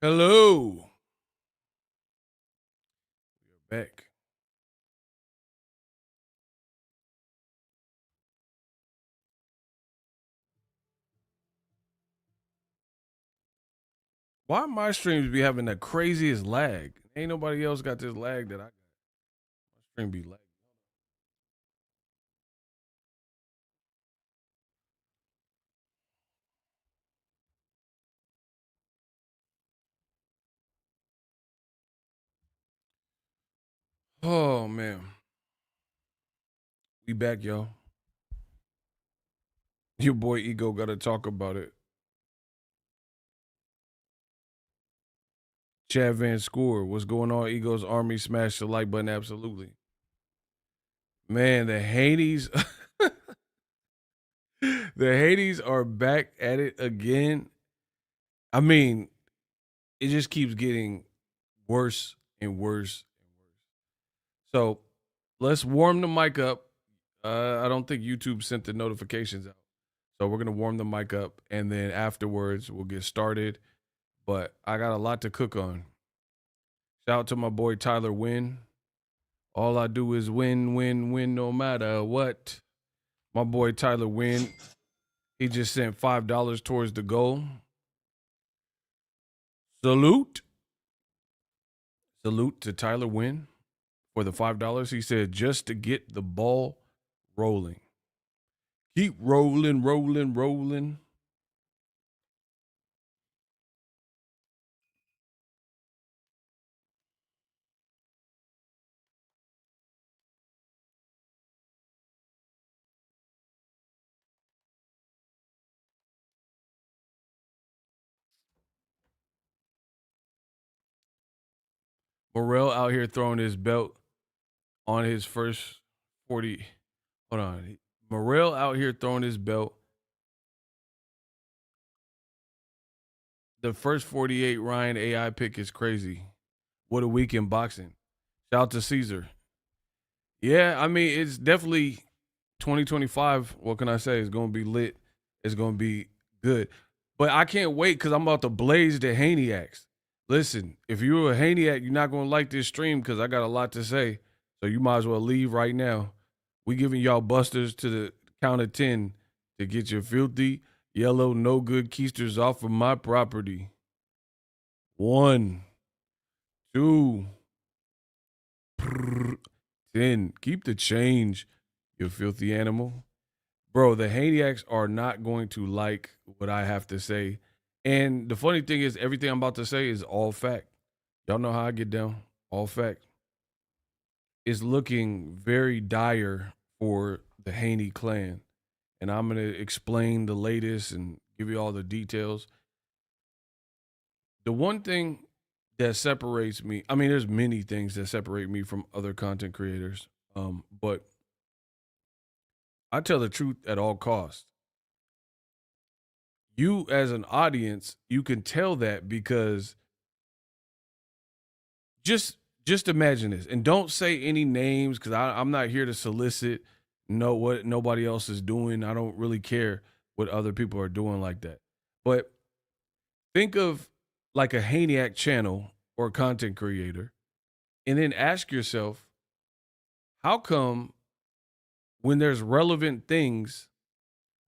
Hello. We're back. Why my streams be having the craziest lag? Ain't nobody else got this lag that I got. My stream be lag. Oh man. We back, y'all. Your boy Ego gotta talk about it. Chad Van Score. What's going on? Ego's Army. Smash the like button. Absolutely. Man, the Haneys. the Haneys are back at it again. I mean, it just keeps getting worse and worse and worse. So let's warm the mic up. I don't think YouTube sent the notifications out. So we're gonna warm the mic up and then afterwards we'll get started. But I got a lot to cook on. Shout out to my boy Tyler Wynn. All I do is win, win, win no matter what. My boy Tyler Wynn, he just sent $5 towards the goal. Salute. Salute to Tyler Wynn for the $5. He said just to get the ball rolling. Keep rolling, rolling, rolling. Morrell out here throwing his belt on his first 40. Hold on. Morrell out here throwing his belt. The first 48 Ryan AI pick is crazy. What a week in boxing. Shout out to Caesar. Yeah, I mean, it's definitely 2025. What can I say? It's going to be lit. It's going to be good. But I can't wait because I'm about to blaze the Haneyacks. Listen, if you're a Haneyac, you're not going to like this stream because I got a lot to say. So you might as well leave right now. We giving y'all busters to the count of 10 to get your filthy, yellow, no good keisters off of my property. 1, 2, 10. Keep the change, you filthy animal. Bro, the Haniacs are not going to like what I have to say. And the funny thing is, everything I'm about to say is all fact. Y'all know how I get down. All fact. It's looking very dire for the Haney clan. And I'm going to explain the latest and give you all the details. The one thing that separates me, I mean, there's many things that separate me from other content creators. But I tell the truth at all costs. You as an audience, you can tell that because just imagine this, and don't say any names because I'm not here to solicit know what nobody else is doing. I don't really care what other people are doing like that. But think of like a Haniac channel or content creator, and then ask yourself, how come when there's relevant things,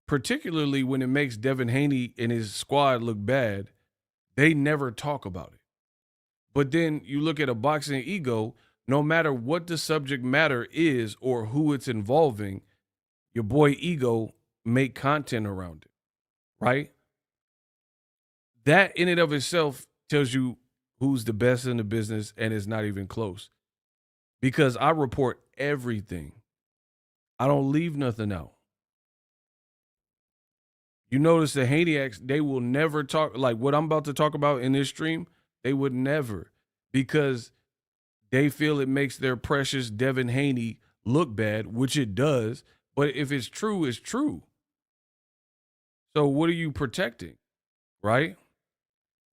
particularly when it makes Devin Haney and his squad look bad, they never talk about it. But then you look at a Boxingego, no matter what the subject matter is or who it's involving, your boy Ego make content around it, right? That in and of itself tells you who's the best in the business, and it's not even close. Because I report everything. I don't leave nothing out. You notice the Haniacs, they will never talk like what I'm about to talk about in this stream. They would never, because they feel it makes their precious Devin Haney look bad, which it does. But if it's true, it's true. So what are you protecting, right?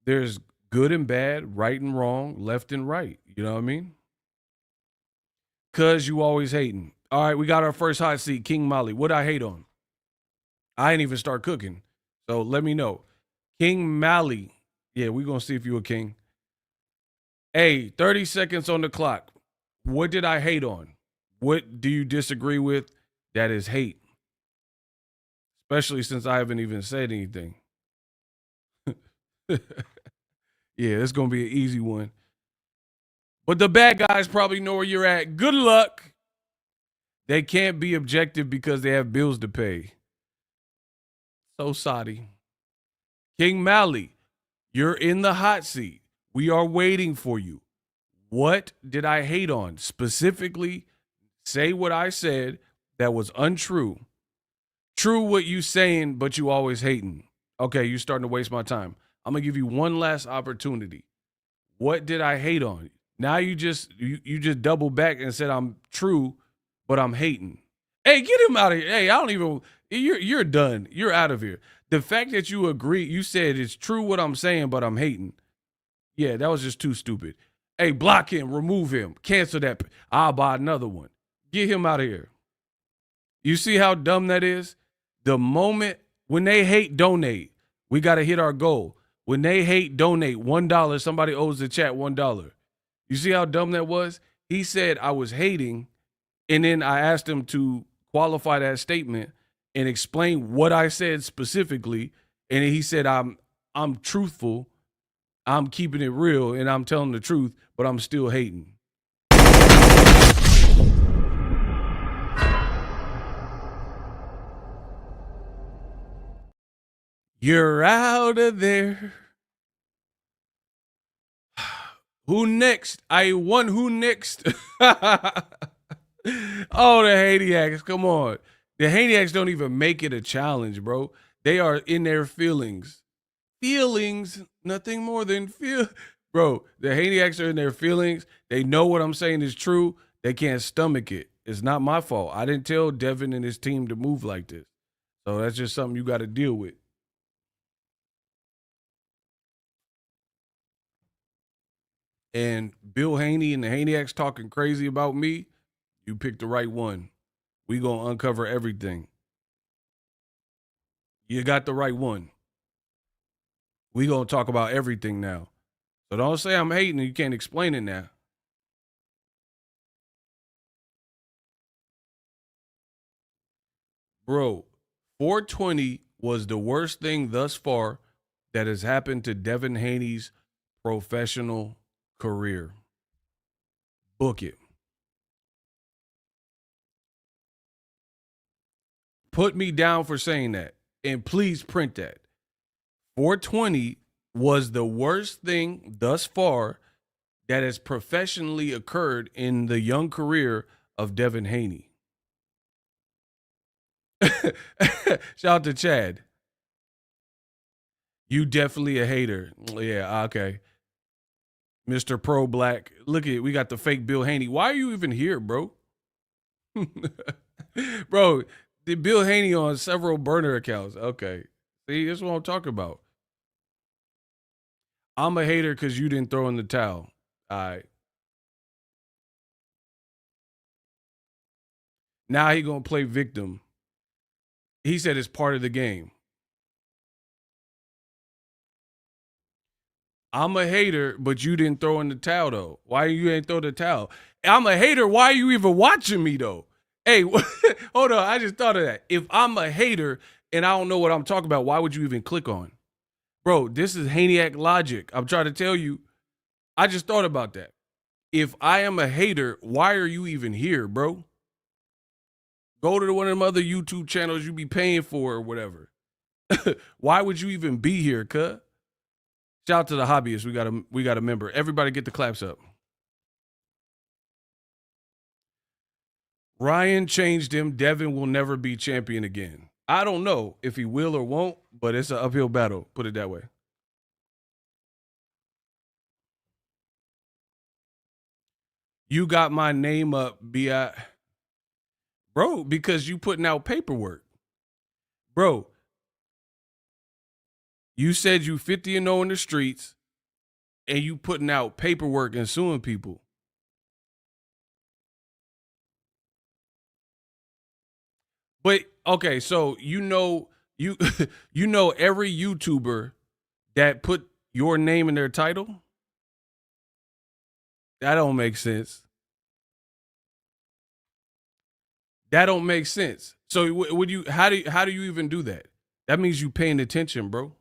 There's good and bad, right and wrong, left and right. You know what I mean? Cause you always hating. All right, we got our first hot seat, King Molly. What I hate on? I ain't even start cooking. So let me know. King Mally, Yeah, we're gonna see if you a king. Hey, 30 seconds on the clock. What did I hate on? What do you disagree with? That is hate. Especially since I haven't even said anything. Yeah, it's gonna be an easy one. But the bad guys probably know where you're at. Good luck. They can't be objective because they have bills to pay. So sorry. King Mally, you're in the hot seat. We are waiting for you. What did I hate on? Specifically, say what I said that was untrue. True what you saying, but you always hating. Okay, you're starting to waste my time. I'm gonna give you one last opportunity. What did I hate on? Now you just double back and said I'm true, but I'm hating. Hey, get him out of here. Hey, I don't even. You're done. You're out of here. The fact that you agree, you said it's true what I'm saying, but I'm hating. Yeah, that was just too stupid. Hey, block him, remove him, cancel that. I'll buy another one. Get him out of here. You see how dumb that is? The moment when they hate, donate. We got to hit our goal. When they hate, donate $1. Somebody owes the chat $1. You see how dumb that was? He said I was hating, and then I asked him to qualify that statement and explain what I said specifically. And he said I'm truthful, I'm keeping it real, and I'm telling the truth, but I'm still hating. You're out of there. Who next? I won. Who next? Oh, the Haniacs. Come on. The Haniacs don't even make it a challenge, bro. They are in their feelings. Feelings, nothing more than feel. Bro, the Haniacs are in their feelings. They know what I'm saying is true. They can't stomach it. It's not my fault. I didn't tell Devin and his team to move like this. So that's just something you got to deal with. And Bill Haney and the Haniacs talking crazy about me, you picked the right one. We gonna uncover everything. You got the right one. We gonna talk about everything now. So don't say I'm hating and you can't explain it now. Bro, 420 was the worst thing thus far that has happened to Devin Haney's professional career. Book it. Put me down for saying that. And please print that. 420 was the worst thing thus far that has professionally occurred in the young career of Devin Haney. Shout out to Chad. You definitely a hater. Yeah, okay. Mr. Pro Black. Look at it. We got the fake Bill Haney. Why are you even here, bro? Bro, did Bill Haney on several burner accounts. Okay. See, that's what I'm talking about. I'm a hater because you didn't throw in the towel. All right. Now he gonna play victim. He said it's part of the game. I'm a hater, but you didn't throw in the towel though. Why you ain't throw the towel? I'm a hater. Why are you even watching me though? Hey, hold on. I just thought of that. If I'm a hater and I don't know what I'm talking about, why would you even click on? Bro, this is Haniac logic. I'm trying to tell you. I just thought about that. If I am a hater, why are you even here, bro? Go to one of them other YouTube channels you be paying for or whatever. Why would you even be here, cuh? Shout out to the hobbyists. We got a member. Everybody get the claps up. Ryan changed him. Devin will never be champion again. I don't know if he will or won't, but it's an uphill battle. Put it that way. You got my name up, B.I. Bro, because you putting out paperwork. Bro, you said you 50-0 in the streets and you putting out paperwork and suing people. But okay, so you know you you know every YouTuber that put your name in their title? That don't make sense. That don't make sense. So would you? How do you even do that? That means you paying attention, bro.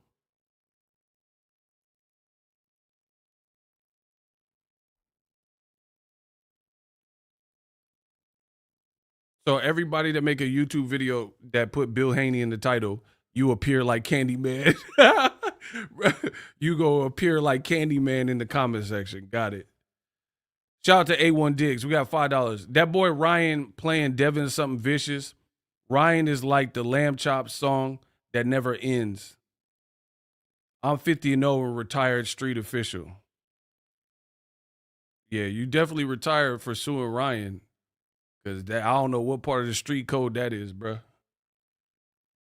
So everybody that make a YouTube video that put Bill Haney in the title, you appear like Candyman. You go appear like Candyman in the comment section. Got it. Shout out to A1 Diggs. We got $5. That boy Ryan playing Devin something vicious. Ryan is like the lamb chop song that never ends. I'm 50 and 0 and retired street official. Yeah, you definitely retired for suing Ryan. Cause that I don't know what part of the street code that is, bro.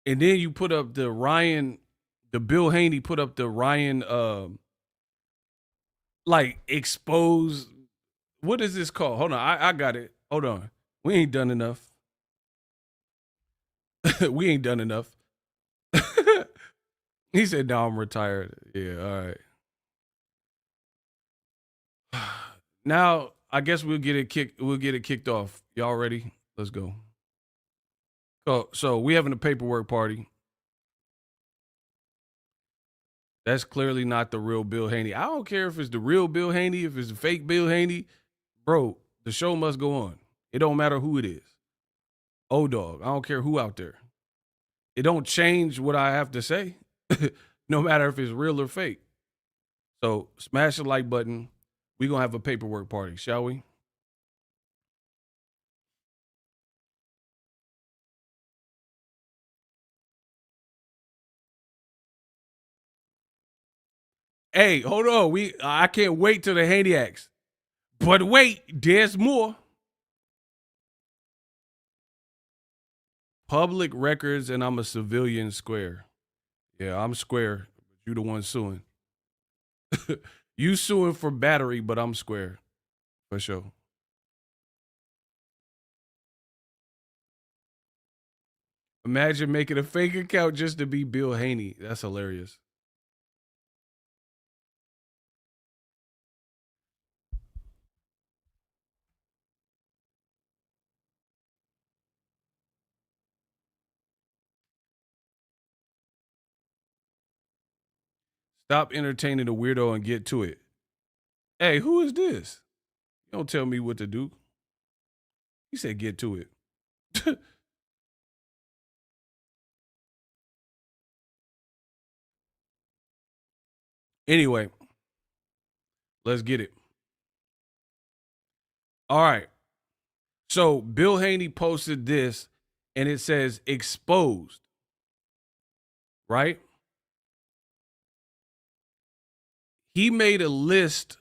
And then you put up the Ryan, the Bill Haney put up the Ryan like exposed. What is this called? Hold on, I got it. Hold on. We ain't done enough. We ain't done enough. He said, "No, I'm retired." Yeah, all right. Now I guess we'll get it kicked off. Y'all ready? Let's go. So we having a paperwork party. That's clearly not the real Bill Haney. I don't care if it's the real Bill Haney, if it's the fake Bill Haney. Bro, the show must go on. It don't matter who it is. Oh, dog. I don't care who out there. It don't change what I have to say, no matter if it's real or fake. So smash the like button. We're going to have a paperwork party, shall we? Hey, hold on. I can't wait till the Haneyacks. But wait, there's more. Public records, and I'm a civilian square. Yeah, I'm square. You the one suing. You suing for battery, but I'm square. For sure. Imagine making a fake account just to be Bill Haney. That's hilarious. Stop entertaining the weirdo and get to it. Hey, who is this? You don't tell me what to do. He said get to it. Anyway, let's get it. All right. So Bill Haney posted this and it says exposed, right? He made a list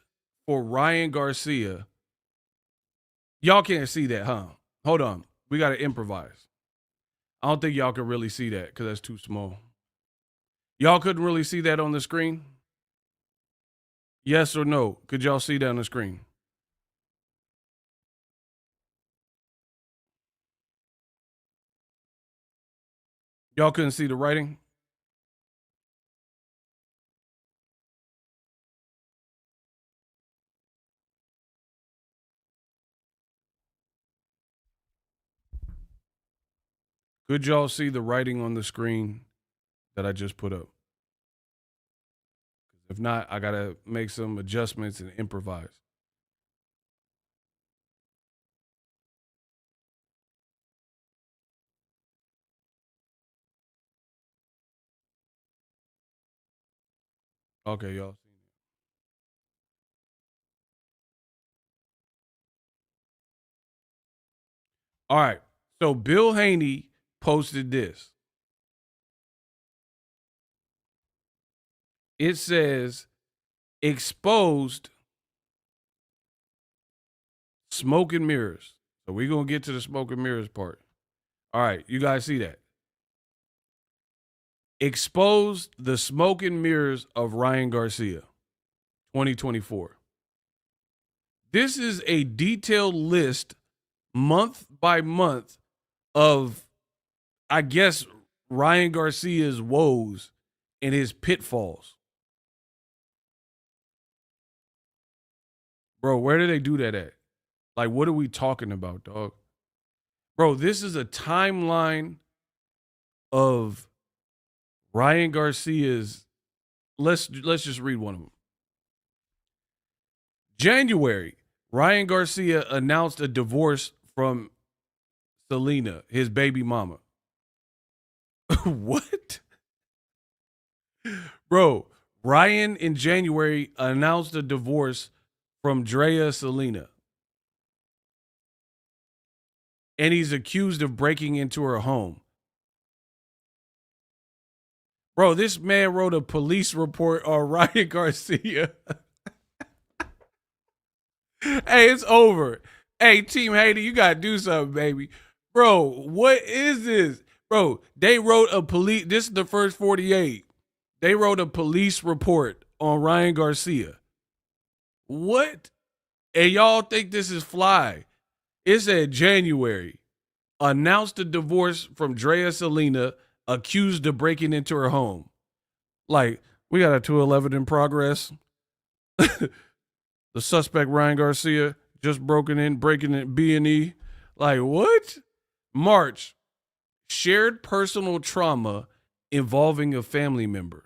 for Ryan Garcia. Y'all can't see that, huh? Hold on. We got to improvise. I don't think y'all can really see that because that's too small. Y'all couldn't really see that on the screen? Yes or no? Could y'all see that on the screen? Y'all couldn't see the writing? Could y'all see the writing on the screen that I just put up? If not, I got to make some adjustments and improvise. Okay, y'all. All right. So Bill Haney posted this. It says exposed smoke and mirrors. So we're going to get to the smoke and mirrors part. All right. You guys see that? Exposed the smoke and mirrors of Ryan Garcia, 2024. This is a detailed list, month by month, of, I guess, Ryan Garcia's woes and his pitfalls. Bro, where do they do that at? Like, what are we talking about, dog? Bro, this is a timeline of Ryan Garcia's. Let's just read one of them. January, Ryan Garcia announced a divorce from Selena, his baby mama. What? Bro, Ryan in January announced a divorce from Drea Selena. And he's accused of breaking into her home. Bro, this man wrote a police report on Ryan Garcia. Hey, it's over. Hey, Team Haney, you got to do something, baby. Bro, what is this? Bro, they wrote a police. This is the first 48. They wrote a police report on Ryan Garcia. What? And y'all think this is fly? It said January. Announced a divorce from Drea Selena, accused of breaking into her home. Like, we got a 211 in progress. The suspect, Ryan Garcia, just breaking in B&E. Like, what? March, shared personal trauma involving a family member.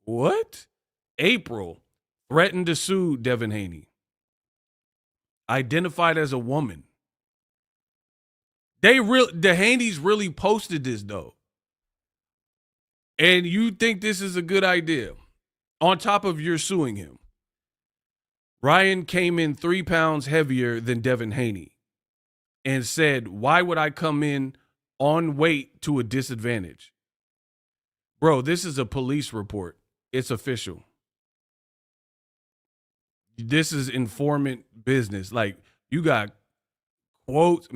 What? April, threatened to sue Devin Haney. Identified as a woman. The Haneys really posted this, though. And you think this is a good idea? On top of you're suing him. Ryan came in 3 pounds heavier than Devin Haney and said, why would I come in on weight to a disadvantage? Bro, this is a police report. It's official. This is informant business. Like, you got quotes.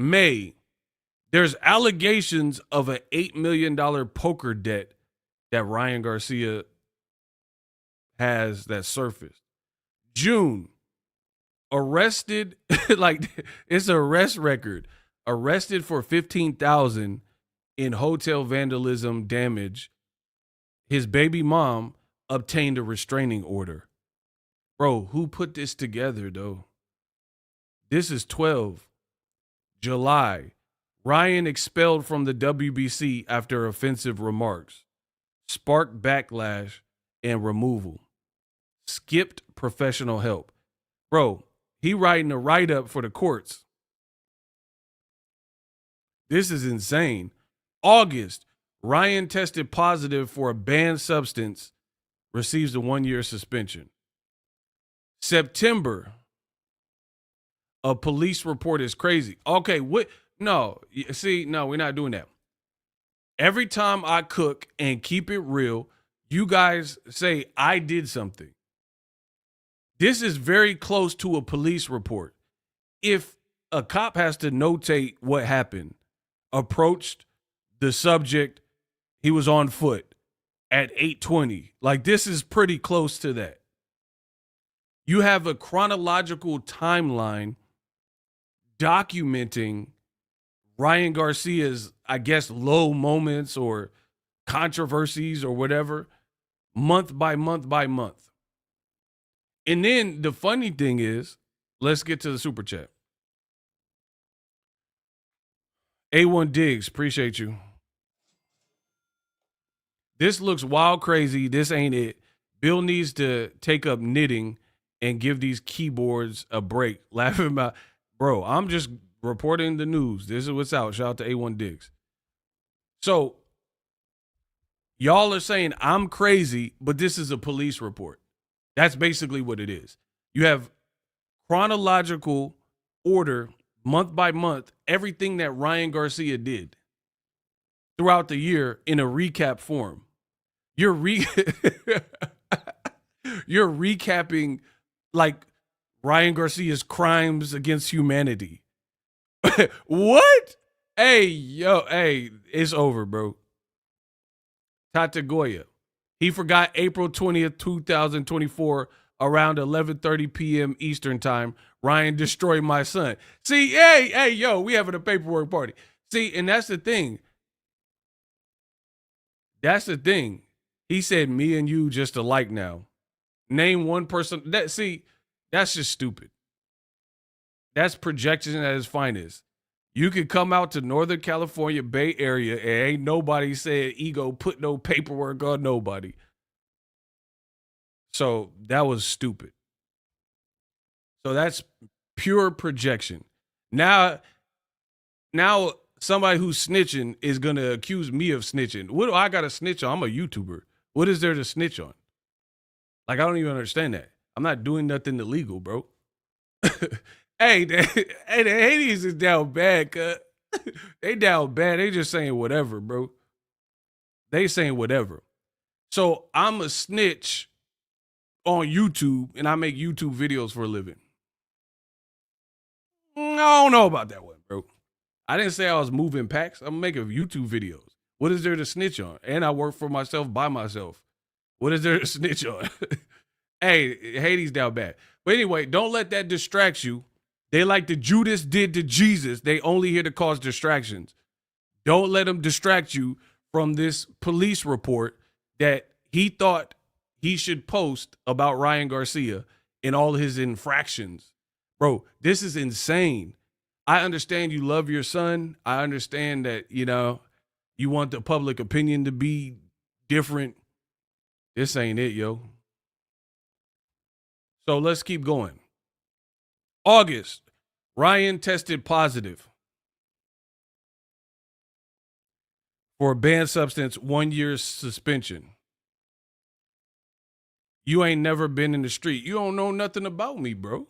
There's allegations of an $8 million poker debt that Ryan Garcia has that surfaced. June, arrested, like it's an arrest record. Arrested for $15,000 in hotel vandalism damage. His baby mom obtained a restraining order. Bro, who put this together, though? This is 12. July, Ryan expelled from the WBC after offensive remarks. Sparked backlash and removal. Skipped professional help. Bro, he writing a write-up for the courts. This is insane. August, Ryan tested positive for a banned substance, receives a 1-year suspension. September, a police report is crazy. Okay, what? No, see, no, we're not doing that. Every time I cook and keep it real, you guys say I did something. This is very close to a police report. If a cop has to notate what happened, approached the subject, he was on foot at 8:20. Like, this is pretty close to that. You have a chronological timeline documenting Ryan Garcia's, I guess, low moments or controversies or whatever, month by month by month. And then the funny thing is, let's get to the super chat. A1 Diggs, appreciate you. This looks wild crazy. This ain't it. Bill needs to take up knitting and give these keyboards a break. Laughing about, bro, I'm just reporting the news. This is what's out. Shout out to A1 Diggs. So, y'all are saying I'm crazy, but this is a police report. That's basically what it is. You have chronological order, month by month, everything that Ryan Garcia did throughout the year in a recap form. You're recapping like Ryan Garcia's crimes against humanity. What? Hey, it's over, bro. Tata Goya. He forgot April 20th, 2024, around 11:30 p.m. Eastern time. Ryan destroyed my son. See, hey, we having a paperwork party. See, and that's the thing. That's the thing. He said, me and you just alike now. Name one person. That's just stupid. That's projection at its finest. You could come out to Northern California Bay Area and ain't nobody said ego put no paperwork on nobody. So that was stupid. So that's pure projection. Now somebody who's snitching is gonna accuse me of snitching. What do I gotta snitch on? I'm a YouTuber. What is there to snitch on? Like, I don't even understand that. I'm not doing nothing illegal, bro. Hey, the Hades is down bad, cuz. They down bad. They just saying whatever, bro. They saying whatever. So I'm a snitch on YouTube, and I make YouTube videos for a living. I don't know about that one, bro. I didn't say I was moving packs. I'm making YouTube videos. What is there to snitch on? And I work for myself by myself. What is there to snitch on? Hey, Hades down bad. But anyway, don't let that distract you. They like the Judas did to Jesus. They only here to cause distractions. Don't let them distract you from this police report that he thought he should post about Ryan Garcia and all his infractions. Bro, this is insane. I understand you love your son. I understand that, you want the public opinion to be different. This ain't it, yo. So let's keep going. August, Ryan tested positive for a banned substance, 1 year suspension. You ain't never been in the street. You don't know nothing about me, bro.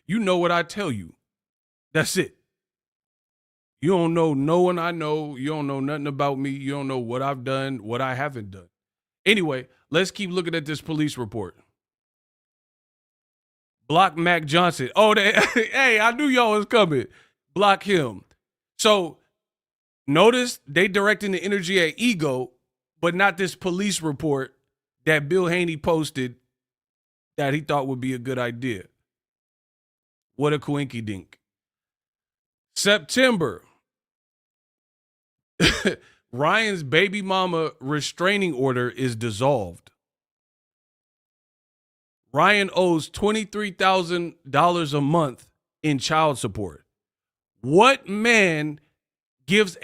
You know what I tell you. That's it. You don't know no one I know. You don't know nothing about me. You don't know what I've done, what I haven't done. Anyway, let's keep looking at this police report. Block Mac Johnson. Oh, hey, I knew y'all was coming. Block him. So notice they directing the energy at ego, but not this police report that Bill Haney posted that he thought would be a good idea. What a coinky dink. September. Ryan's baby mama restraining order is dissolved. Ryan owes $23,000 a month in child support. What man gives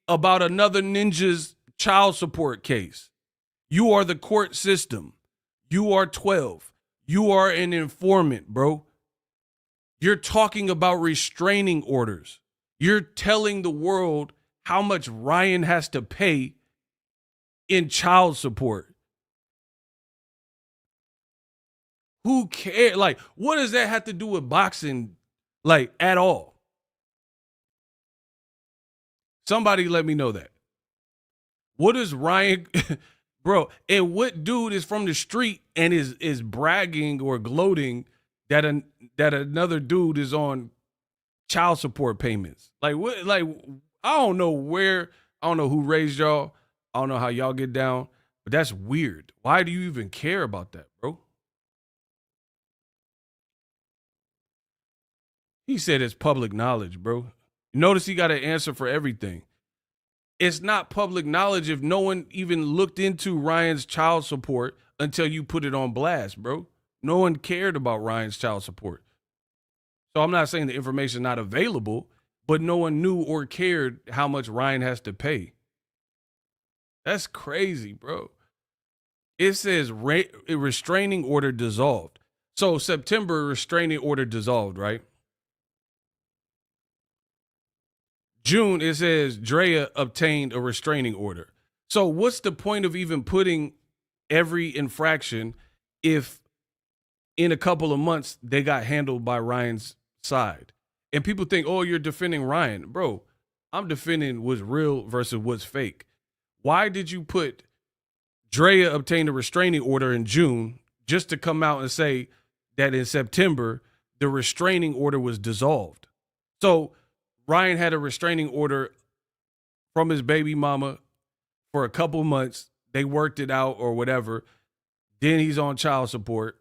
about another ninja's child support case? You are the court system. You are 12. You are an informant, bro. You're talking about restraining orders. You're telling the world how much Ryan has to pay in child support. Who cares? Like, what does that have to do with boxing, like, at all? Somebody let me know that. What is Ryan, bro? And what dude is from the street and is bragging or gloating that another dude is on child support payments? Like, what? Like, I don't know who raised y'all. I don't know how y'all get down, but that's weird. Why do you even care about that, bro? He said it's public knowledge, bro. Notice he got an answer for everything. It's not public knowledge if no one even looked into Ryan's child support until you put it on blast, bro. No one cared about Ryan's child support. So I'm not saying the information is not available, but no one knew or cared how much Ryan has to pay. That's crazy, bro. It says restraining order dissolved. So September, restraining order dissolved, right? June, it says Drea obtained a restraining order. So what's the point of even putting every infraction if in a couple of months they got handled by Ryan's side? And people think, oh, you're defending Ryan. Bro, I'm defending what's real versus what's fake. Why did you put Drea obtained a restraining order in June just to come out and say that in September the restraining order was dissolved? So Ryan had a restraining order from his baby mama for a couple months. They worked it out or whatever. Then he's on child support.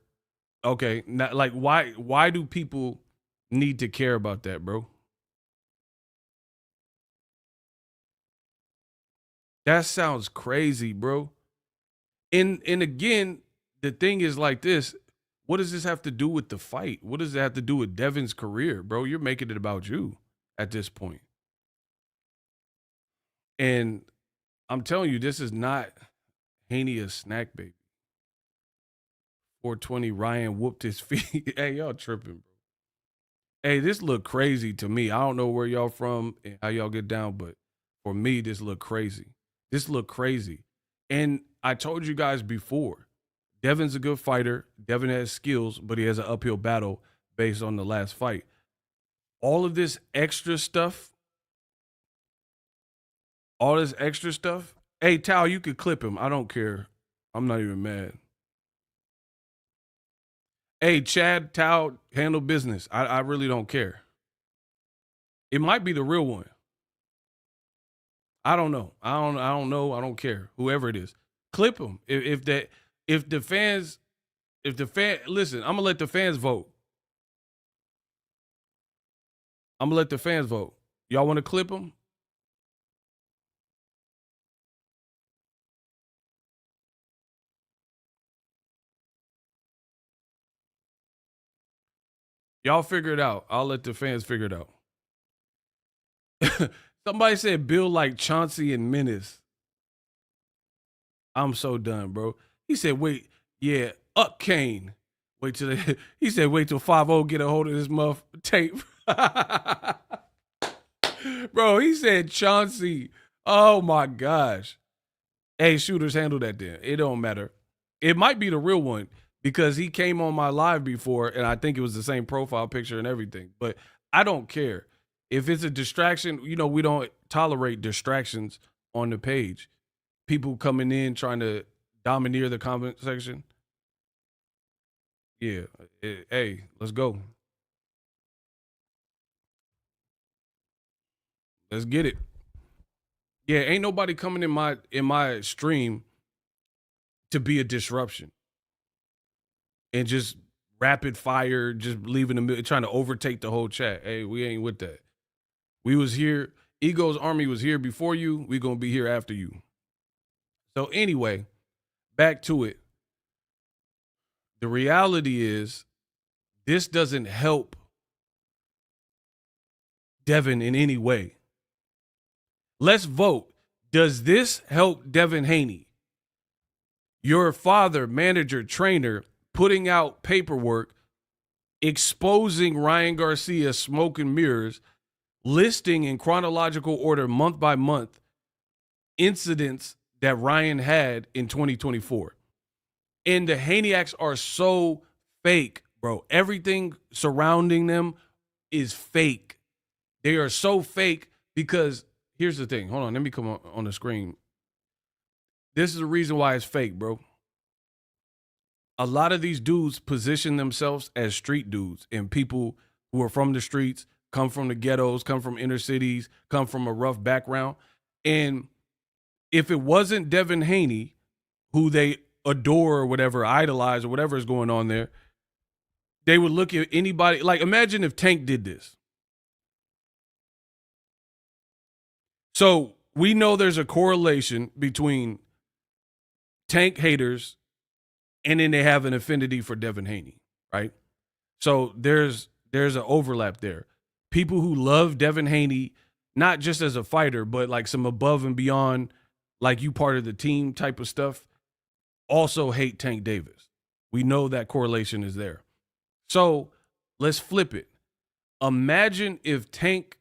Okay, not, like why do people need to care about that, bro? That sounds crazy, bro. And again, the thing is like this. What does this have to do with the fight? What does it have to do with Devin's career, bro? You're making it about you at this point. And I'm telling you, this is not Haney a snack baby. 420 Ryan whooped his feet. Hey, y'all tripping, bro. Hey, this look crazy to me. I don't know where y'all from and how y'all get down, but for me, this look crazy. This look crazy. And I told you guys before, Devin's a good fighter. Devin has skills, but he has an uphill battle based on the last fight. All of this extra stuff, Hey, Tal, you could clip him. I don't care. I'm not even mad. Hey, Chad, Tal, handle business. I really don't care. It might be the real one. I don't know. I don't know. I don't care. Whoever it is, clip him. If the fans, listen, I'm gonna let the fans vote. Y'all want to clip him? Y'all figure it out. I'll let the fans figure it out. Somebody said Bill like Chauncey and Menace. I'm so done, bro. He said, wait, yeah, up Kane. He said, wait till 5-0 get a hold of this muff tape. Bro, he said Chauncey. Oh my gosh. Hey, shooters, handle that then. It don't matter. It might be the real one because he came on my live before and I think it was the same profile picture and everything. But I don't care. If it's a distraction, we don't tolerate distractions on the page. People coming in trying to domineer the comment section. Yeah. Hey, let's go. Let's get it. Yeah, ain't nobody coming in my stream to be a disruption and just rapid fire, just leaving trying to overtake the whole chat. Hey, we ain't with that. We was here. Ego's army was here before you. We gonna be here after you. So anyway, back to it. The reality is, this doesn't help Devin in any way. Let's vote. Does this help Devin Haney? Your father, manager, trainer, putting out paperwork, exposing Ryan Garcia smoke and mirrors, listing in chronological order month by month incidents that Ryan had in 2024. And the Haneyacks are so fake, bro. Everything surrounding them is fake. They are so fake because here's the thing. Hold on, let me come on the screen. This is the reason why it's fake, bro. A lot of these dudes position themselves as street dudes and people who are from the streets, come from the ghettos, come from inner cities, come from a rough background. And if it wasn't Devin Haney, who they adore or whatever, idolize or whatever is going on there, they would look at anybody. Like, imagine if Tank did this. So we know there's a correlation between Tank haters and then they have an affinity for Devin Haney, right? So there's an overlap there. People who love Devin Haney, not just as a fighter, but like some above and beyond, like you part of the team type of stuff, also hate Tank Davis. We know that correlation is there. So let's flip it. Imagine if Tank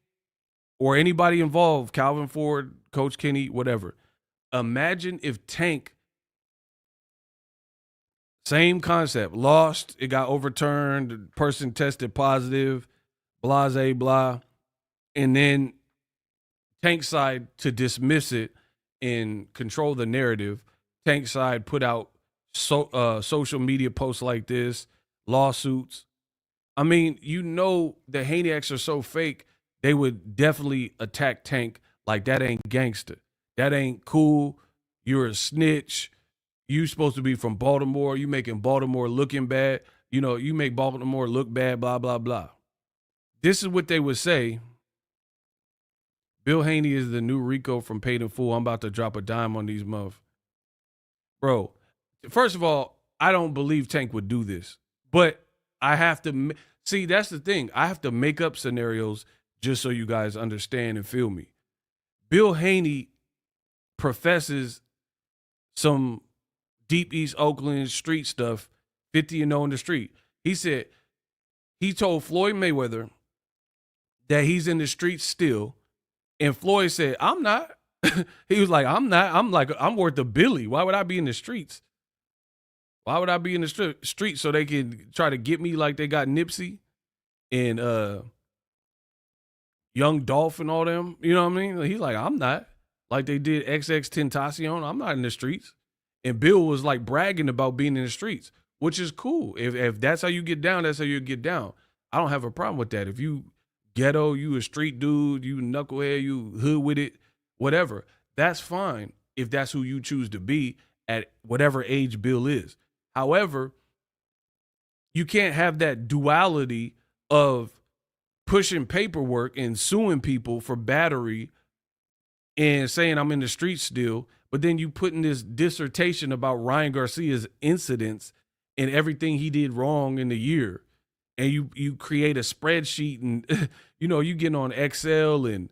or anybody involved, Calvin Ford, Coach Kenny, whatever. Imagine if Tank, same concept, lost, it got overturned, the person tested positive, blase, blah. And then Tank's side, to dismiss it and control the narrative, Tank's side put out social media posts like this, lawsuits. I mean, the Haneyacks are so fake, they would definitely attack Tank like that ain't gangster. That ain't cool. You're a snitch. You supposed to be from Baltimore. You making Baltimore looking bad. You make Baltimore look bad, blah, blah, blah. This is what they would say. Bill Haney is the new Rico from Paid in Full. I'm about to drop a dime on these muff. Bro, first of all, I don't believe Tank would do this. But I have to see, that's the thing. I have to make up scenarios just so you guys understand and feel me. Bill Haney professes some deep East Oakland street stuff, 50-0 in the street. He said he told Floyd Mayweather that he's in the streets still, and Floyd said, I'm not. He was like, I'm not. I'm worth a Billy. Why would I be in the streets? Why would I be in the streets so they can try to get me like they got Nipsey and Young Dolph and all them? You know what I mean? He's like, I'm not. Like they did XX Tentacion. I'm not in the streets. And Bill was like bragging about being in the streets, which is cool. If that's how you get down, that's how you get down. I don't have a problem with that. If you ghetto, you a street dude, you knucklehead, you hood with it, whatever, that's fine if that's who you choose to be at whatever age Bill is. However, you can't have that duality of pushing paperwork and suing people for battery and saying I'm in the streets still, but then you put in this dissertation about Ryan Garcia's incidents and everything he did wrong in the year. And you create a spreadsheet and, you getting on Excel and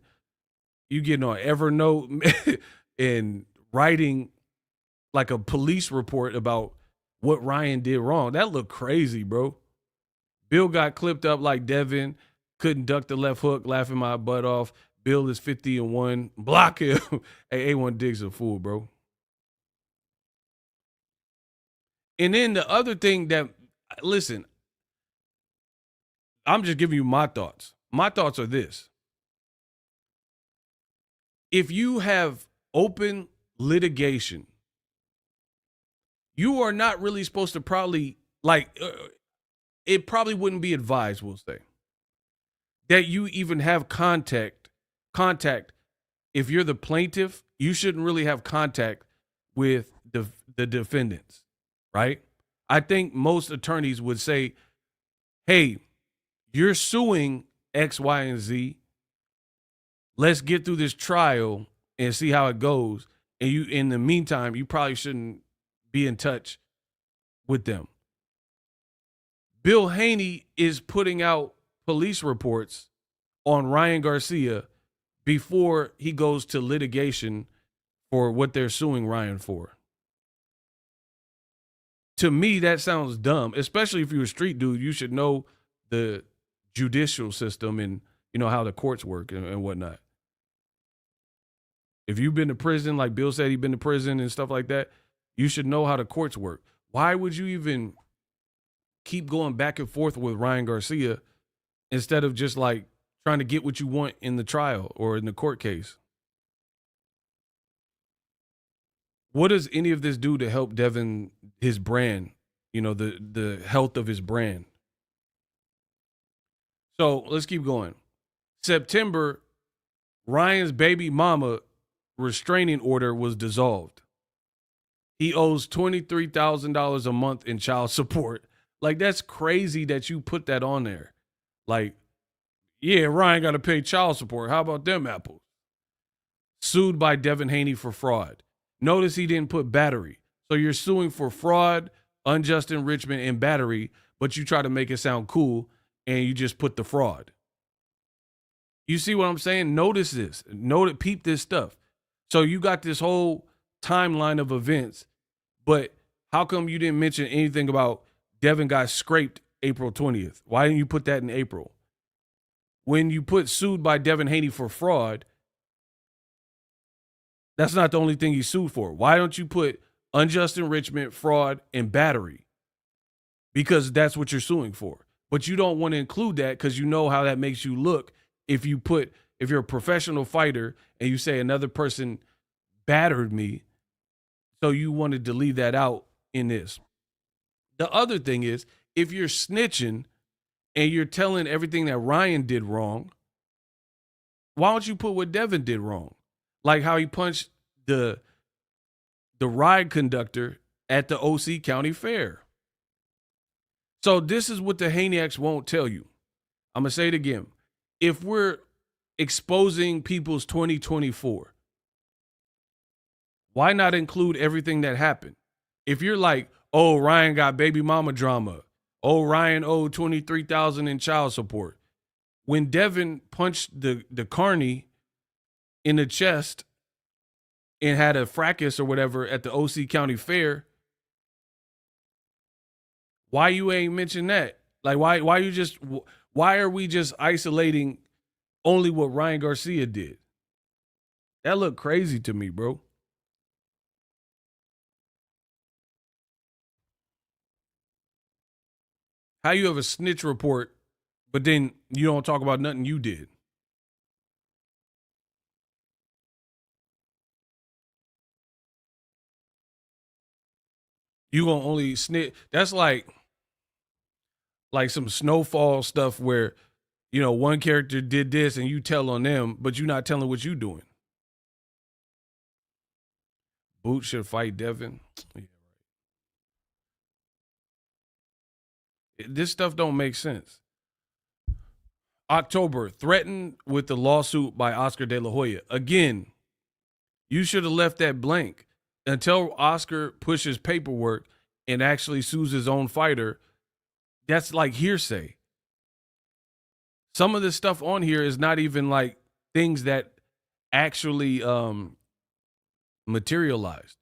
you getting on Evernote and writing like a police report about what Ryan did wrong. That looked crazy, bro. Bill got clipped up like Devin, couldn't duck the left hook, laughing my butt off. Bill is 50-1. Block him. Hey, A1 Diggs a fool, bro. And then the other thing that, listen, I'm just giving you my thoughts. My thoughts are this. If you have open litigation, you are not really supposed to probably, it probably wouldn't be advised, we'll say, that you even have contact. If you're the plaintiff, you shouldn't really have contact with the defendants, right? I think most attorneys would say, hey, you're suing X, Y, and Z. Let's get through this trial and see how it goes. And you, in the meantime, you probably shouldn't be in touch with them. Bill Haney is putting out police reports on Ryan Garcia before he goes to litigation for what they're suing Ryan for. To me, that sounds dumb, especially if you're a street dude. You should know the judicial system and, how the courts work and whatnot. If you've been to prison, like Bill said, he's been to prison and stuff like that, you should know how the courts work. Why would you even keep going back and forth with Ryan Garcia instead of just like trying to get what you want in the trial or in the court case? What does any of this do to help Devin, his brand, the health of his brand? So let's keep going. September, Ryan's baby mama restraining order was dissolved. He owes $23,000 a month in child support. Like, that's crazy that you put that on there. Like, yeah, Ryan got to pay child support. How about them apples? Sued by Devin Haney for fraud. Notice he didn't put battery. So you're suing for fraud, unjust enrichment, and battery, but you try to make it sound cool and you just put the fraud. You see what I'm saying? Notice this. Peep this stuff. So you got this whole timeline of events, but how come you didn't mention anything about Devin got scraped April 20th? Why didn't you put that in April? When you put sued by Devin Haney for fraud, that's not the only thing he's sued for. Why don't you put unjust enrichment, fraud, and battery? Because that's what you're suing for. But you don't want to include that because you know how that makes you look if you're a professional fighter and you say another person battered me. So you wanted to leave that out in this. The other thing is, if you're snitching and you're telling everything that Ryan did wrong, why don't you put what Devin did wrong? Like how he punched the ride conductor at the OC County Fair. So this is what the Haneyacks won't tell you. I'm going to say it again. If we're exposing people's 2024, why not include everything that happened? If you're like, Oh, Ryan got baby mama drama. Oh, Ryan owed 23,000 in child support. When Devin punched the carney in the chest and had a fracas or whatever at the OC County Fair, why you ain't mention that? Like why are we just isolating only what Ryan Garcia did? That looked crazy to me, bro. How you have a snitch report, but then you don't talk about nothing you did? You gonna only snitch? That's like some snowfall stuff where one character did this and you tell on them, but you're not telling what you doing. Boot should fight Devin. This stuff don't make sense. October, threatened with the lawsuit by Oscar De La Hoya. Again, you should have left that blank until Oscar pushes paperwork and actually sues his own fighter. That's like hearsay. Some of this stuff on here is not even like things that actually materialized.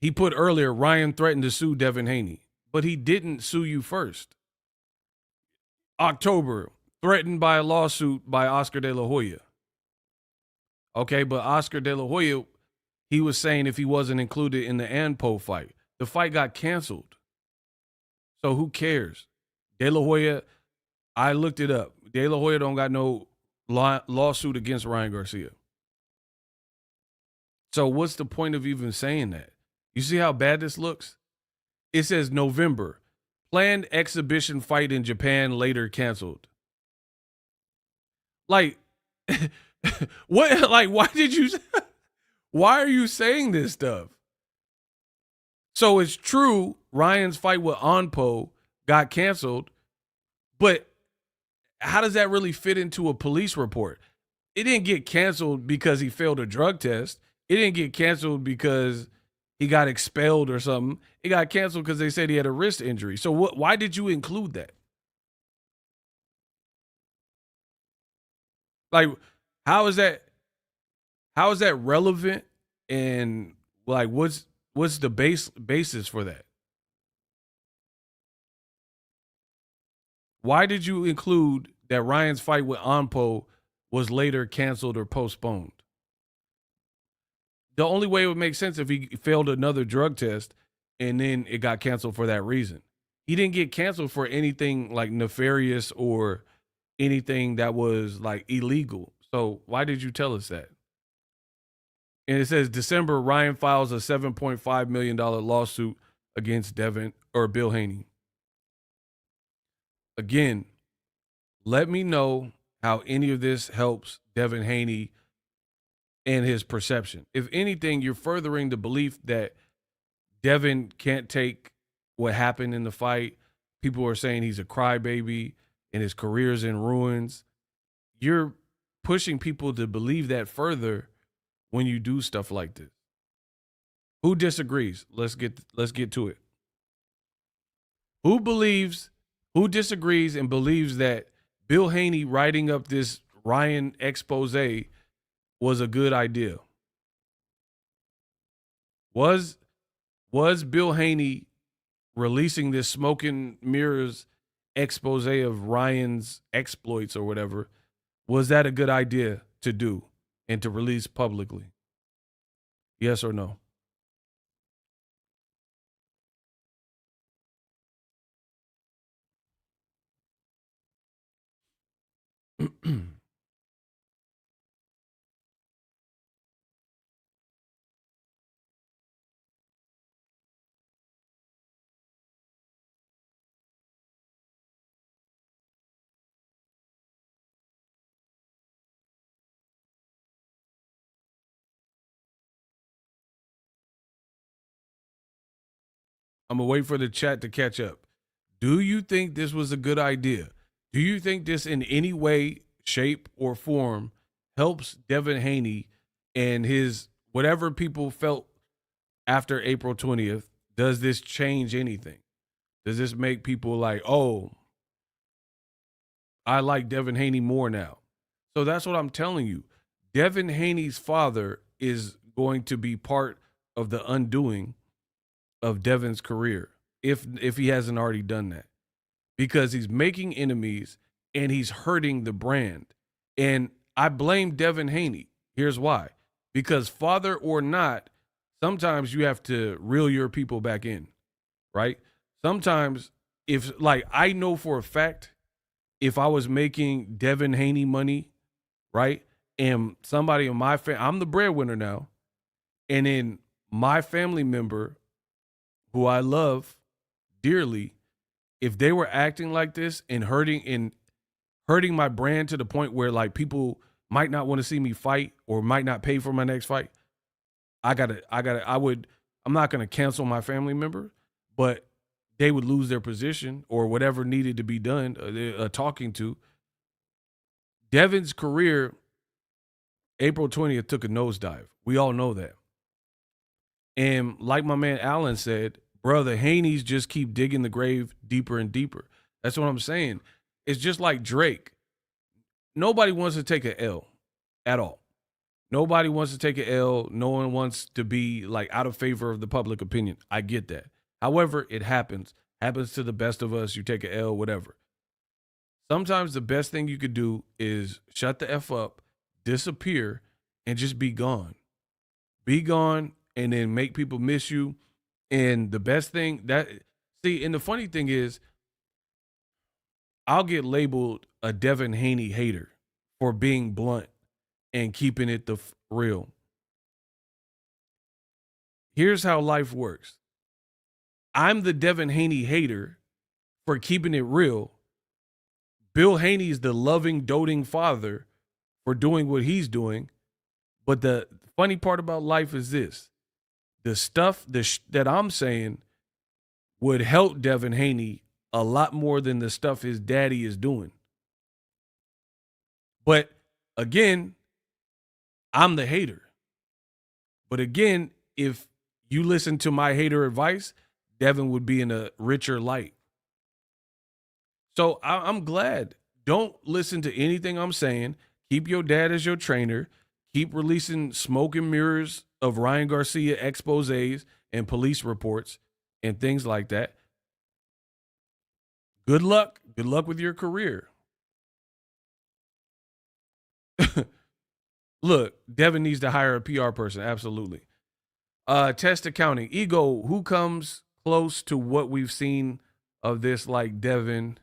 He put earlier, Ryan threatened to sue Devin Haney, but he didn't sue you first. October, threatened by a lawsuit by Oscar De La Hoya. Okay, but Oscar De La Hoya, he was saying if he wasn't included in the Anpo fight, the fight got canceled. So who cares? De La Hoya, I looked it up. De La Hoya don't got no lawsuit against Ryan Garcia. So what's the point of even saying that? You see how bad this looks? It says November. Planned exhibition fight in Japan later canceled. Like, what? Like, why are you saying this stuff? So it's true, Ryan's fight with Onpo got canceled, but how does that really fit into a police report? It didn't get canceled because he failed a drug test. It didn't get canceled because he got expelled or something. It got canceled because they said he had a wrist injury. So why did you include that? Like, how is that relevant? And like, what's the basis for that? Why did you include that Ryan's fight with Onpo was later canceled or postponed? The only way it would make sense if he failed another drug test and then it got canceled for that reason. He didn't get canceled for anything like nefarious or anything that was like illegal. So why did you tell us that? And it says December, Ryan files a $7.5 million lawsuit against Devin or Bill Haney. Again, let me know how any of this helps Devin Haney and his perception. If anything, you're furthering the belief that Devin can't take what happened in the fight. People are saying he's a crybaby and his career's in ruins. You're pushing people to believe that further when you do stuff like this. Who disagrees? Let's get to it. Who disagrees and believes that Bill Haney writing up this Ryan expose was a good idea? Was Bill Haney releasing this smoke and mirrors expose of Ryan's exploits or whatever, was that a good idea to do and to release publicly? Yes or no? I'm going to wait for the chat to catch up. Do you think this was a good idea? Do you think this in any way, shape, or form helps Devin Haney and his whatever people felt after April 20th Does this change anything? Does this make people like, oh, I like Devin Haney more now? So that's what I'm telling you. Devin Haney's father is going to be part of the undoing of Devin's career if he hasn't already done that, because he's making enemies and he's hurting the brand. And I blame Devin Haney. Here's why. Because father or not, sometimes you have to reel your people back in, right? Sometimes if, like, I know for a fact, if I was making Devin Haney money, right, and somebody in my family, I'm the breadwinner now, and then my family member who I love dearly, if they were acting like this and hurting my brand to the point where like people might not want to see me fight or might not pay for my next fight, I'm not going to cancel my family member, but they would lose their position or whatever needed to be done, talking to. Devin's career, April 20th, took a nosedive. We all know that. And like my man Allen said, brother, Haney's just keep digging the grave deeper and deeper. That's what I'm saying. It's just like Drake. Nobody wants to take an L at all. Nobody wants to take an L. No one wants to be like out of favor of the public opinion. I get that. However, it happens. Happens to the best of us. You take an L, whatever. Sometimes the best thing you could do is shut the F up, disappear, and just be gone. Be gone, and then make people miss you. And the best thing and the funny thing is, I'll get labeled a Devin Haney hater for being blunt and keeping it real. Here's how life works. I'm the Devin Haney hater for keeping it real. Bill Haney is the loving, doting father for doing what he's doing. But the funny part about life is this. The stuff that I'm saying would help Devin Haney a lot more than the stuff his daddy is doing. But again, I'm the hater. But again, if you listen to my hater advice, Devin would be in a richer light. So I'm glad. Don't listen to anything I'm saying. Keep your dad as your trainer. Keep releasing smoke and mirrors of Ryan Garcia exposés and police reports and things like that. Good luck. Good luck with your career. Look, Devin needs to hire a PR person. Absolutely. Test accounting. Ego, who comes close to what we've seen of this like Devin?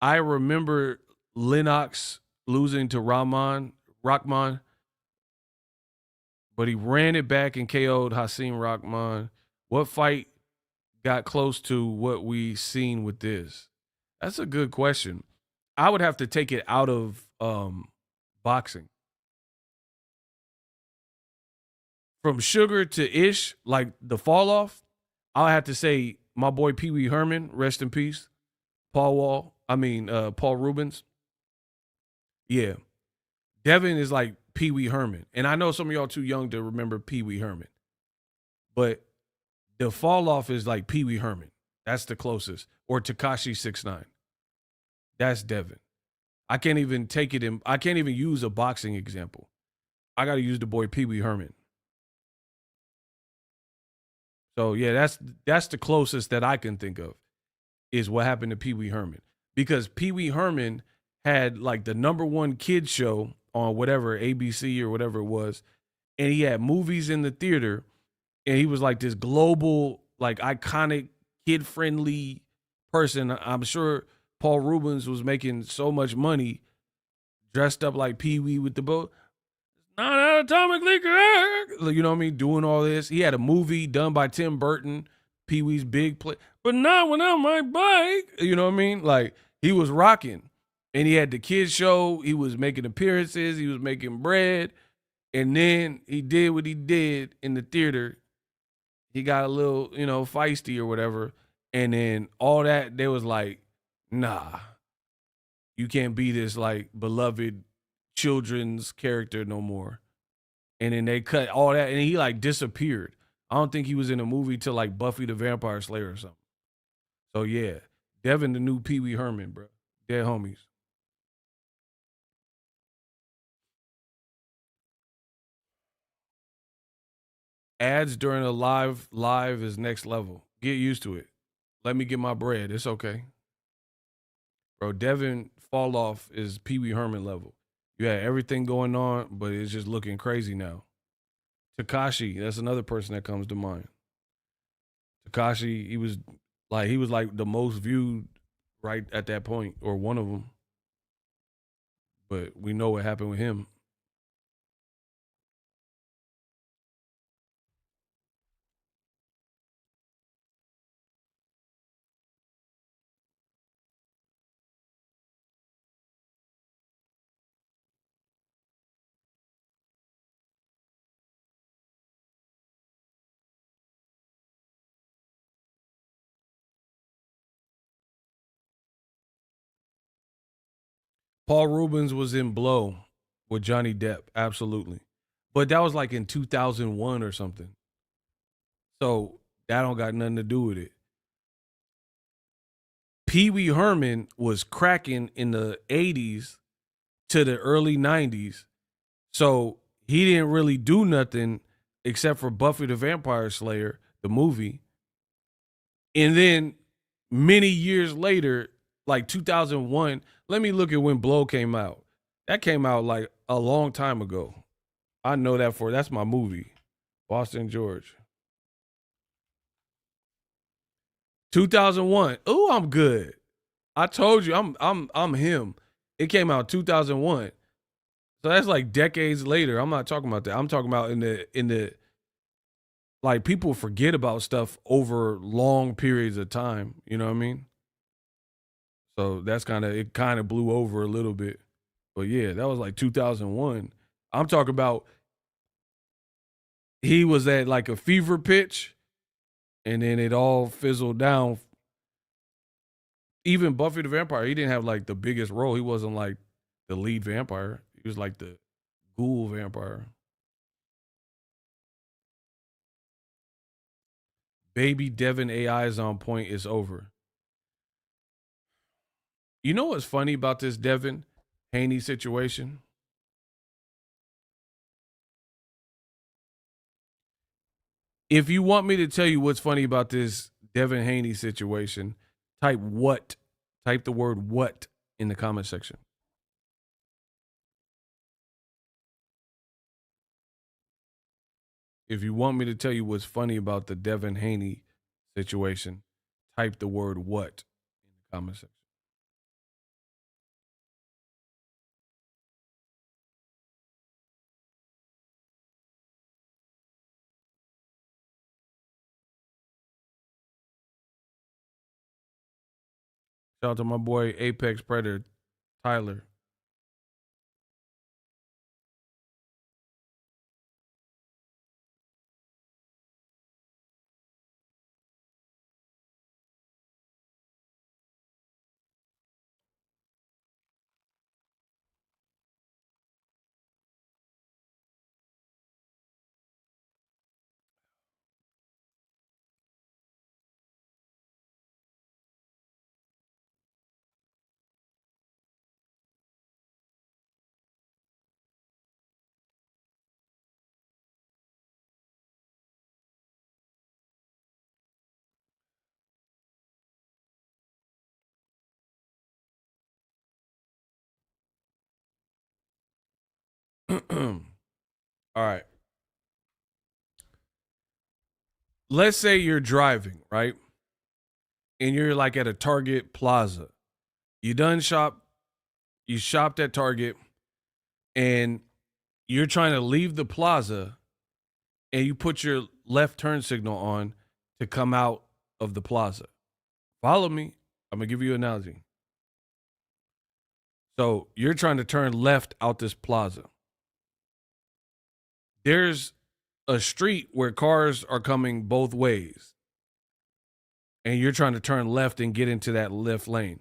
I remember Lennox losing to Rahman, but he ran it back and KO'd Hasim Rahman. What fight got close to what we seen with this? That's a good question. I would have to take it out of boxing. From Sugar to Ish, like the fall off, I'll have to say my boy Pee Wee Herman, rest in peace. Paul Rubens. Yeah. Devin is like Pee Wee Herman. And I know some of y'all too young to remember Pee Wee Herman. But the fall off is like Pee Wee Herman. That's the closest. Or Tekashi 6ix9ine. That's Devin. I can't even use a boxing example. I got to use the boy Pee Wee Herman. So yeah, that's the closest that I can think of is what happened to Pee Wee Herman. Because Pee Wee Herman had like the #1 kids show on whatever, ABC or whatever it was, and he had movies in the theater, and he was like this global, like iconic, kid-friendly person. I'm sure Paul Rubens was making so much money dressed up like Pee Wee with the boat. Not atomically correct. You know what I mean? Doing all this. He had a movie done by Tim Burton, Pee Wee's Big Play, but not without my bike. You know what I mean? Like, he was rocking. And he had the kids show. He was making appearances. He was making bread. And then he did what he did in the theater. He got a little, feisty or whatever. And then all that, they was like, nah, you can't be this, like, beloved children's character no more. And then they cut all that, and he, like, disappeared. I don't think he was in a movie till like Buffy the Vampire Slayer or something. So yeah, Devin the new Pee Wee Herman, bro. Dead homies. Ads during a live is next level. Get used to it. Let me get my bread. It's okay. Bro, Devin fall off is Pee Wee Herman level. You had everything going on, but it's just looking crazy now. Takashi, that's another person that comes to mind. Takashi, he was like the most viewed right at that point, or one of them. But we know what happened with him. Paul Rubens was in Blow with Johnny Depp, absolutely. But that was like in 2001 or something. So that don't got nothing to do with it. Pee Wee Herman was cracking in the 80s to the early 90s. So he didn't really do nothing except for Buffy the Vampire Slayer, the movie. And then many years later, like 2001, let me look at when Blow came out. That came out like a long time ago. I know that that's my movie, Boston George. 2001. Oh, I'm good. I told you I'm him. It came out 2001. So that's like decades later. I'm not talking about that. I'm talking about in the like people forget about stuff over long periods of time. You know what I mean? So that's kind of blew over a little bit. But yeah, that was like 2001. I'm talking about he was at like a fever pitch and then it all fizzled down. Even Buffy the Vampire, he didn't have like the biggest role. He wasn't like the lead vampire. He was like the ghoul vampire. Baby Devin AI is on point. It's over. You know what's funny about this Devin Haney situation? If you want me to tell you what's funny about this Devin Haney situation, type what? Type the word what in the comment section. If you want me to tell you what's funny about the Devin Haney situation, type the word what in the comment section. Shout out to my boy Apex Predator, Tyler. All right. Let's say you're driving, right? And you're like at a Target Plaza. You done shop, you shopped at Target, and you're trying to leave the plaza and you put your left turn signal on to come out of the plaza. Follow me. I'm gonna give you an analogy. So you're trying to turn left out this plaza. There's a street where cars are coming both ways. And you're trying to turn left and get into that left lane.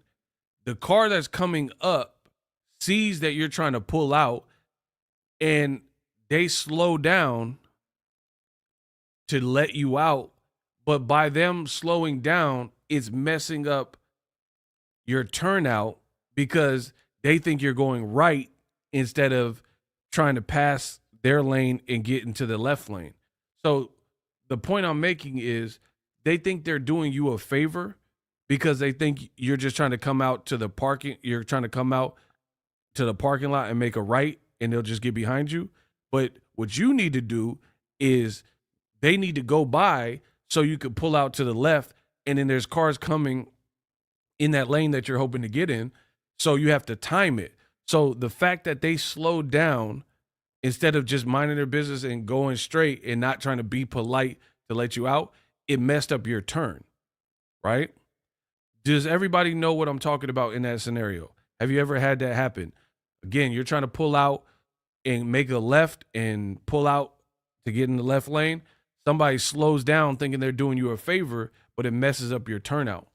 The car that's coming up sees that you're trying to pull out and they slow down to let you out, but by them slowing down, it's messing up your turnout because they think you're going right instead of trying to pass their lane and get into the left lane. So the point I'm making is they think they're doing you a favor because they think you're just trying to come out to the parking. You're trying to come out to the parking lot and make a right, and they'll just get behind you. But what you need to do is they need to go by so you can pull out to the left, and then there's cars coming in that lane that you're hoping to get in. So you have to time it. So the fact that they slowed down instead of just minding their business and going straight and not trying to be polite to let you out, it messed up your turn, right? Does everybody know what I'm talking about in that scenario? Have you ever had that happen? Again, you're trying to pull out and make a left and pull out to get in the left lane. Somebody slows down thinking they're doing you a favor, but it messes up your turnout.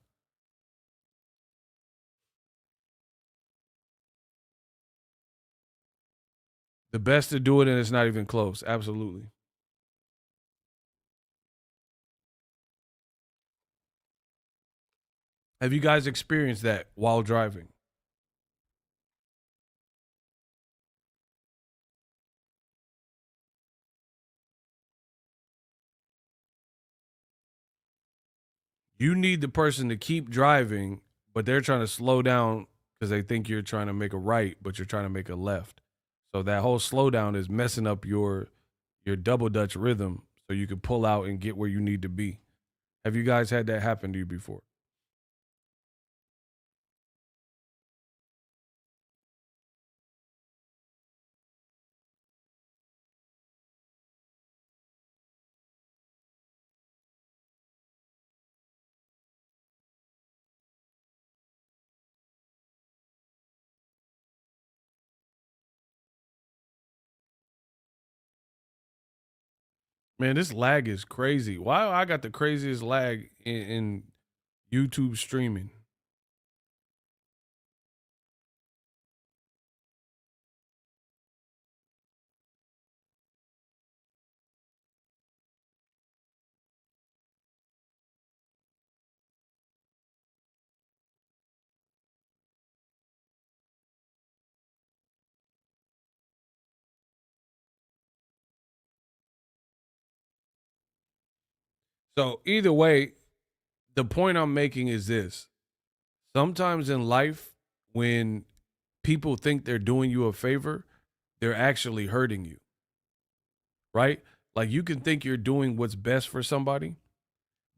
The best to do it, and it's not even close. Absolutely. Have you guys experienced that while driving? You need the person to keep driving, but they're trying to slow down because they think you're trying to make a right, but you're trying to make a left. So that whole slowdown is messing up your double dutch rhythm so you can pull out and get where you need to be. Have you guys had that happen to you before? Man, this lag is crazy. Why I got the craziest lag in YouTube streaming? So either way, the point I'm making is this. Sometimes in life, when people think they're doing you a favor, they're actually hurting you, right? Like you can think you're doing what's best for somebody,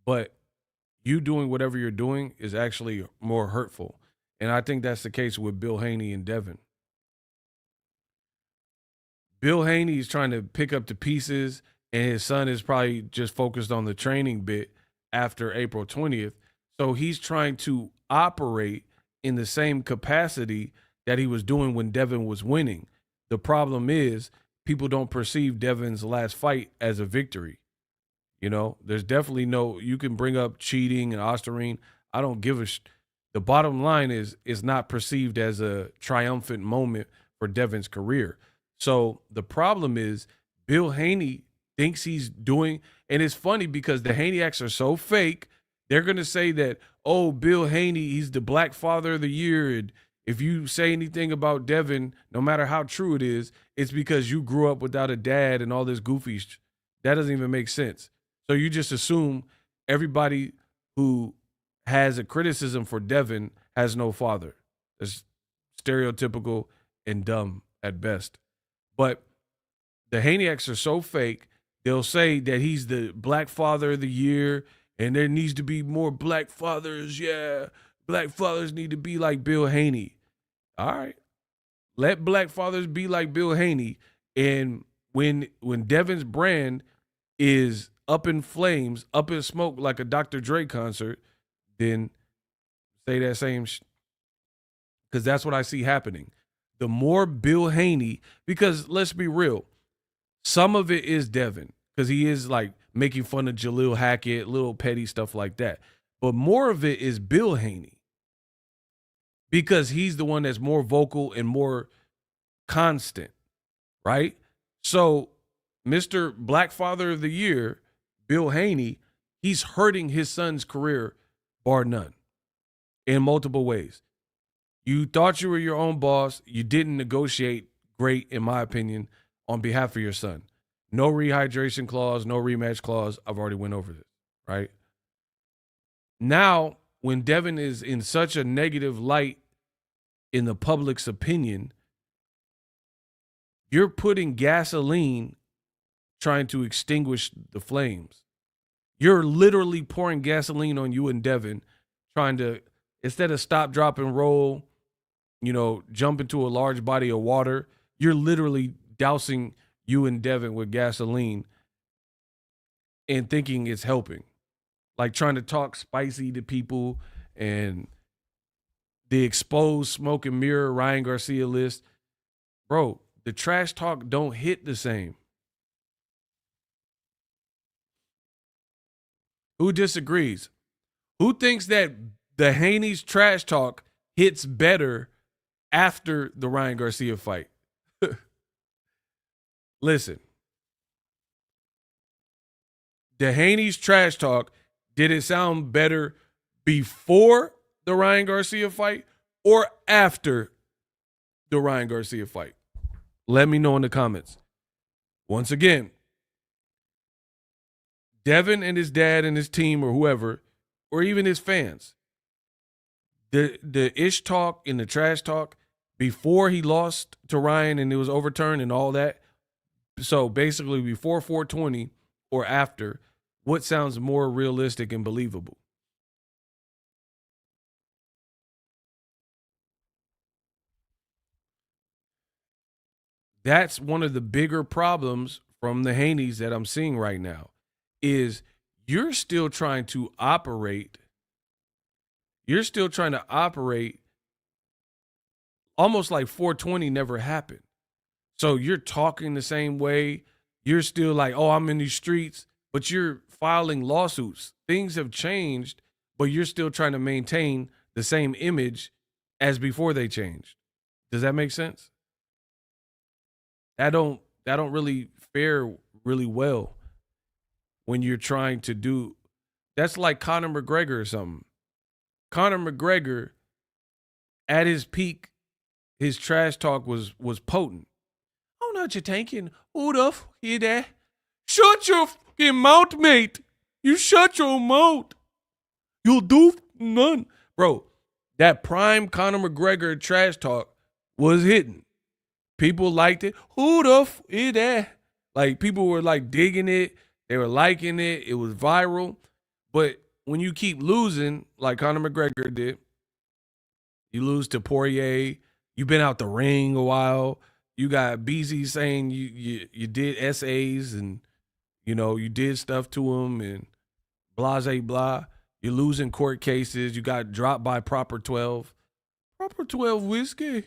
but you doing whatever you're doing is actually more hurtful. And I think that's the case with Bill Haney and Devin. Bill Haney is trying to pick up the pieces, and his son is probably just focused on the training bit after April 20th. So he's trying to operate in the same capacity that he was doing when Devin was winning. The problem is people don't perceive Devin's last fight as a victory. You know, there's definitely no, you can bring up cheating and Osterine. I don't give a the bottom line is it's not perceived as a triumphant moment for Devin's career. So the problem is Bill Haney thinks he's doing, and it's funny because the Haneyacks are so fake. They're going to say that, oh, Bill Haney, he's the Black Father of the Year. And if you say anything about Devin, no matter how true it is, it's because you grew up without a dad and all this goofy. That doesn't even make sense. So you just assume everybody who has a criticism for Devin has no father. It's stereotypical and dumb at best. But the Haneyacks are so fake, they'll say that he's the Black Father of the Year and there needs to be more Black fathers. Yeah, Black fathers need to be like Bill Haney. All right. Let Black fathers be like Bill Haney. And when Devin's brand is up in flames, up in smoke like a Dr. Dre concert, then say that same because that's what I see happening. The more Bill Haney, because let's be real, some of it is Devin because he is like making fun of Jaleel Hackett, little petty stuff like that. But more of it is Bill Haney because he's the one that's more vocal and more constant, right? So Mr. Black Father of the Year, Bill Haney, he's hurting his son's career, bar none, in multiple ways. You thought you were your own boss. You didn't negotiate great, in my opinion, on behalf of your son. No rehydration clause, no rematch clause. I've already went over this, right? Now, when Devin is in such a negative light in the public's opinion, you're putting gasoline trying to extinguish the flames. You're literally pouring gasoline on you and Devin, trying to, instead of stop, drop, and roll, jump into a large body of water, you're literally dousing you and Devin with gasoline and thinking it's helping. Like trying to talk spicy to people and the exposed smoke and mirror Ryan Garcia list. Bro, the trash talk don't hit the same. Who disagrees? Who thinks that the Haney's trash talk hits better after the Ryan Garcia fight? Listen. The Haney's trash talk, did it sound better before the Ryan Garcia fight or after the Ryan Garcia fight? Let me know in the comments. Once again, Devin and his dad and his team or whoever, or even his fans, the ish talk and the trash talk before he lost to Ryan and it was overturned and all that. So basically before 420 or after, what sounds more realistic and believable? That's one of the bigger problems from the Haneys that I'm seeing right now is you're still trying to operate almost like 420 never happened. So you're talking the same way. You're still like, oh, I'm in these streets, but you're filing lawsuits. Things have changed, but you're still trying to maintain the same image as before they changed. Does that make sense? That don't really fare really well when you're trying to do. That's like Conor McGregor or something. Conor McGregor, at his peak, his trash talk was potent. Oh, not your tanking. Hold up, hear that? Shut your fucking mouth, mate. You shut your mouth. You'll do none. Bro, that prime Conor McGregor trash talk was hitting. People liked it. Who the f is that? Like, people were, like, digging it. They were liking it. It was viral. But when you keep losing, like Conor McGregor did, you lose to Poirier. You've been out the ring a while. You got BZ saying you did essays and, you did stuff to him and blase blah. You're losing court cases. You got dropped by Proper 12. Proper 12 whiskey.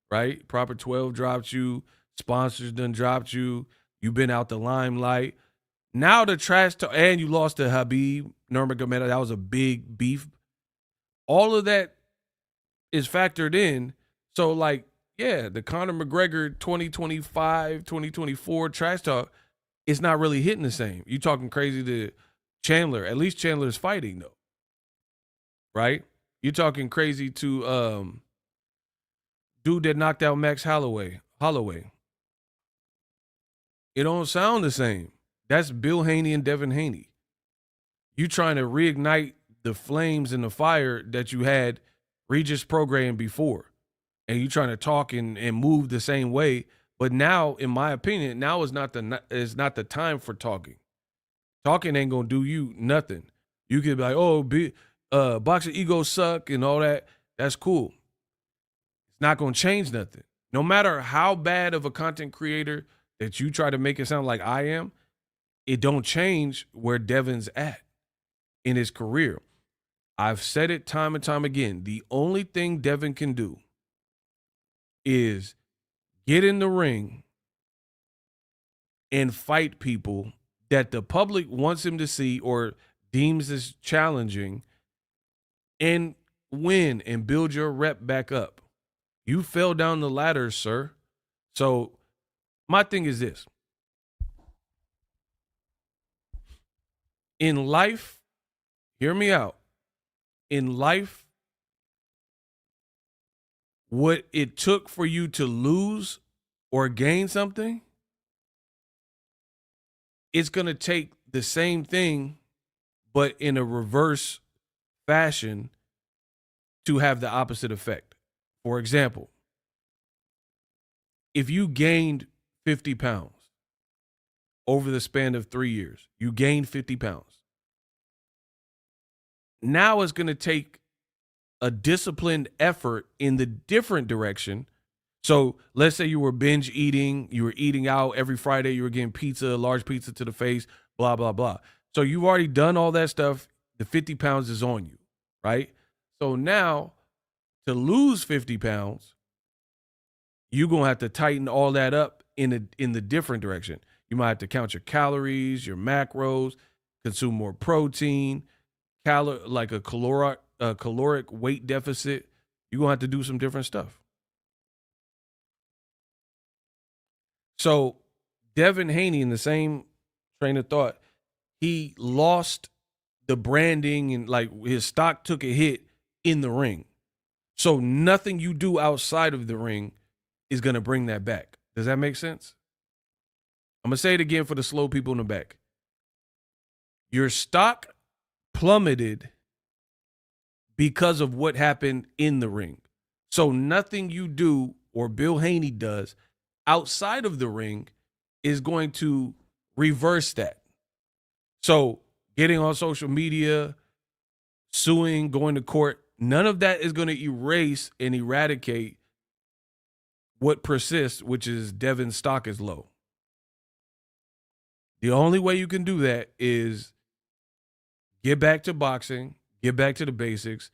Right? Proper 12 dropped you. Sponsors done dropped you. You've been out the limelight. Now the trash talk, and you lost to Habib Nurmagomedov. That was a big beef. All of that is factored in. So, like, yeah, the Conor McGregor 2025, 2024 trash talk is not really hitting the same. You talking crazy to Chandler. At least Chandler's fighting, though. Right? You're talking crazy to dude that knocked out Max Holloway. It don't sound the same. That's Bill Haney and Devin Haney. You trying to reignite the flames and the fire that you had Regis programmed before. And you trying to talk and move the same way. But now, in my opinion, now is not the time for talking. Talking ain't gonna do you nothing. You could be like, oh, Boxingego suck and all that. That's cool. It's not gonna change nothing. No matter how bad of a content creator that you try to make it sound like I am, it don't change where Devin's at in his career. I've said it time and time again. The only thing Devin can do is get in the ring and fight people that the public wants him to see or deems as challenging and win and build your rep back up. You fell down the ladder, sir. So my thing is this. In life, hear me out. In life, what it took for you to lose or gain something, it's going to take the same thing, but in a reverse fashion to have the opposite effect. For example, if you gained 50 pounds over the span of 3 years, you gained 50 pounds. Now it's going to take a disciplined effort in the different direction. So let's say you were binge eating, you were eating out every Friday, you were getting pizza, large pizza to the face, blah, blah, blah. So you've already done all that stuff. The 50 pounds is on you, right? So now to lose 50 pounds, you're going to have to tighten all that up in the different direction. You might have to count your calories, your macros, consume more protein, like a caloric weight deficit. You're going to have to do some different stuff. So Devin Haney, in the same train of thought, he lost the branding and like his stock took a hit in the ring. So nothing you do outside of the ring is going to bring that back. Does that make sense? I'm going to say it again for the slow people in the back. Your stock plummeted because of what happened in the ring. So nothing you do or Bill Haney does outside of the ring is going to reverse that. So getting on social media, suing, going to court, none of that is going to erase and eradicate what persists, which is Devin's stock is low. The only way you can do that is get back to boxing, get back to the basics,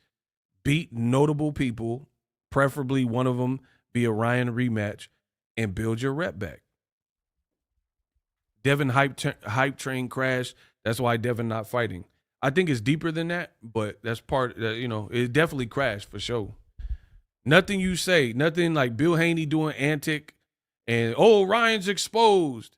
beat notable people, preferably one of them be a Ryan rematch, and build your rep back. Devin hype train crashed. That's why Devin not fighting. I think it's deeper than that, but that's part, it definitely crashed for sure. Nothing you say, nothing like Bill Haney doing antic and, oh, Ryan's exposed.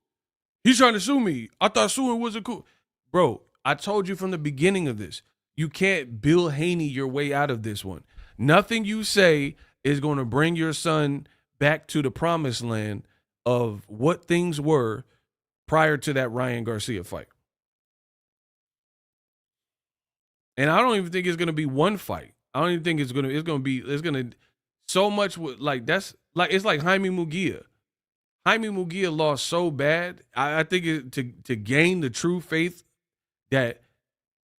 He's trying to sue me. I thought suing wasn't cool. Bro, I told you from the beginning of this, you can't Bill Haney your way out of this one. Nothing you say is going to bring your son back to the promised land of what things were prior to that Ryan Garcia fight. And I don't even think it's going to be one fight. I don't even think it's going to so much like that's like, it's like Jaime Munguia. Jaime Munguia lost so bad. I think to gain the true faith that,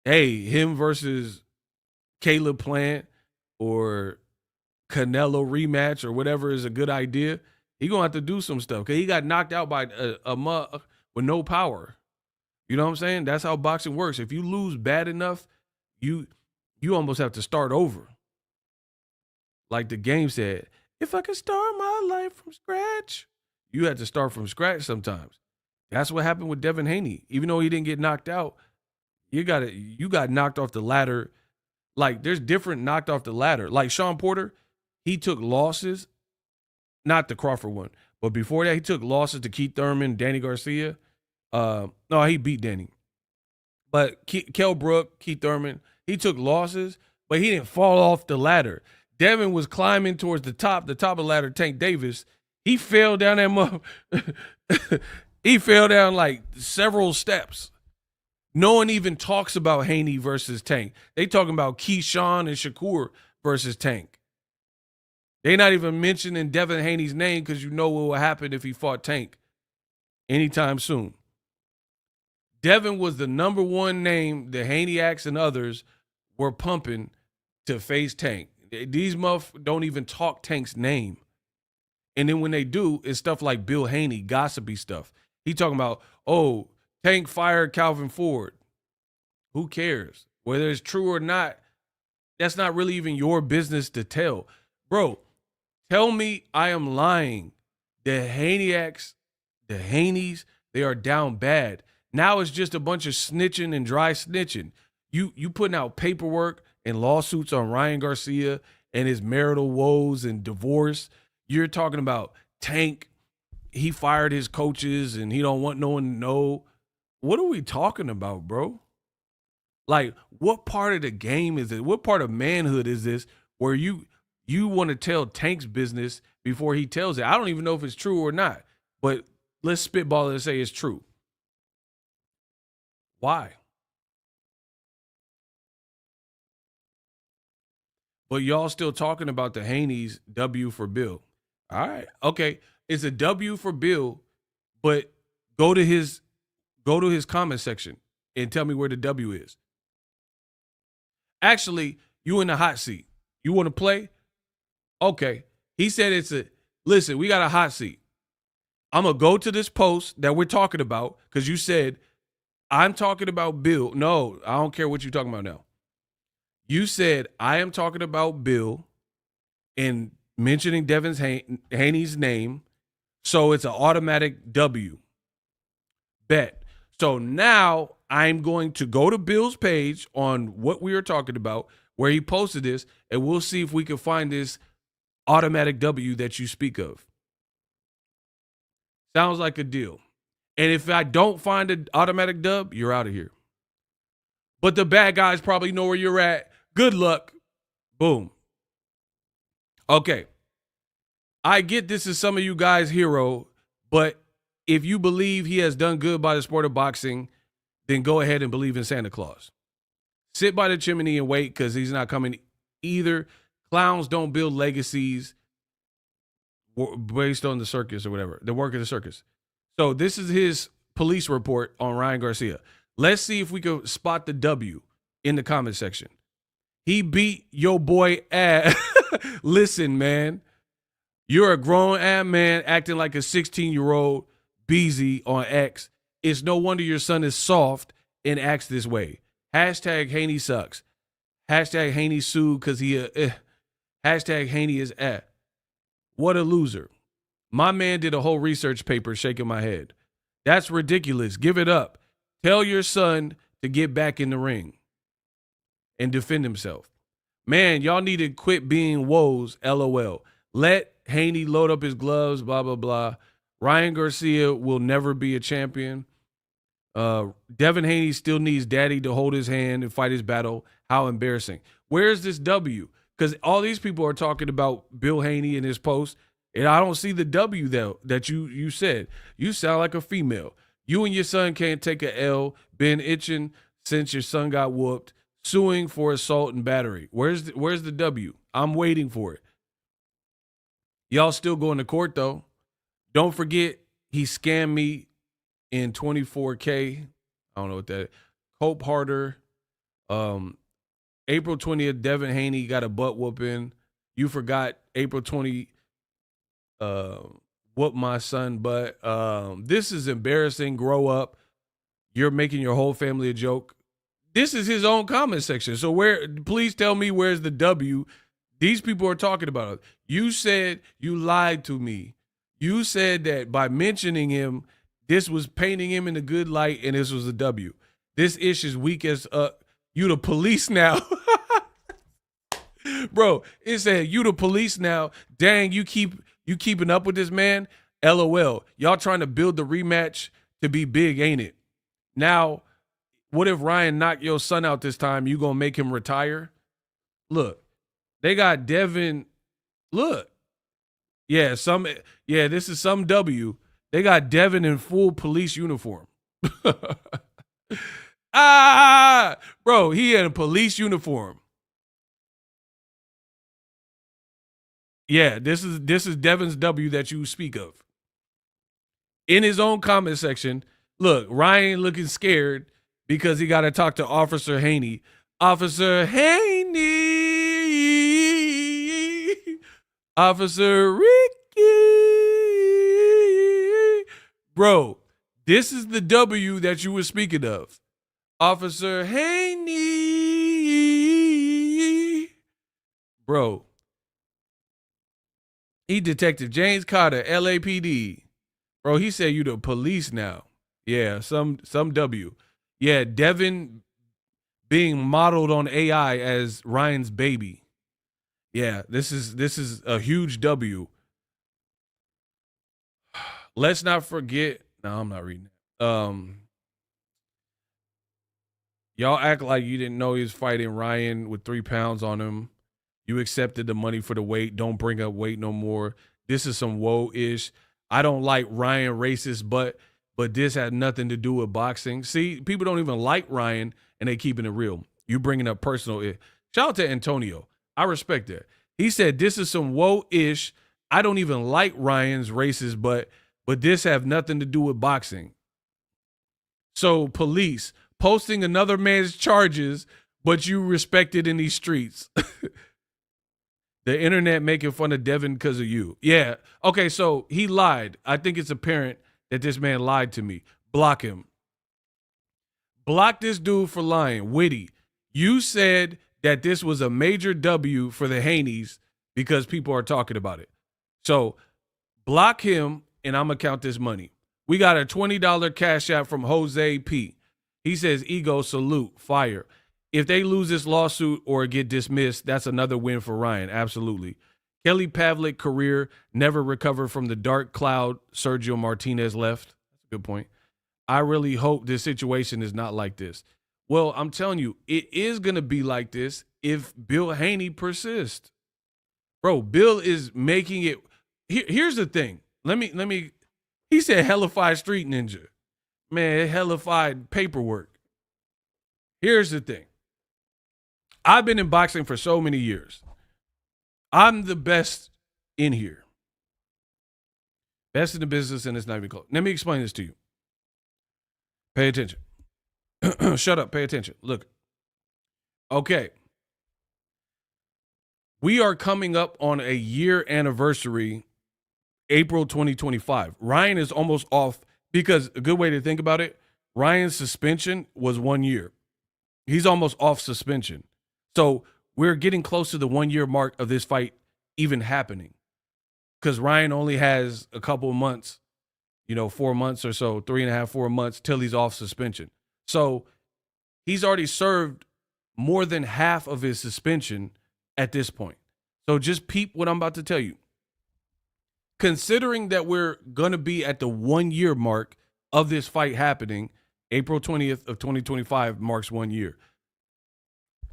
hey, him versus Caleb Plant or Canelo rematch or whatever is a good idea, he going to have to do some stuff because he got knocked out by a mug with no power. You know what I'm saying? That's how boxing works. If you lose bad enough, you almost have to start over. Like the game said, if I could start my life from scratch, you had to start from scratch sometimes. That's what happened with Devin Haney. Even though he didn't get knocked out, you got knocked off the ladder. Like there's different knocked off the ladder. Like Sean Porter, he took losses, not the Crawford one, but before that he took losses to Keith Thurman, Danny Garcia. No, he beat Danny. But Kell Brook, Keith Thurman, he took losses, but he didn't fall off the ladder. Devin was climbing towards the top of the ladder, Tank Davis. He fell down that he fell down like several steps. No one even talks about Haney versus Tank. They talking about Keyshawn and Shakur versus Tank. They not even mentioning Devin Haney's name because you know what will happen if he fought Tank anytime soon. Devin was the number one name the Haneyacks and others were pumping to face Tank. These muff don't even talk Tank's name. And then when they do, it's stuff like Bill Haney, gossipy stuff. He talking about, oh, Tank fired Calvin Ford. Who cares? Whether it's true or not, that's not really even your business to tell. Bro, tell me I am lying. The Haneyacks, the Haneys, they are down bad. Now it's just a bunch of snitching and dry snitching. You putting out paperwork and lawsuits on Ryan Garcia and his marital woes and divorce. You're talking about Tank. He fired his coaches and he don't want no one to know. What are we talking about, bro? Like, what part of the game is it? What part of manhood is this where you want to tell Tank's business before he tells it? I don't even know if it's true or not, but let's spitball it and say it's true. Why? But y'all still talking about the Haney's W for Bill. All right. Okay. It's a W for Bill, but go to his comment section and tell me where the W is. Actually, you in the hot seat. You want to play? Okay. He said listen, we got a hot seat. I'm going to go to this post that we're talking about because you said, I'm talking about Bill. No, I don't care what you're talking about now. You said, I am talking about Bill and mentioning Devin Haney's name. So it's an automatic W. Bet. So now I'm going to go to Bill's page on what we are talking about, where he posted this, and we'll see if we can find this automatic W that you speak of. Sounds like a deal. And if I don't find an automatic dub, you're out of here. But the bad guys probably know where you're at. Good luck. Boom. Okay. I get this is some of you guys' hero, but if you believe he has done good by the sport of boxing, then go ahead and believe in Santa Claus. Sit by the chimney and wait because he's not coming either. Clowns don't build legacies based on the circus or whatever, the work of the circus. So this is his police report on Ryan Garcia. Let's see if we can spot the W in the comment section. He beat your boy ass. Listen, man, you're a grown ass man acting like a 16-year-old Beezy on X. It's no wonder your son is soft and acts this way. Hashtag Haney sucks. Hashtag Haney sued because he hashtag Haney is at. What a loser. My man did a whole research paper shaking my head. That's ridiculous. Give it up. Tell your son to get back in the ring and defend himself. Man, y'all need to quit being woes, LOL. Let Haney load up his gloves, blah, blah, blah. Ryan Garcia will never be a champion. Devin Haney still needs daddy to hold his hand and fight his battle. How embarrassing. Where's this W? Because all these people are talking about Bill Haney in his post, and I don't see the W that you said. You sound like a female. You and your son can't take a L. Been itching since your son got whooped. Suing for assault and battery. Where's the W? I'm waiting for it. Y'all still going to court, though. Don't forget, he scammed me in 24K. I don't know what that is. Hope Harder. April 20th, Devin Haney got a butt whooping. You forgot April 20, whoop my son butt. This is embarrassing. Grow up. You're making your whole family a joke. This is his own comment section. So please tell me where's the W. These people are talking about it. You said you lied to me. You said that by mentioning him, this was painting him in a good light, and this was a W. This ish is weak as you the police now. Bro, it said you the police now. Dang, you keeping up with this man? LOL. Y'all trying to build the rematch to be big, ain't it? Now, what if Ryan knocked your son out this time? You gonna make him retire? Look, they got Devin. Look. Yeah, this is some W. They got Devin in full police uniform. Bro, he in a police uniform. Yeah, this is Devin's W that you speak of. In his own comment section, look, Ryan looking scared because he got to talk to Officer Haney. Officer Haney. Officer Ricky. Bro, this is the W that you were speaking of. Officer Haney. Bro. He Detective James Cotter, LAPD. Bro, he said you the police now. Yeah, some W. Yeah, Devin being modeled on AI as Ryan's baby. Yeah, this is a huge W. Let's not forget. No, I'm not reading it. Y'all act like you didn't know he was fighting Ryan with 3 pounds on him. You accepted the money for the weight. Don't bring up weight no more. This is some woe-ish. I don't like Ryan racist, but this had nothing to do with boxing. See, people don't even like Ryan, and they keeping it real. You bringing up personal. Shout out to Antonio. I respect that. He said this is some woe-ish. I don't even like Ryan's racist, but this have nothing to do with boxing. So police posting another man's charges, but you respect it in these streets. The internet making fun of Devin because of you. Yeah. Okay, so he lied. I think it's apparent that this man lied to me. Block him. Block this dude for lying. Witty, you said that this was a major W for the Haneys because people are talking about it. So block him, and I'm going to count this money. We got a $20 cash app from Jose P. He says, ego, salute, fire. If they lose this lawsuit or get dismissed, that's another win for Ryan. Absolutely. Kelly Pavlik career never recovered from the dark cloud Sergio Martinez left. That's a good point. I really hope this situation is not like this. Well, I'm telling you, it is going to be like this if Bill Haney persists. Bro, Bill is making it. Here's the thing. Let me. He said hellified street ninja. Man, hellified paperwork. Here's the thing. I've been in boxing for so many years. I'm the best in here. Best in the business, and it's not even close. Let me explain this to you. Pay attention. Shut up. Pay attention. Look. Okay. We are coming up on a year anniversary, April 2025. Ryan is almost off because a good way to think about it, Ryan's suspension was 1 year. He's almost off suspension. So we're getting close to the 1 year mark of this fight even happening because Ryan only has a couple of months, 4 months or so, 3.5, 4 months till he's off suspension. So he's already served more than half of his suspension at this point. So just peep what I'm about to tell you. Considering that we're going to be at the 1 year mark of this fight happening, April 20th of 2025 marks 1 year.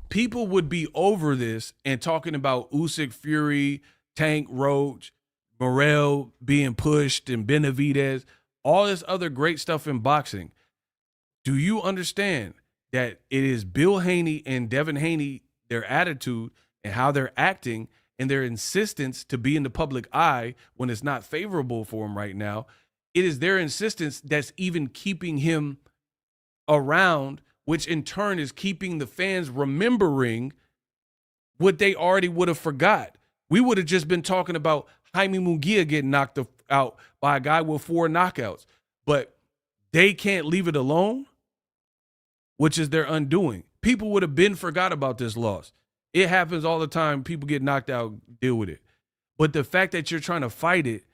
People would be over this and talking about Usyk, Fury, Tank, Roach, Morrell being pushed, and Benavidez, all this other great stuff in boxing. Do you understand that it is Bill Haney and Devin Haney, their attitude and how they're acting and their insistence to be in the public eye when it's not favorable for him right now? It is their insistence that's even keeping him around, which in turn is keeping the fans remembering what they already would have forgot. We would have just been talking about Jaime Munguia getting knocked out by a guy with 4 knockouts, but they can't leave it alone, which is their undoing. People would have been forgot about this loss. It happens all the time. People get knocked out, deal with it. But the fact that you're trying to fight it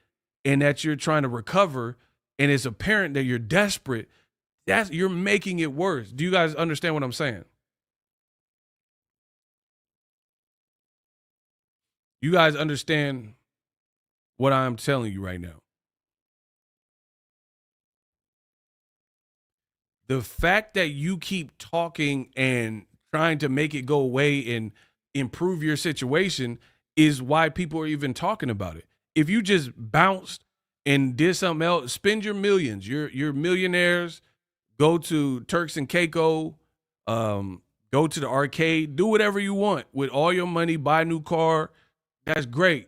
and that you're trying to recover and it's apparent that you're desperate, you're making it worse. Do you guys understand what I'm saying? You guys understand what I'm telling you right now? The fact that you keep talking and trying to make it go away and improve your situation is why people are even talking about it. If you just bounced and did something else, spend your millions. You're millionaires. Go to Turks and Caicos, go to the arcade, do whatever you want with all your money, buy a new car. That's great.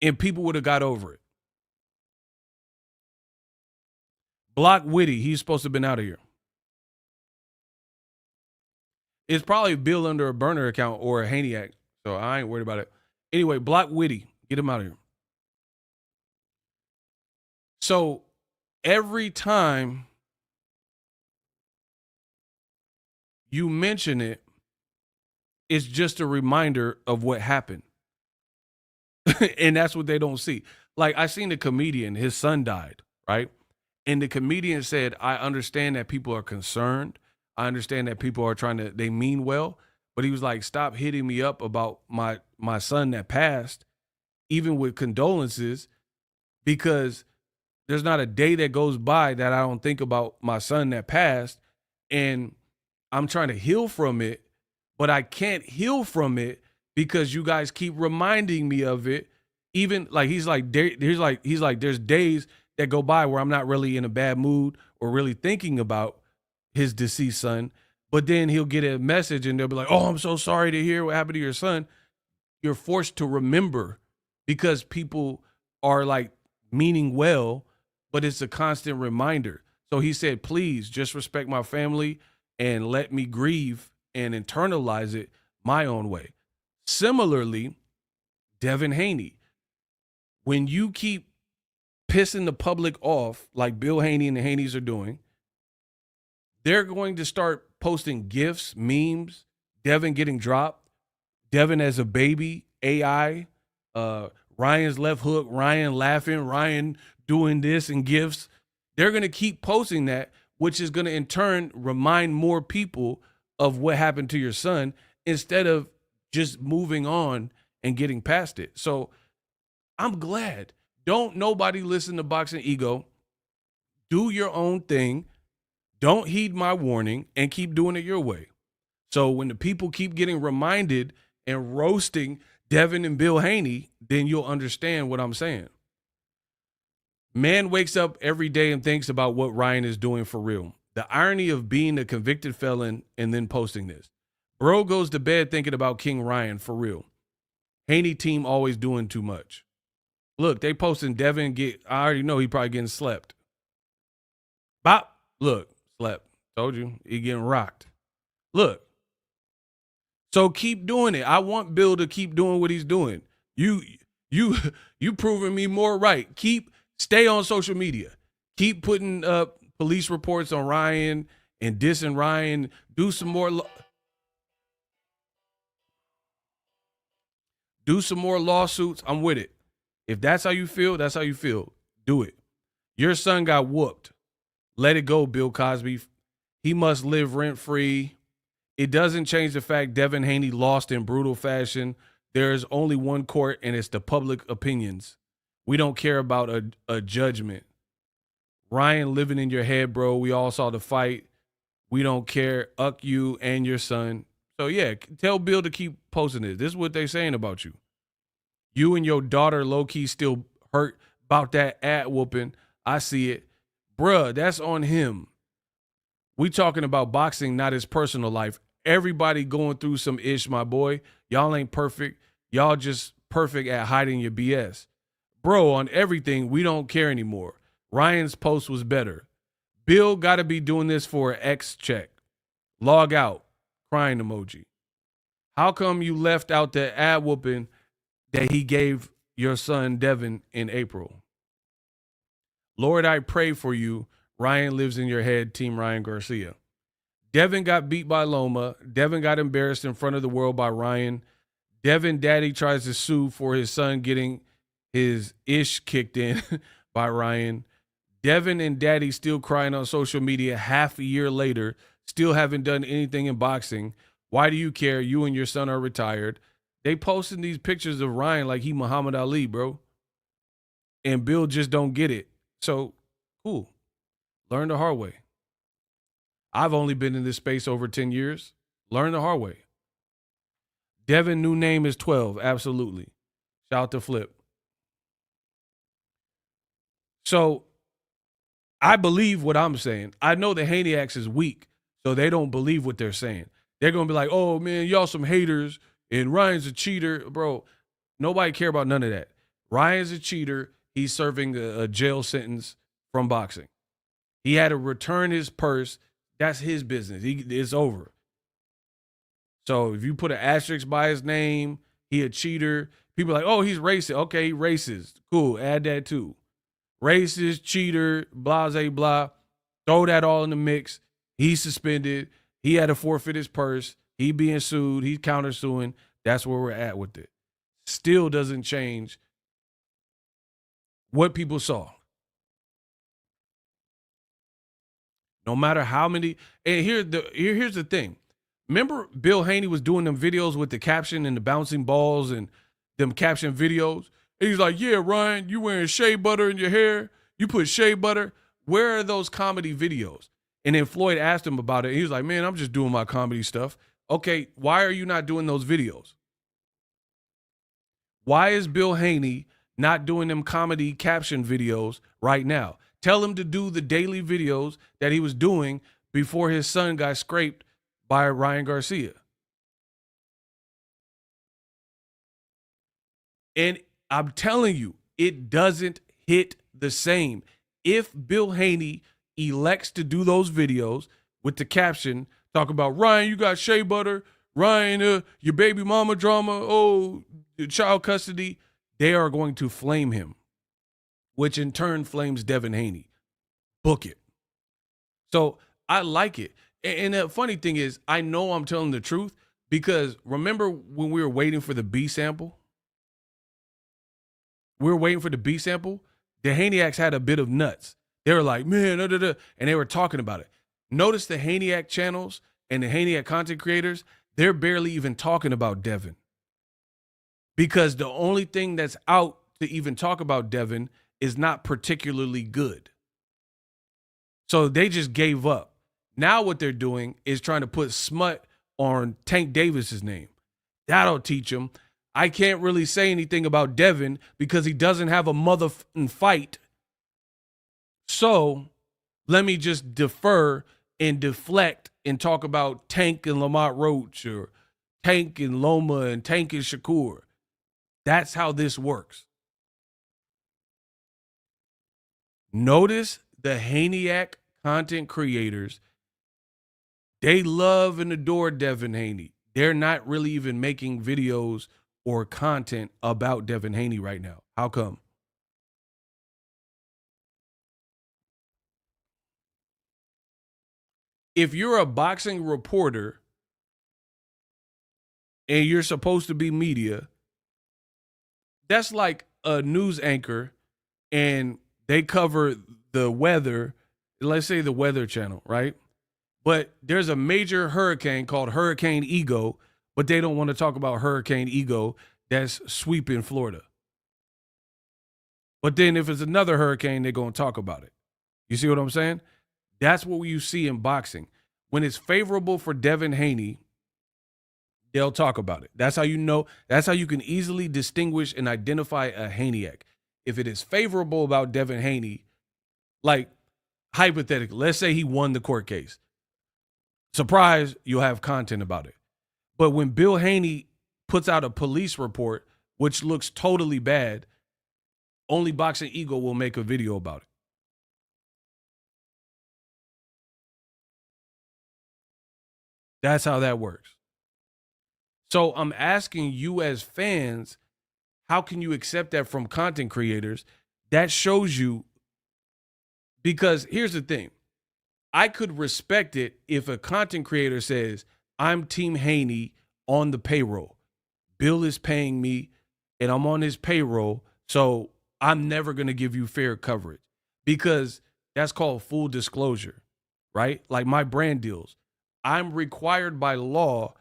And people would have got over it. Block Witty, he's supposed to have been out of here. It's probably Bill under a burner account or a Haney Act, so I ain't worried about it. Anyway, block Witty, get him out of here. So every time you mention it, it's just a reminder of what happened. And that's what they don't see. Like, I seen a comedian, his son died, right? And the comedian said, I understand that people are concerned. I understand that people are they mean well. But he was like, stop hitting me up about my son that passed, even with condolences, because there's not a day that goes by that I don't think about my son that passed. and I'm trying to heal from it, but I can't heal from it because you guys keep reminding me of it. Even like he's like there's days that go by where I'm not really in a bad mood or really thinking about his deceased son, but then he'll get a message and they'll be like, "Oh, I'm so sorry to hear what happened to your son." You're forced to remember because people are like meaning well, but it's a constant reminder. So he said, "Please just respect my family and let me grieve and internalize it my own way." Similarly, Devin Haney, when you keep pissing the public off like Bill Haney and the Haneys are doing, they're going to start posting GIFs, memes, Devin getting dropped, Devin as a baby, AI, Ryan's left hook, Ryan laughing, Ryan doing this and GIFs. They're going to keep posting that, which is going to in turn remind more people of what happened to your son instead of just moving on and getting past it. So I'm glad. Don't nobody listen to Boxingego. Do your own thing. Don't heed my warning and keep doing it your way. So when the people keep getting reminded and roasting Devin and Bill Haney, then you'll understand what I'm saying. Man wakes up every day and thinks about what Ryan is doing for real. The irony of being a convicted felon and then posting this. Bro goes to bed thinking about King Ryan for real. Haney team always doing too much. Look, they posting Devin I already know he probably getting slept. Bop. Look, slept. Told you, he getting rocked. Look. So keep doing it. I want Bill to keep doing what he's doing. You proving me more right. Stay on social media. Keep putting up police reports on Ryan and dissing Ryan. Do some more lawsuits. I'm with it. If that's how you feel, that's how you feel. Do it. Your son got whooped. Let it go, Bill Cosby. He must live rent-free. It doesn't change the fact Devin Haney lost in brutal fashion. There is only one court, and it's the public opinions. We don't care about a judgment. Ryan living in your head, bro. We all saw the fight. We don't care. Uck you and your son. So, yeah, tell Bill to keep posting this. This is what they're saying about you. You and your daughter low-key still hurt about that ad whooping. I see it. Bruh, that's on him. We talking about boxing, not his personal life. Everybody going through some ish, my boy. Y'all ain't perfect. Y'all just perfect at hiding your BS. Bro, on everything, we don't care anymore. Ryan's post was better. Bill got to be doing this for an X check. Log out. Crying emoji. How come you left out the ad whooping that he gave your son Devin in April? Lord, I pray for you. Ryan lives in your head, Team Ryan Garcia. Devin got beat by Loma. Devin got embarrassed in front of the world by Ryan. Devin daddy tries to sue for his son getting his ish kicked in by Ryan. Devin and daddy still crying on social media half a year later, still haven't done anything in boxing. Why do you care? You and your son are retired. They posting these pictures of Ryan like he Muhammad Ali, bro. And Bill just don't get it. So, cool. Learn the hard way. I've only been in this space over 10 years. Learn the hard way. Devin, new name is 12. Absolutely. Shout out to Flip. So, I believe what I'm saying. I know the Haneyacks is weak, so they don't believe what they're saying. They're going to be like, oh, man, y'all some haters, and Ryan's a cheater. Bro, nobody care about none of that. Ryan's a cheater. He's serving a jail sentence from boxing. He had to return his purse. That's his business. It's over. So if you put an asterisk by his name, he a cheater. People are like, oh, he's racist. Okay, he racist. Cool, add that too. Racist, cheater, blah, blah, blah. Throw that all in the mix. He's suspended. He had to forfeit his purse. He being sued. He's countersuing. That's where we're at with it. Still doesn't change what people saw. No matter how many, and here's the thing. Remember Bill Haney was doing them videos with the caption and the bouncing balls and them caption videos? And he's like, yeah, Ryan, you wearing shea butter in your hair? You put shea butter? Where are those comedy videos? And then Floyd asked him about it. He was like, man, I'm just doing my comedy stuff. Okay, why are you not doing those videos? Why is Bill Haney not doing them comedy caption videos right now? Tell him to do the daily videos that he was doing before his son got scraped by Ryan Garcia. And I'm telling you, it doesn't hit the same. If Bill Haney elects to do those videos with the caption, talk about, Ryan, you got shea butter, Ryan, your baby mama drama, oh, child custody, they are going to flame him, which in turn flames Devin Haney. Book it. So I like it. And the funny thing is, I know I'm telling the truth because remember when we were waiting for the B sample? We were waiting for the B sample. The Haneyacks had a bit of nuts. They were like, man, da, da, da, and they were talking about it. Notice the Haneyacks channels and the Haneyacks content creators, they're barely even talking about Devin. Because the only thing that's out to even talk about Devin is not particularly good. So they just gave up. Now what they're doing is trying to put smut on Tank Davis's name. That'll teach them. I can't really say anything about Devin because he doesn't have a motherfucking fight. So let me just defer and deflect and talk about Tank and Lamont Roach or Tank and Loma and Tank and Shakur. That's how this works. Notice the Haneyacks content creators, they love and adore Devin Haney. They're not really even making videos or content about Devin Haney right now. How come? If you're a boxing reporter and you're supposed to be media, that's like a news anchor and they cover the weather, let's say the Weather Channel, right? But there's a major hurricane called Hurricane Ego, but they don't want to talk about Hurricane Ego that's sweeping Florida. But then if it's another hurricane, they're going to talk about it. You see what I'm saying? That's what you see in boxing. When it's favorable for Devin Haney, they'll talk about it. That's how you know. That's how you can easily distinguish and identify a Haneyacks. If it is favorable about Devin Haney, like hypothetical, let's say he won the court case. Surprise, you'll have content about it. But when Bill Haney puts out a police report, which looks totally bad, only Boxingego will make a video about it. That's how that works. So I'm asking you as fans, how can you accept that from content creators? That shows you, because here's the thing. I could respect it if a content creator says, I'm Team Haney on the payroll. Bill is paying me and I'm on his payroll, so I'm never going to give you fair coverage, because that's called full disclosure, right? Like my brand deals. I'm required by law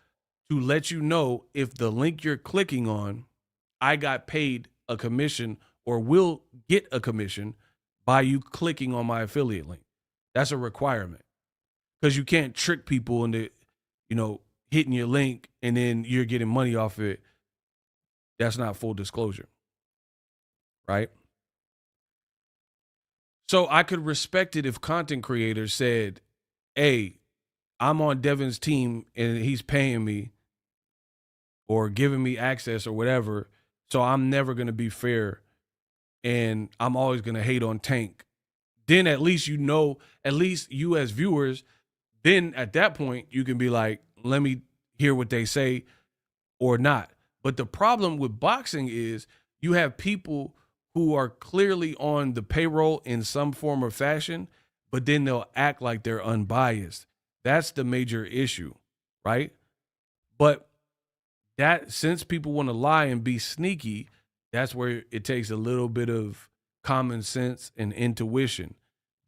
to let you know if the link you're clicking on, I got paid a commission or will get a commission by you clicking on my affiliate link. That's a requirement, because you can't trick people into, hitting your link and then you're getting money off it. That's not full disclosure, right? So I could respect it if content creators said, hey, I'm on Devin's team and he's paying me or giving me access or whatever, so I'm never going to be fair and I'm always going to hate on Tank. Then at least at least you as viewers, then at that point you can be like, let me hear what they say or not. But the problem with boxing is you have people who are clearly on the payroll in some form or fashion, but then they'll act like they're unbiased. That's the major issue, right? But that, since people want to lie and be sneaky, that's where it takes a little bit of common sense and intuition.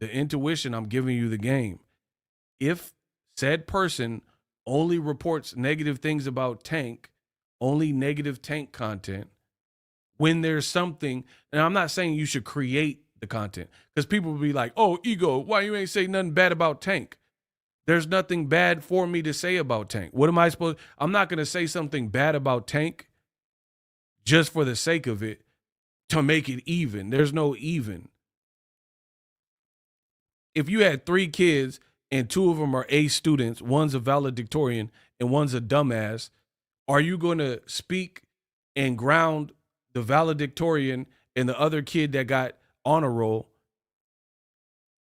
The intuition, I'm giving you the game. If said person only reports negative things about Tank, only negative Tank content, when there's something, and I'm not saying you should create the content, because people will be like, oh, Ego, why you ain't say nothing bad about Tank? There's nothing bad for me to say about Tank. What am I supposed? I'm not going to say something bad about Tank just for the sake of it to make it even. There's no even. If you had 3 kids and 2 of them are A students, one's a valedictorian and one's a dumbass, are you going to speak and ground the valedictorian and the other kid that got honor roll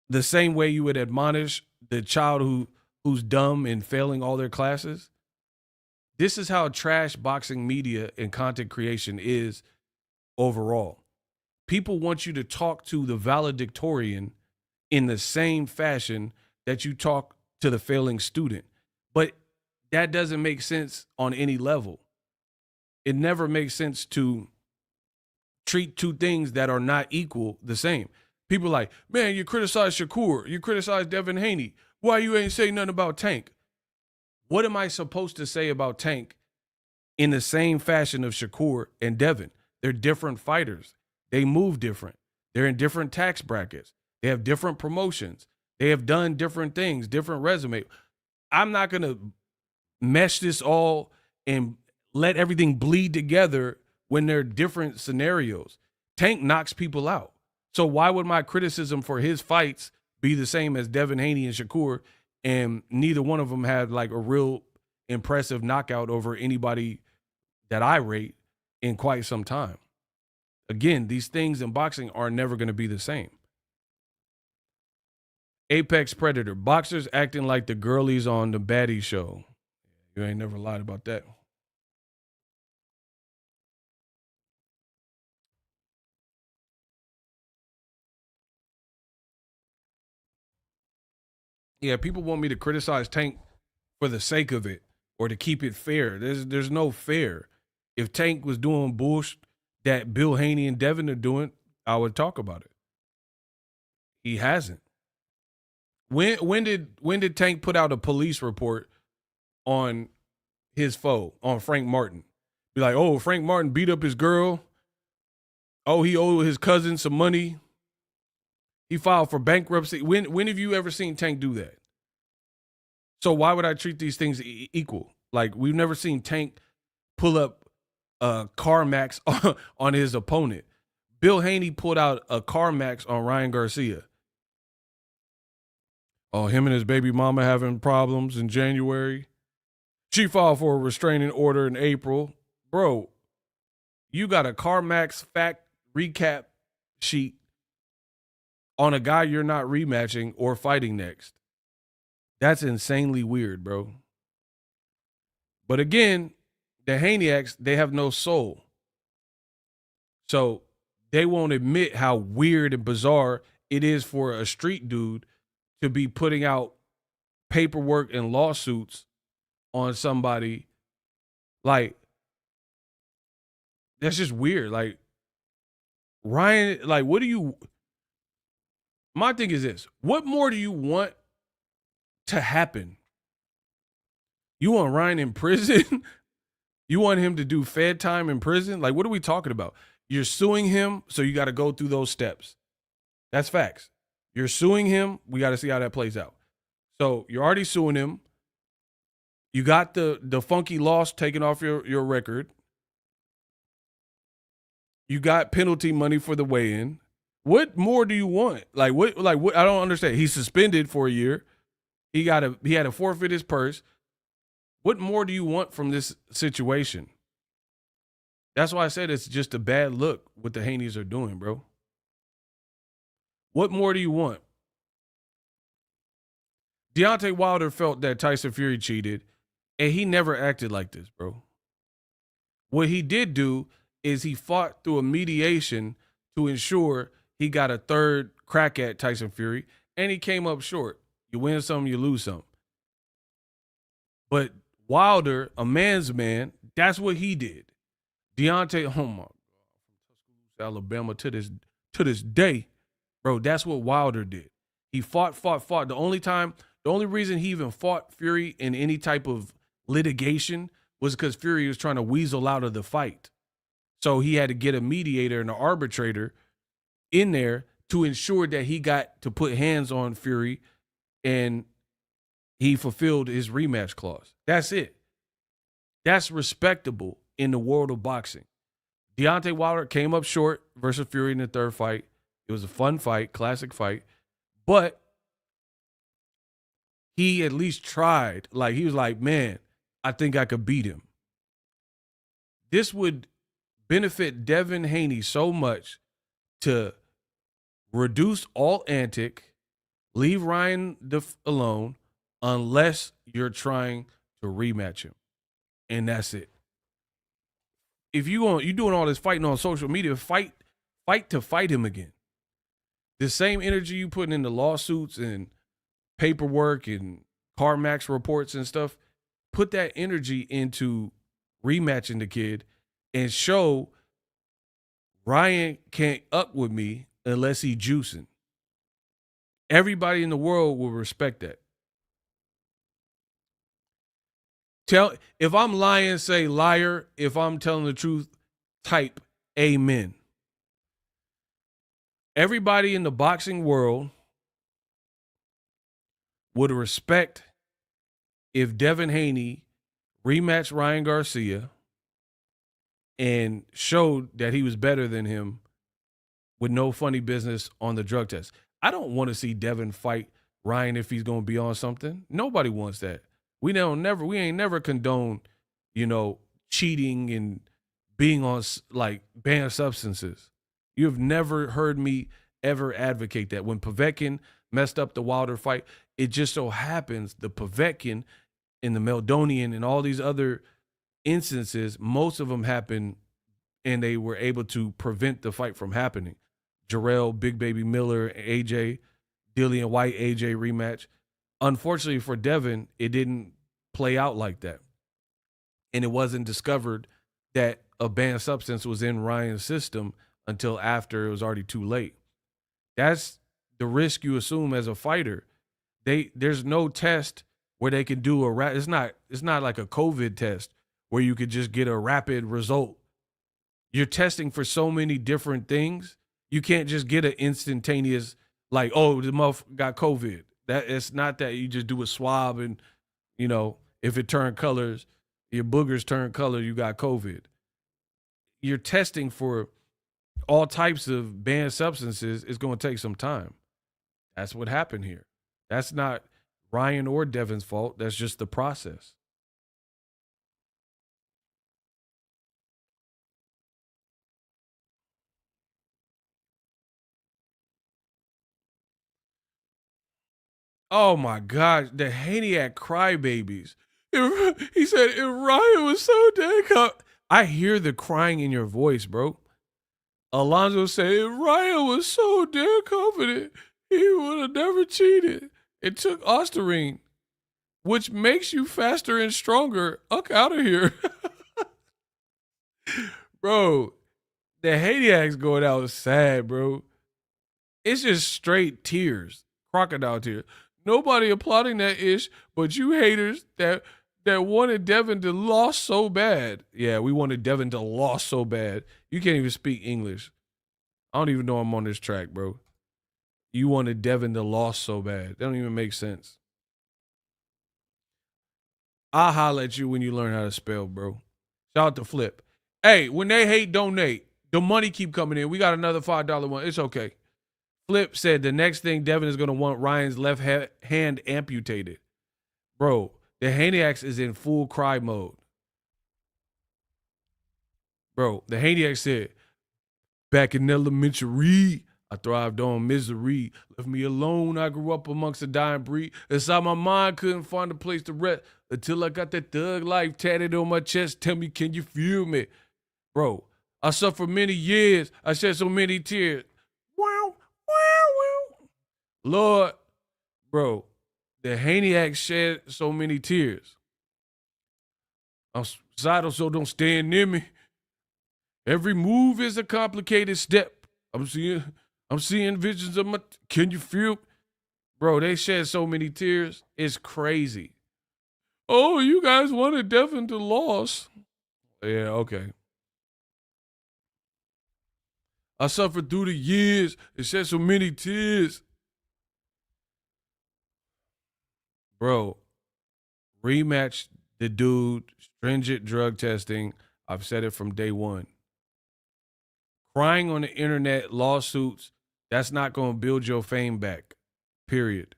the same way you would admonish the child who's dumb and failing all their classes? This is how trash boxing media and content creation is overall. People want you to talk to the valedictorian in the same fashion that you talk to the failing student. But that doesn't make sense on any level. It never makes sense to treat 2 things that are not equal the same. People are like, man, you criticize Shakur, you criticize Devin Haney. Why you ain't say nothing about Tank? What am I supposed to say about Tank in the same fashion of Shakur and Devin? They're different fighters. They move different. They're in different tax brackets. They have different promotions. They have done different things, different resume. I'm not going to mesh this all and let everything bleed together when they're different scenarios. Tank knocks people out. So why would my criticism for his fights be the same as Devin Haney and Shakur, and neither one of them had like a real impressive knockout over anybody that I rate in quite some time? Again, these things in boxing are never going to be the same. Apex Predator, boxers acting like the girlies on the baddie show. You ain't never lied about that. Yeah, people want me to criticize Tank for the sake of it or to keep it fair. There's no fair. If Tank was doing bullshit that Bill Haney and Devin are doing, I would talk about it. He hasn't. When did Tank put out a police report on his foe, on Frank Martin? Be like, oh, Frank Martin beat up his girl. Oh, he owed his cousin some money. He filed for bankruptcy. When have you ever seen Tank do that? So why would I treat these things equal? Like, we've never seen Tank pull up CarMax on his opponent. Bill Haney pulled out a CarMax on Ryan Garcia. Oh, him and his baby mama having problems in January. She filed for a restraining order in April. Bro, you got a CarMax fact recap sheet on a guy you're not rematching or fighting next. That's insanely weird, bro. But again, the Haneyacks, they have no soul. So they won't admit how weird and bizarre it is for a street dude to be putting out paperwork and lawsuits on somebody. Like, that's just weird. Like, Ryan, like, what do you, my thing is this, what more do you want to happen? You want Ryan in prison? You want him to do fed time in prison? Like, what are we talking about? You're suing him, so you got to go through those steps. That's facts. You're suing him. We got to see how that plays out. So you're already suing him. You got the funky loss taken off your record. You got penalty money for the weigh-in. What more do you want? Like what? I don't understand. He's suspended for a year. He had to forfeit his purse. What more do you want from this situation? That's why I said it's just a bad look what the Haneys are doing, bro. What more do you want? Deontay Wilder felt that Tyson Fury cheated, and he never acted like this, bro. What he did do is he fought through a mediation to ensure he got a third crack at Tyson Fury, and he came up short. You win some, you lose some. But Wilder, a man's man, that's what he did. Deontay, oh my God, from Alabama to this day, bro, that's what Wilder did. He fought. The only reason he even fought Fury in any type of litigation was because Fury was trying to weasel out of the fight. So he had to get a mediator and an arbitrator in there to ensure that he got to put hands on Fury and he fulfilled his rematch clause. That's it. That's respectable in the world of boxing. Deontay Wilder came up short versus Fury in the third fight. It was a fun fight, classic fight. But he at least tried. Like, he was like, man, I think I could beat him. This would benefit Devin Haney so much to reduce all antic, leave Ryan alone, unless you're trying to rematch him. And that's it. If you're doing all this fighting on social media, fight to fight him again. The same energy you putting into lawsuits and paperwork and CarMax reports and stuff, put that energy into rematching the kid and show Ryan can't up with me unless he juicing. Everybody in the world will respect that. If I'm lying, say liar. If I'm telling the truth, type amen. Everybody in the boxing world would respect if Devin Haney rematched Ryan Garcia and showed that he was better than him with no funny business on the drug test. I don't want to see Devin fight Ryan if he's going to be on something. Nobody wants that. We ain't never condone, cheating and being on like banned substances. You have never heard me ever advocate that. When Povetkin messed up the Wilder fight, it just so happens the Povetkin and the Meldonian and all these other instances, most of them happened and they were able to prevent the fight from happening. Jarrell, Big Baby Miller, AJ, Dillian White, AJ rematch. Unfortunately for Devin, it didn't play out like that. And it wasn't discovered that a banned substance was in Ryan's system until after it was already too late. That's the risk you assume as a fighter. There's no test where they can do it's not like a COVID test where you could just get a rapid result. You're testing for so many different things. You can't just get an instantaneous, like, oh, the motherfucker got COVID. It's not that. You just do a swab and, if it turned colors, your boogers turn color, you got COVID. You're testing for all types of banned substances. It's going to take some time. That's what happened here. That's not Ryan or Devin's fault. That's just the process. Oh my God, the Haniac crybabies. He said, if Ryan was so dead, I hear the crying in your voice, bro. Alonzo said, if Ryan was so damn confident, he would have never cheated. It took Osterine, which makes you faster and stronger. Uck out of here. Bro, the Haniac's going out sad, bro. It's just straight tears, crocodile tears. Nobody applauding that ish, but you haters that wanted Devin to lost so bad. Yeah, we wanted Devin to lost so bad. You can't even speak English. I don't even know I'm on this track, bro. You wanted Devin to lost so bad. That don't even make sense. I'll holler at you when you learn how to spell, bro. Shout out to Flip. Hey, when they hate, donate. The money keep coming in. We got another $5 one. It's okay. Flip said the next thing Devin is going to want Ryan's left hand amputated. Bro, the Haniacs is in full cry mode. Bro, the Haniac said, back in elementary, I thrived on misery. Left me alone, I grew up amongst a dying breed. Inside my mind, couldn't find a place to rest until I got that thug life tatted on my chest. Tell me, can you feel me? Bro, I suffered many years. I shed so many tears. Wow, wow, wow. Lord, bro, the Haniac shed so many tears. I'm suicidal, so don't stand near me. Every move is a complicated step. I'm seeing visions of my. Can you feel? Bro, they shed so many tears. It's crazy. Oh, you guys wanted Devin to lose. Yeah, okay. I suffered through the years and shed so many tears. Bro, Rematch the dude, stringent drug testing. I've said it from day one. Crying on the internet, lawsuits, that's not going to build your fame back. Period.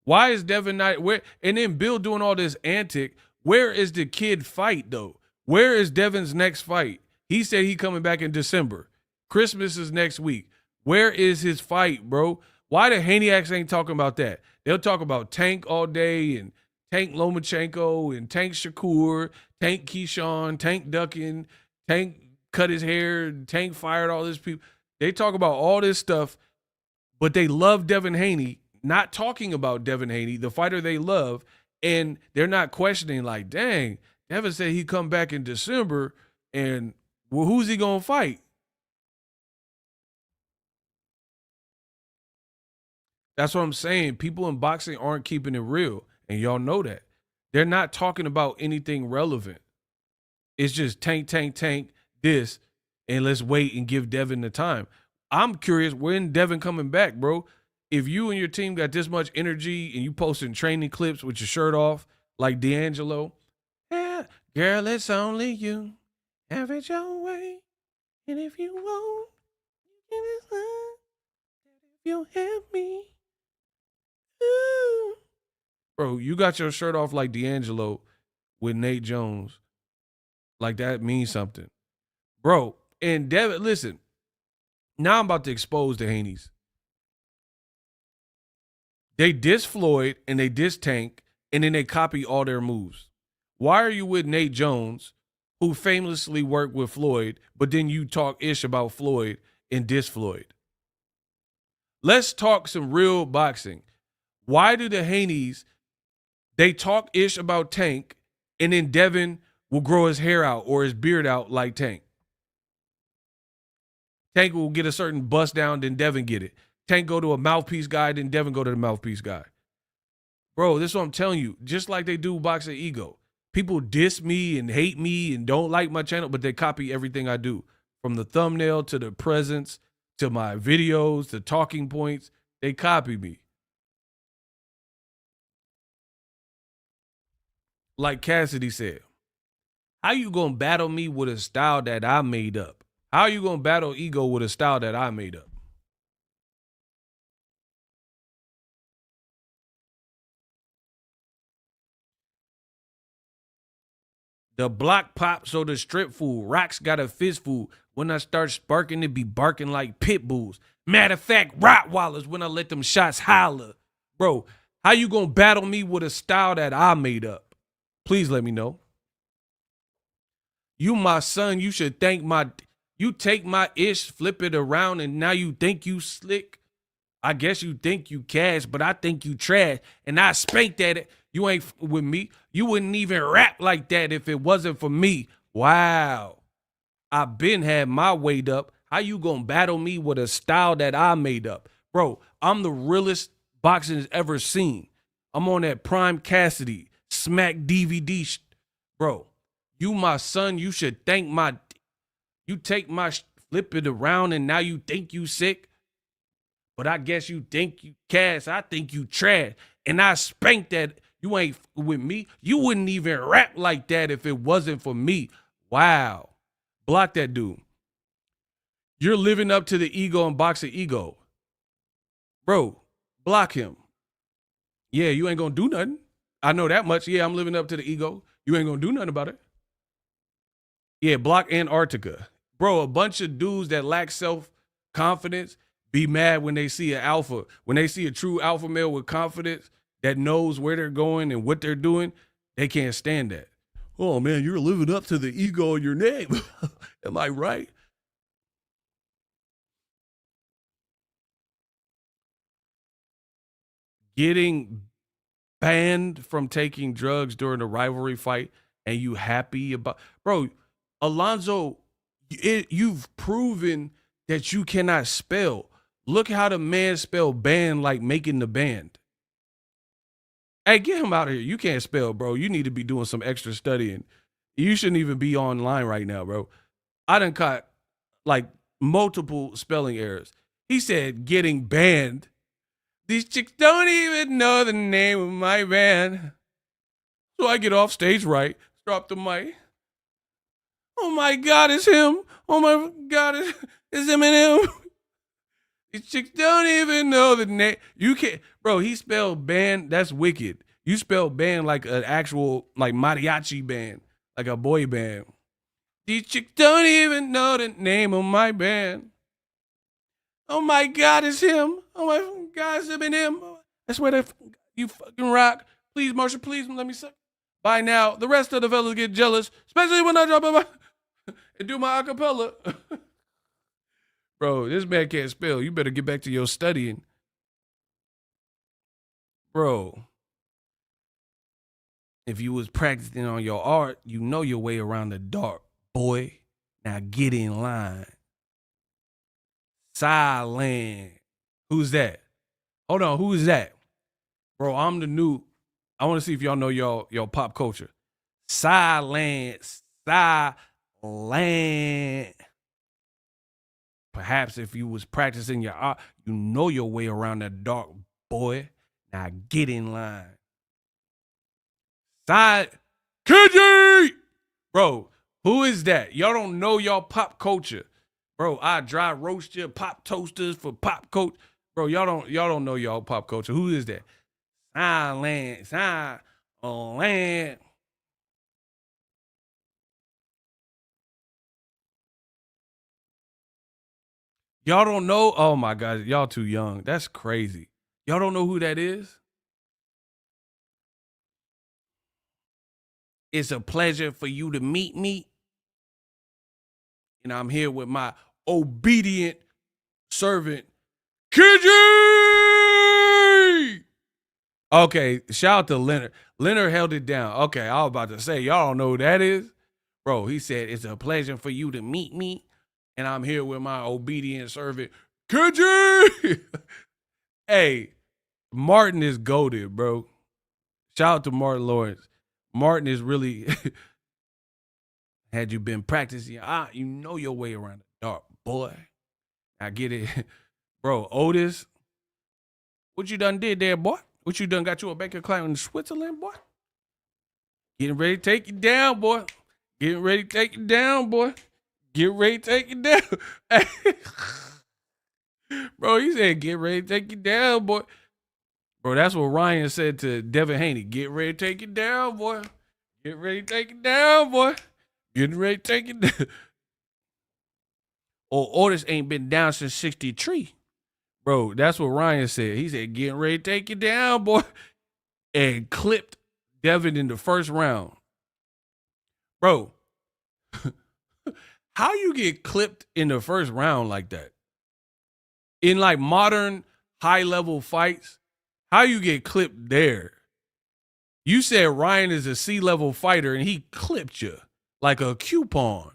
Why is Devin not where? And then Bill doing all this antic. Where is the kid fight though? Where is Devin's next fight? He said he coming back in December. Christmas is next week. Where is his fight, bro? Why the Haneyacks ain't talking about that? They'll talk about Tank all day and Tank Lomachenko and Tank Shakur, Tank Keyshawn, Tank ducking, Tank cut his hair, Tank fired all these people. They talk about all this stuff, but they love Devin Haney, not talking about Devin Haney, the fighter they love, and they're not questioning like, dang, Devin said he'd come back in December, and well, who's he going to fight? That's what I'm saying. People in boxing aren't keeping it real, and y'all know that. They're not talking about anything relevant. It's just tank, tank, tank, this, and let's wait and give Devin the time. I'm curious, when Devin coming back, bro? If you and your team got this much energy and you posting training clips with your shirt off like D'Angelo, yeah, girl, it's only you. Have it your way. And if you won't, you can decide if you'll help me. Ooh. Bro, you got your shirt off like D'Angelo with Nate Jones. Like that means something. Bro, and Devin, listen, now I'm about to expose the Haneys. They diss Floyd and they diss Tank, and then they copy all their moves. Why are you with Nate Jones, who famously worked with Floyd, but then you talk ish about Floyd and diss Floyd? Let's talk some real boxing. Why do the Haneys, they talk ish about Tank, and then Devin will grow his hair out or his beard out like Tank? Tank will get a certain bust down, then Devin get it. Tank go to a mouthpiece guy, then Devin go to the mouthpiece guy. Bro, this is what I'm telling you. Just like they do Boxingego. People diss me and hate me and don't like my channel, but they copy everything I do. From the thumbnail to the presence to my videos to talking points, they copy me. Like Cassidy said, how you gonna battle me with a style that I made up? How are you gonna battle Ego with a style that I made up? The block pop, so the strip fool. Rocks got a fistful. When I start sparking, it be barking like pit bulls. Matter of fact, Rottweilers when I let them shots holler. Bro, how you gonna battle me with a style that I made up? Please let me know. You my son, you should thank my... You take my ish, flip it around, and now you think you slick? I guess you think you cash, but I think you trash. And I spanked at it. You ain't with me. You wouldn't even rap like that if it wasn't for me. Wow. I been had my weight up. How you gonna battle me with a style that I made up? Bro, I'm the realest boxing's ever seen. I'm on that Prime Cassidy, Smack DVD. Bro, you my son, you should thank my... You take my... Flip it around and now you think you sick? But I guess you think you cash. I think you trash. And I spanked that. You ain't with me. You wouldn't even rap like that if it wasn't for me. Wow. Block that dude. You're living up to the ego and Boxingego. Bro, block him. Yeah, you ain't gonna do nothing. I know that much. Yeah, I'm living up to the ego. You ain't gonna do nothing about it. Yeah, block Antarctica. Bro, a bunch of dudes that lack self-confidence be mad when they see an alpha. When they see a true alpha male with confidence that knows where they're going and what they're doing, they can't stand that. Oh, man, you're living up to the ego in your name. Am I right? Getting banned from taking drugs during a rivalry fight and you happy about... Bro, Alonzo, you've proven that you cannot spell. Look how the man spelled band like making the band. Hey, get him out of here. You can't spell, bro. You need to be doing some extra studying. You shouldn't even be online right now, bro. I done caught like multiple spelling errors. He said getting banned. These chicks don't even know the name of my band. So I get off stage right, drop the mic. Oh my God, it's him. Oh my God, it's Eminem. These chicks don't even know the name. You can't, bro. He spelled band. That's wicked. You spelled band like an actual like mariachi band, like a boy band. These chicks don't even know the name of my band. Oh my God, it's him. Oh my God, it's Eminem. That's where you fucking rock. Please, Marsha, please let me suck. By now, the rest of the fellas get jealous, especially when I drop my and do my acapella. Bro, this man can't spell. You better get back to your studying. Bro, if you was practicing on your art, you know your way around the dark, boy. Now get in line. Silent. Who's that? Hold on, who is that? Bro, I'm the new. I want to see if y'all know y'all pop culture. Silent. Perhaps if you was practicing your art, you know your way around the dark, boy. Now get in line. Side KG! Bro, who is that? Y'all don't know y'all pop culture. Bro, I dry roast your pop toasters for pop culture. Bro, y'all don't know y'all pop culture. Who is that? Silent. Y'all don't know? Oh my God, y'all too young. That's crazy. Y'all don't know who that is? It's a pleasure for you to meet me. And I'm here with my obedient servant, KG! Okay, shout out to Leonard. Leonard held it down. Okay, I was about to say, y'all don't know who that is? Bro, he said, it's a pleasure for you to meet me. And I'm here with my obedient servant, KG! Hey, Martin is goated, bro. Shout out to Martin Lawrence. Martin is really, had you been practicing, you know your way around the dark, boy. I get it. Bro, Otis, what you done did there, boy? What you done got you a bank account in Switzerland, boy? Getting ready to take you down, boy. Getting ready to take you down, boy. Get ready to take you down. Bro, he said, get ready to take you down, boy. Bro, that's what Ryan said to Devin Haney. Get ready to take it down, boy. Get ready to take it down, boy. Getting ready to take it down. Or Otis ain't been down since 63. Bro, that's what Ryan said. He said, getting ready to take it down, boy. And clipped Devin in the first round. Bro, how you get clipped in the first round like that? In like modern high-level fights, how you get clipped there? You said Ryan is a C-level fighter and he clipped you like a coupon.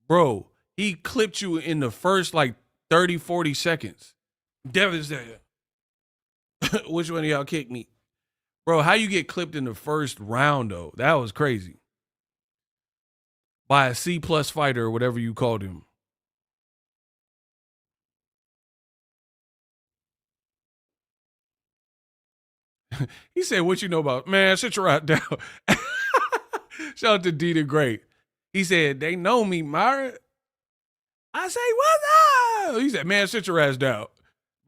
Bro, he clipped you in the first like 30, 40 seconds. Devin said, which one of y'all kicked me? Bro, how you get clipped in the first round, though? That was crazy. By a C-plus fighter or whatever you called him. He said, what you know about? Man, sit your right down. Shout out to D the Great. He said, they know me, Myra. I say, what's up? He said, man, sit your ass down.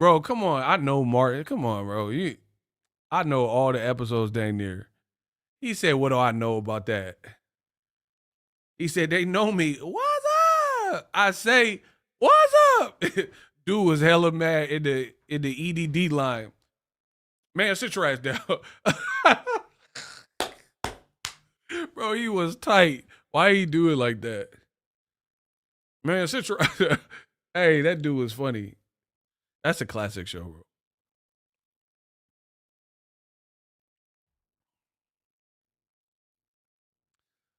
Bro, come on. I know Martin. Come on, bro. I know all the episodes dang near. He said, what do I know about that? He said, they know me. What's up? I say, what's up? Dude was hella mad in the EDD line. Man, sit your ass down. Bro, he was tight. Why he do it like that? Man, sit your ass down. Hey, that dude was funny. That's a classic show,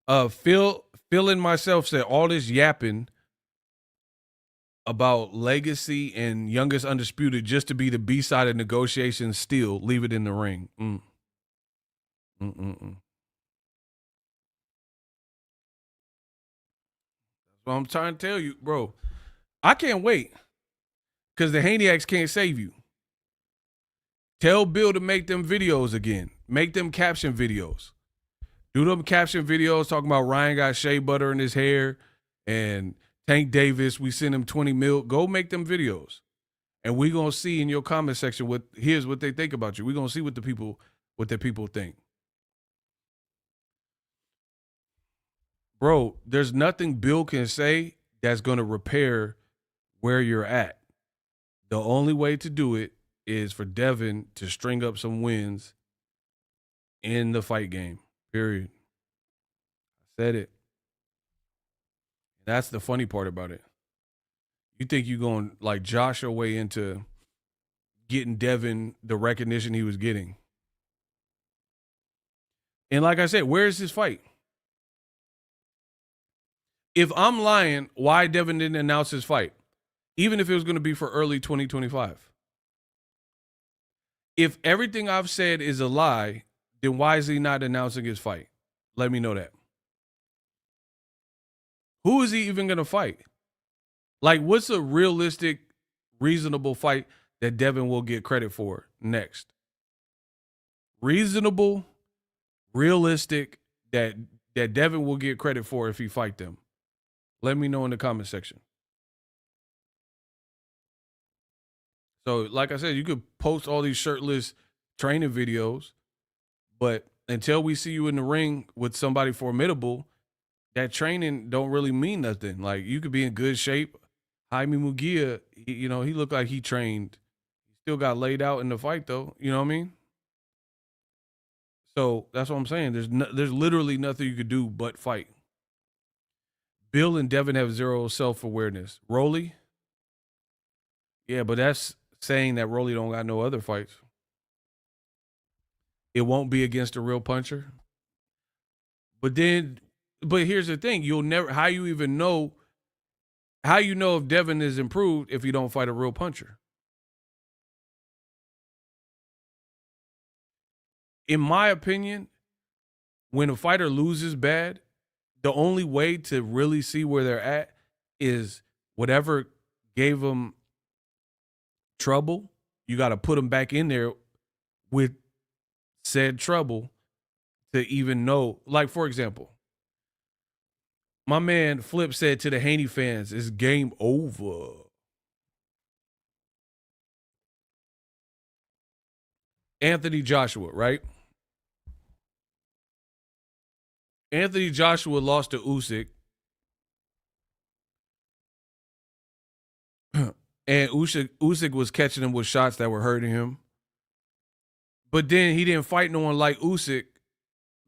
bro. Phil and myself said all this yapping about Legacy and Youngest Undisputed just to be the B-side of negotiations still. Leave it in the ring. That's what I'm trying to tell you, bro. I can't wait because the Haneyacks can't save you. Tell Bill to make them videos again. Make them caption videos. Do them caption videos talking about Ryan got shea butter in his hair and Tank Davis, we send him 20 mil. Go make them videos. And we're going to see in your comment section here's what they think about you. We're going to see what the people think. Bro, there's nothing Bill can say that's going to repair where you're at. The only way to do it is for Devin to string up some wins in the fight game, period. I said it. That's the funny part about it. You think you're going to like josh your way into getting Devin the recognition he was getting. And like I said, where's his fight? If I'm lying, why Devin didn't announce his fight? Even if it was going to be for early 2025. If everything I've said is a lie, then why is he not announcing his fight? Let me know that. Who is he even going to fight? Like, what's a realistic, reasonable fight that Devin will get credit for next? Reasonable, realistic, that Devin will get credit for if he fight them. Let me know in the comment section. So, like I said, you could post all these shirtless training videos, but until we see you in the ring with somebody formidable, that training don't really mean nothing. Like, you could be in good shape. Jaime Munguia, he looked like he trained. He still got laid out in the fight, though. You know what I mean? So that's what I'm saying. There's literally nothing you could do but fight. Bill and Devin have zero self-awareness. Rolly? Yeah, but that's saying that Rolly don't got no other fights. It won't be against a real puncher. But here's the thing. How you know if Devin is improved if you don't fight a real puncher? In my opinion, when a fighter loses bad, the only way to really see where they're at is whatever gave them trouble, you got to put them back in there with said trouble to even know. Like, for example, my man Flip said to the Haney fans, it's game over. Anthony Joshua, right? Anthony Joshua lost to Usyk. And Usyk was catching him with shots that were hurting him. But then he didn't fight no one like Usyk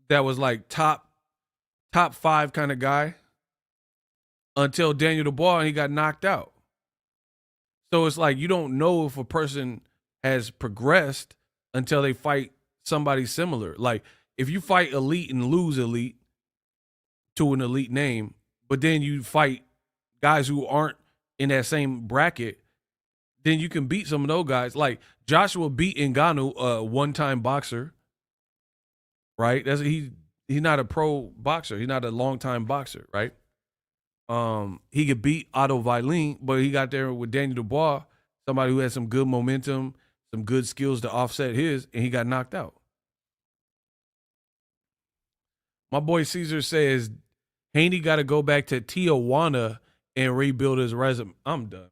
that was like top 5 kind of guy until Daniel Dubois, and he got knocked out. So it's like you don't know if a person has progressed until they fight somebody similar. Like if you fight elite and lose elite to an elite name, but then you fight guys who aren't in that same bracket, then you can beat some of those guys. Like Joshua beat Ngannou, a one-time boxer, right? He's not a pro boxer. He's not a long-time boxer, right? He could beat Otto Vailin, but he got there with Daniel Dubois, somebody who had some good momentum, some good skills to offset his, and he got knocked out. My boy Caesar says Haney got to go back to Tijuana and rebuild his resume. I'm done.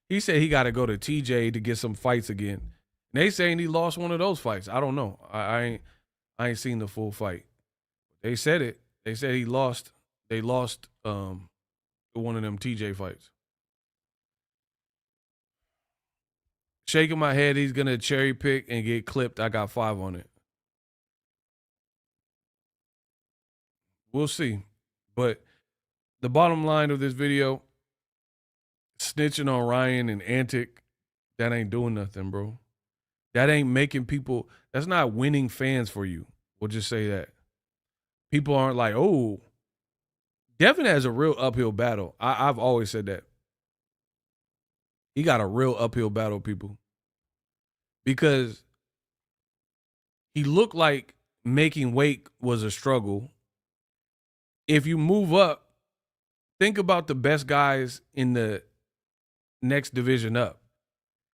He said he got to go to TJ to get some fights again. And they saying he lost one of those fights. I don't know. I ain't seen the full fight. They said it. They said he lost. They lost one of them TJ fights. Shaking my head, he's gonna cherry pick and get clipped. I got 5 on it. We'll see. But the bottom line of this video, snitching on Ryan and Antic, that ain't doing nothing, bro. That ain't making people, that's not winning fans for you. We'll just say that. People aren't like, oh, Devin has a real uphill battle. I've always said that. He got a real uphill battle, people. Because he looked like making weight was a struggle. If you move up, think about the best guys in the next division up.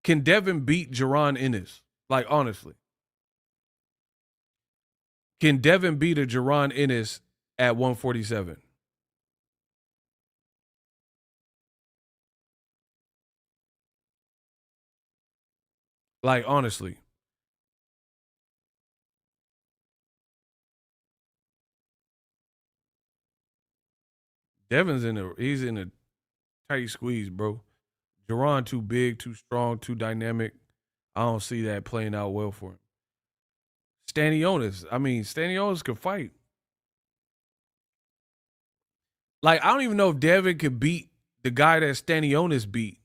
Can Devin beat Jaron Ennis? Like, honestly. Can Devin beat a Jaron Ennis at 147? Like, honestly. He's in a tight squeeze, bro. Jaron too big, too strong, too dynamic. I don't see that playing out well for him. Stanionis could fight. Like, I don't even know if Devin could beat the guy that Stanionis beat,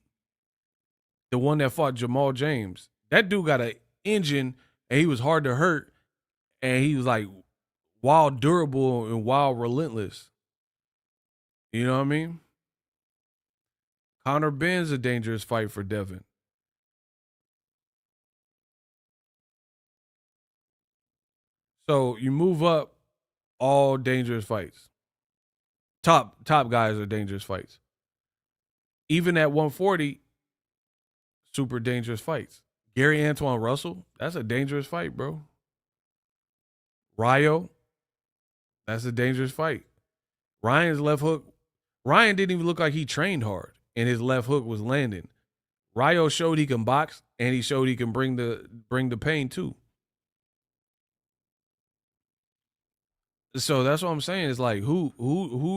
the one that fought Jamal James. That dude got an engine, and he was hard to hurt, and he was like wild durable and wild relentless. You know what I mean? Conor Ben's a dangerous fight for Devin. So you move up, all dangerous fights. Top guys are dangerous fights. Even at 140, super dangerous fights. Gary Antoine Russell, that's a dangerous fight, bro. Ryo, that's a dangerous fight. Ryan's left hook, Ryan didn't even look like he trained hard, and his left hook was landing. Ryo showed he can box, and he showed he can bring the pain too. So that's what I'm saying. Is like who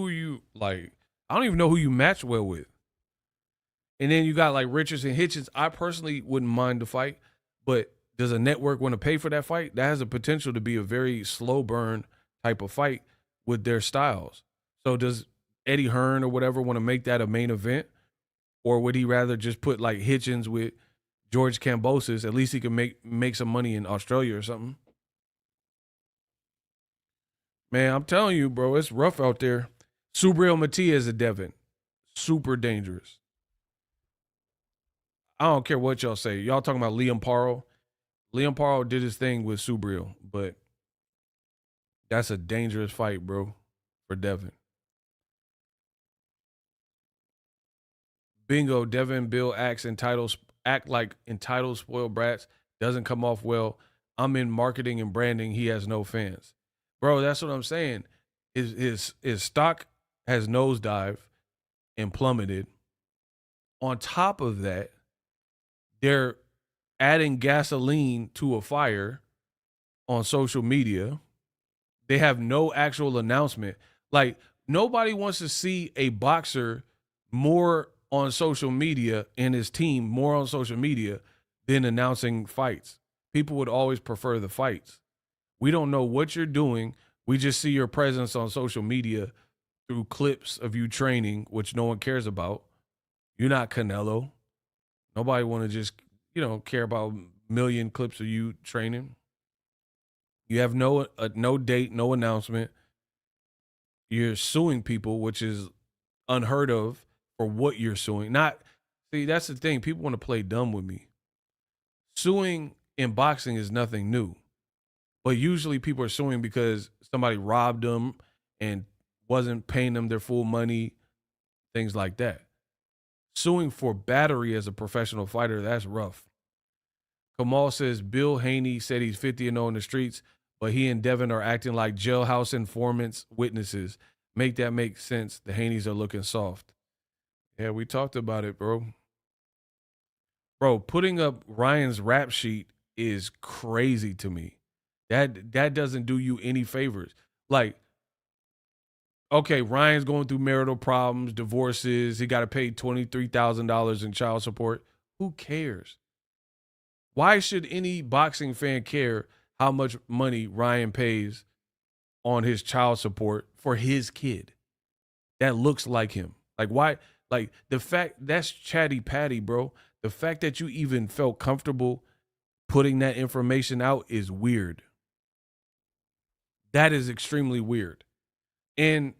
are you like? I don't even know who you match well with. And then you got like Richards and Hitchens. I personally wouldn't mind the fight, but does a network want to pay for that fight? That has a potential to be a very slow burn type of fight with their styles. So does Eddie Hearn or whatever want to make that a main event? Or would he rather just put like Hitchens with George Kambosos? At least he can make some money in Australia or something. Man, I'm telling you, bro, it's rough out there. Subriel Matias at Devin. Super dangerous. I don't care what y'all say. Y'all talking about Liam Paro. Liam Paro did his thing with Subriel, but that's a dangerous fight, bro, for Devin. Bingo, Devin Bill act like entitled spoiled brats, doesn't come off well. I'm in marketing and branding. He has no fans. Bro, that's what I'm saying. His stock has nosedived and plummeted. On top of that, they're adding gasoline to a fire on social media. They have no actual announcement. Like, nobody wants to see a boxer more on social media and his team more on social media than announcing fights. People would always prefer the fights. We don't know what you're doing. We just see your presence on social media through clips of you training, which no one cares about. You're not Canelo. Nobody want to just, care about a million clips of you training. You have no date, no announcement. You're suing people, which is unheard of for what you're suing. That's the thing. People want to play dumb with me. Suing in boxing is nothing new. But usually people are suing because somebody robbed them and wasn't paying them their full money, things like that. Suing for battery as a professional fighter, that's rough. Kamal says Bill Haney said he's 50-0 in the streets, but he and Devin are acting like jailhouse informants, witnesses. Make that make sense. The Haneys are looking soft. Yeah, we talked about it, bro. Bro, putting up Ryan's rap sheet is crazy to me. That doesn't do you any favors. Like, okay, Ryan's going through marital problems, divorces. He got to pay $23,000 in child support. Who cares? Why should any boxing fan care how much money Ryan pays on his child support for his kid that looks like him? Like, why? Like, the fact that's chatty patty, bro. The fact that you even felt comfortable putting that information out is weird. That is extremely weird. And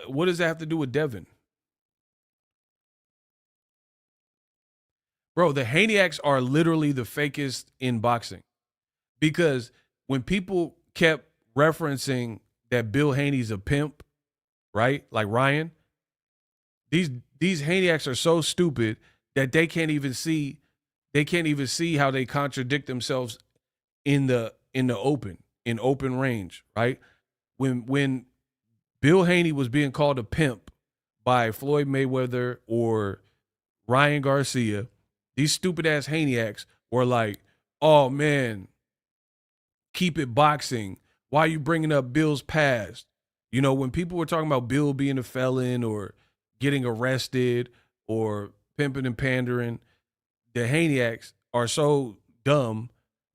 what does that have to do with Devin? Bro, the Haneyacks are literally the fakest in boxing. Because when people kept referencing that Bill Haney's a pimp, right? Like Ryan, these Haneyacks are so stupid that they can't even see how they contradict themselves in the open, in open range, right? When Bill Haney was being called a pimp by Floyd Mayweather or Ryan Garcia, these stupid ass Haneyacks were like, oh man, keep it boxing. Why are you bringing up Bill's past? You know, when people were talking about Bill being a felon or getting arrested or pimping and pandering, the Haneyacks are so dumb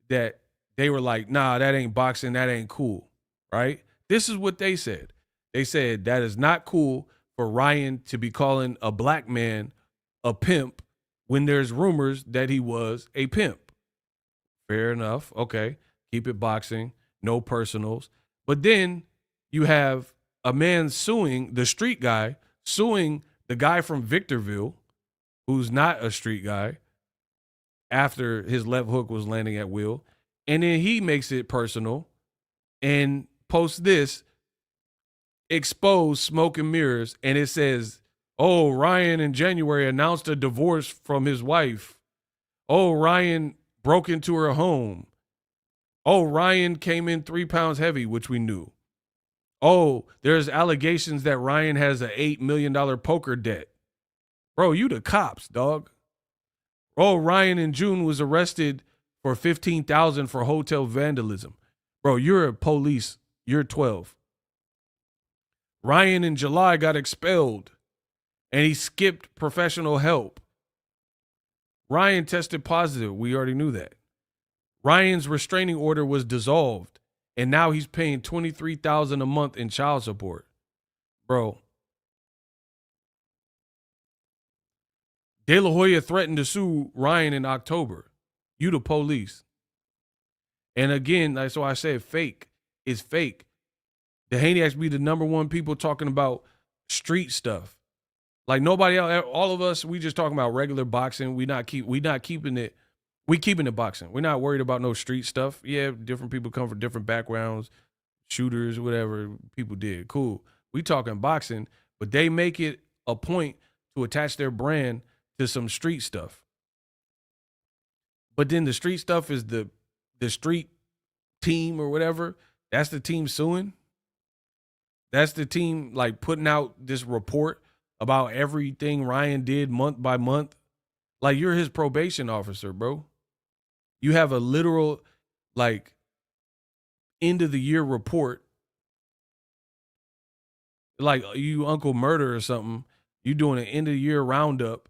that they were like, nah, that ain't boxing, that ain't cool, right? This is what they said. They said that is not cool for Ryan to be calling a black man a pimp when there's rumors that he was a pimp. Fair enough. Okay. Keep it boxing, no personals. But then you have a man suing, the street guy, suing the guy from Victorville, who's not a street guy, after his left hook was landing at will. And then he makes it personal and posts this, expose smoke and mirrors. And it says, oh, Ryan in January announced a divorce from his wife. Oh, Ryan broke into her home. Oh, Ryan came in 3 pounds heavy, which we knew. Oh, there's allegations that Ryan has an $8 million poker debt. Bro, you the cops, dog. Oh, Ryan in June was arrested for $15,000 for hotel vandalism. Bro, you're a police. You're 12. Ryan in July got expelled and he skipped professional help. Ryan tested positive. We already knew that. Ryan's restraining order was dissolved and now he's paying $23,000 a month in child support. Bro. De La Hoya threatened to sue Ryan in October. You the police. And again, that's why I said fake. It's fake. The Haneyacks be the number one people talking about street stuff. Like nobody else, all of us, we just talking about regular boxing. We not keeping it. We keeping it boxing. We're not worried about no street stuff. Yeah, different people come from different backgrounds, shooters, whatever people did. Cool. We talking boxing, but they make it a point to attach their brand to some street stuff. But then the street stuff is the street team or whatever. That's the team suing. That's the team like putting out this report about everything Ryan did month by month. Like you're his probation officer, bro. You have a literal like end of the year report. Like you Uncle Murder or something. You doing an end of the year roundup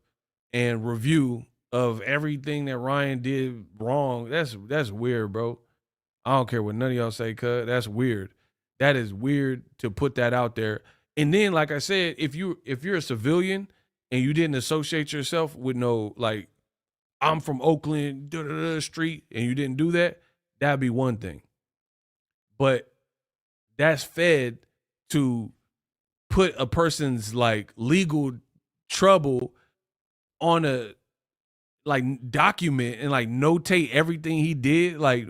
and review of everything that Ryan did wrong. That's weird, bro. I don't care what none of y'all say, cuz. That's weird. That is weird to put that out there. And then, like I said, if you're a civilian and you didn't associate yourself with no, like, I'm from Oakland, street, and you didn't do that, that'd be one thing. But that's fed to put a person's, like, legal trouble on a, like, document and, like, notate everything he did. Like,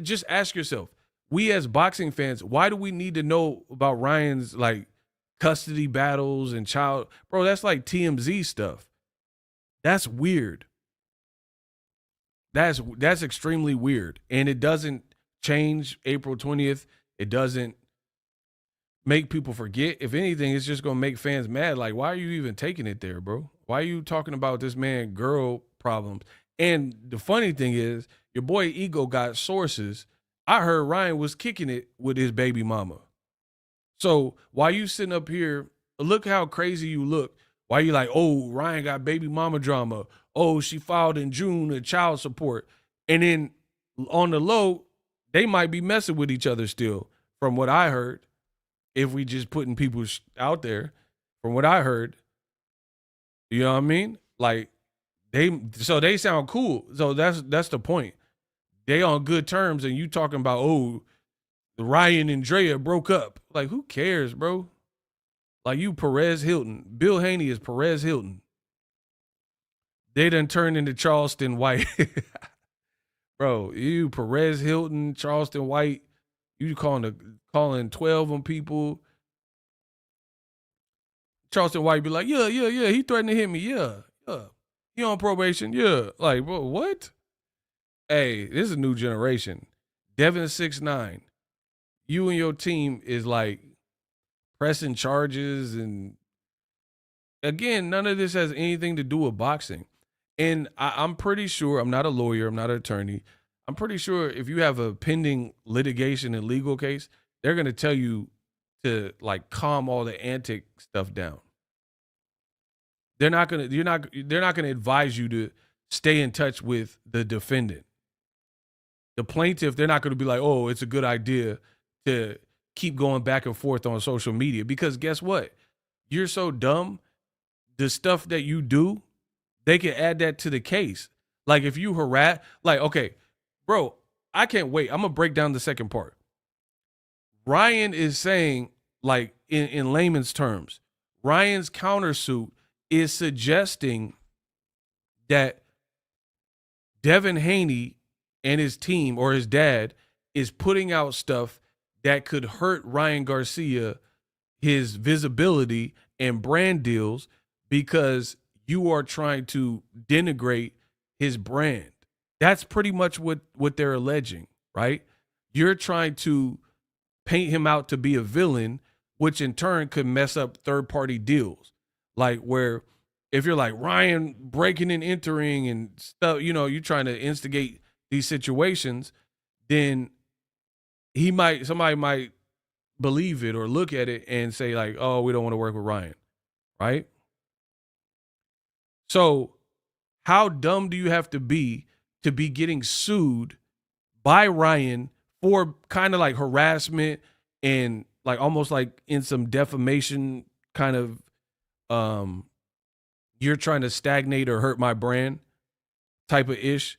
just ask yourself, we as boxing fans, why do we need to know about Ryan's like custody battles and child? Bro, that's like TMZ stuff. That's weird. That's extremely weird. And it doesn't change April 20th. It doesn't make people forget. If anything, it's just going to make fans mad. Like, why are you even taking it there, bro? Why are you talking about this man girl problems? And the funny thing is, your boy Ego got sources. I heard Ryan was kicking it with his baby mama. So while you sitting up here, look how crazy you look. Why you like, oh, Ryan got baby mama drama. Oh, she filed in June a child support. And then on the low, they might be messing with each other still, from what I heard. If we just putting people out there, from what I heard, you know what I mean? Like they sound cool. So that's the point. They on good terms, and you talking about, oh, Ryan and Drea broke up. Like, who cares, bro? Like, you Perez Hilton. Bill Haney is Perez Hilton. They done turned into Charleston White. Bro, you Perez Hilton, Charleston White, you calling 12 on people. Charleston White be like, yeah, he threatened to hit me, yeah. He on probation, yeah. Like, bro, what? Hey, this is a new generation. Devin 6'9", you and your team is like pressing charges, and again, none of this has anything to do with boxing. And I'm pretty sure, I'm not a lawyer, I'm not an attorney. I'm pretty sure if you have a pending litigation and legal case, they're going to tell you to like calm all the antic stuff down. They're not going to advise you to stay in touch with the defendant. The plaintiff, they're not going to be like, "Oh, it's a good idea to keep going back and forth on social media," because guess what? You're so dumb. The stuff that you do, they can add that to the case. Like if you harass, like, okay, bro, I can't wait. I'm gonna break down the second part. Ryan is saying, like, in layman's terms, Ryan's countersuit is suggesting that Devin Haney and his team or his dad is putting out stuff that could hurt Ryan Garcia, his visibility and brand deals, because you are trying to denigrate his brand. That's pretty much what they're alleging, right? You're trying to paint him out to be a villain, which in turn could mess up third-party deals. Like where if you're like Ryan breaking and entering and stuff, you're trying to instigate these situations, then somebody might believe it or look at it and say like, oh, we don't want to work with Ryan, right? So how dumb do you have to be getting sued by Ryan for kind of like harassment and like almost like in some defamation kind of you're trying to stagnate or hurt my brand type of ish,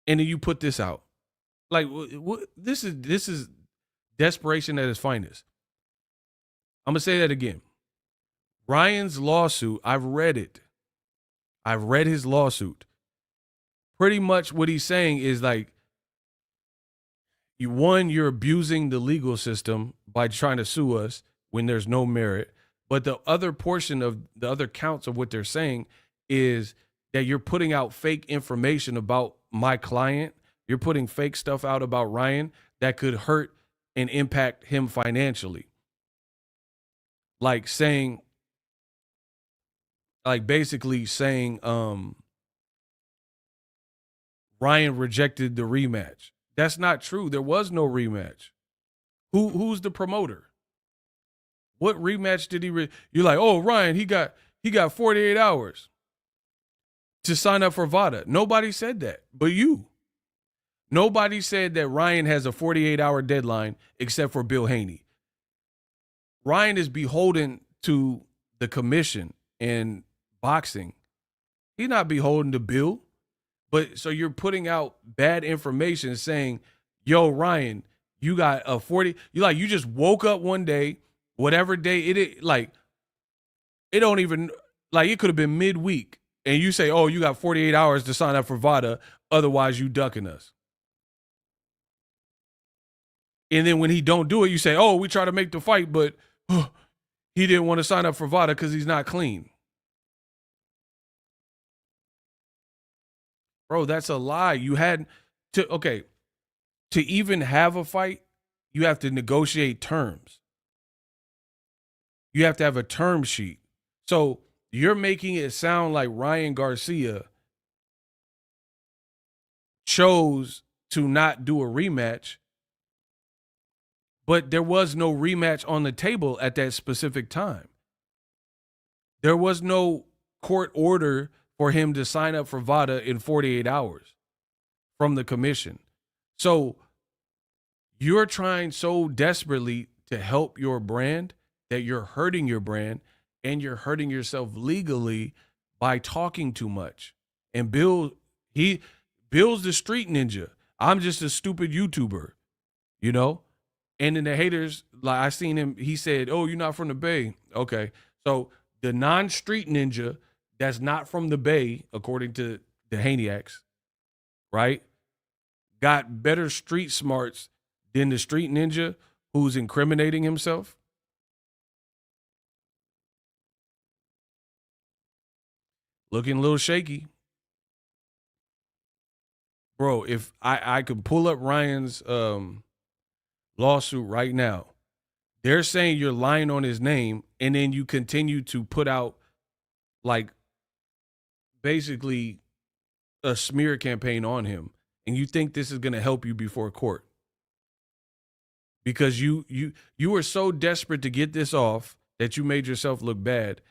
and then you put this out. Like what this is desperation at its finest. I'm gonna say that again. Ryan's lawsuit, I've read it. I've read his lawsuit. Pretty much what he's saying is like, you're abusing the legal system by trying to sue us when there's no merit. But the other portion of the other counts of what they're saying is that you're putting out fake information about my client. You're putting fake stuff out about Ryan that could hurt and impact him financially. Like basically saying, Ryan rejected the rematch. That's not true. There was no rematch. Who's the promoter? What rematch did he? You're like, oh, Ryan, he got 48 hours to sign up for VADA. Nobody said that, but you. Nobody said that Ryan has a 48-hour deadline except for Bill Haney. Ryan is beholden to the commission and boxing. He's not beholden to Bill. But so you're putting out bad information saying, yo, Ryan, you got a 40, you just woke up one day, whatever day it don't even, like it could have been midweek, and you say, oh, you got 48 hours to sign up for VADA, otherwise you ducking us. And then when he don't do it, you say, oh, we try to make the fight, but he didn't want to sign up for VADA because he's not clean. Bro, that's a lie. You had to even have a fight, you have to negotiate terms. You have to have a term sheet. So you're making it sound like Ryan Garcia chose to not do a rematch, but there was no rematch on the table at that specific time. There was no court order for him to sign up for VADA in 48 hours from the commission. So you're trying so desperately to help your brand that you're hurting your brand, and you're hurting yourself legally by talking too much. And Bill's the street ninja. I'm just a stupid YouTuber, And then the haters, like I seen him, he said, oh, you're not from the Bay. Okay. So the non-street ninja that's not from the Bay, according to the Haneyaks, right, got better street smarts than the street ninja who's incriminating himself. Looking a little shaky. bro, if I could pull up Ryan's lawsuit right now, they're saying you're lying on his name, and then you continue to put out like basically a smear campaign on him, and you think this is going to help you before court because you were so desperate to get this off that you made yourself look bad.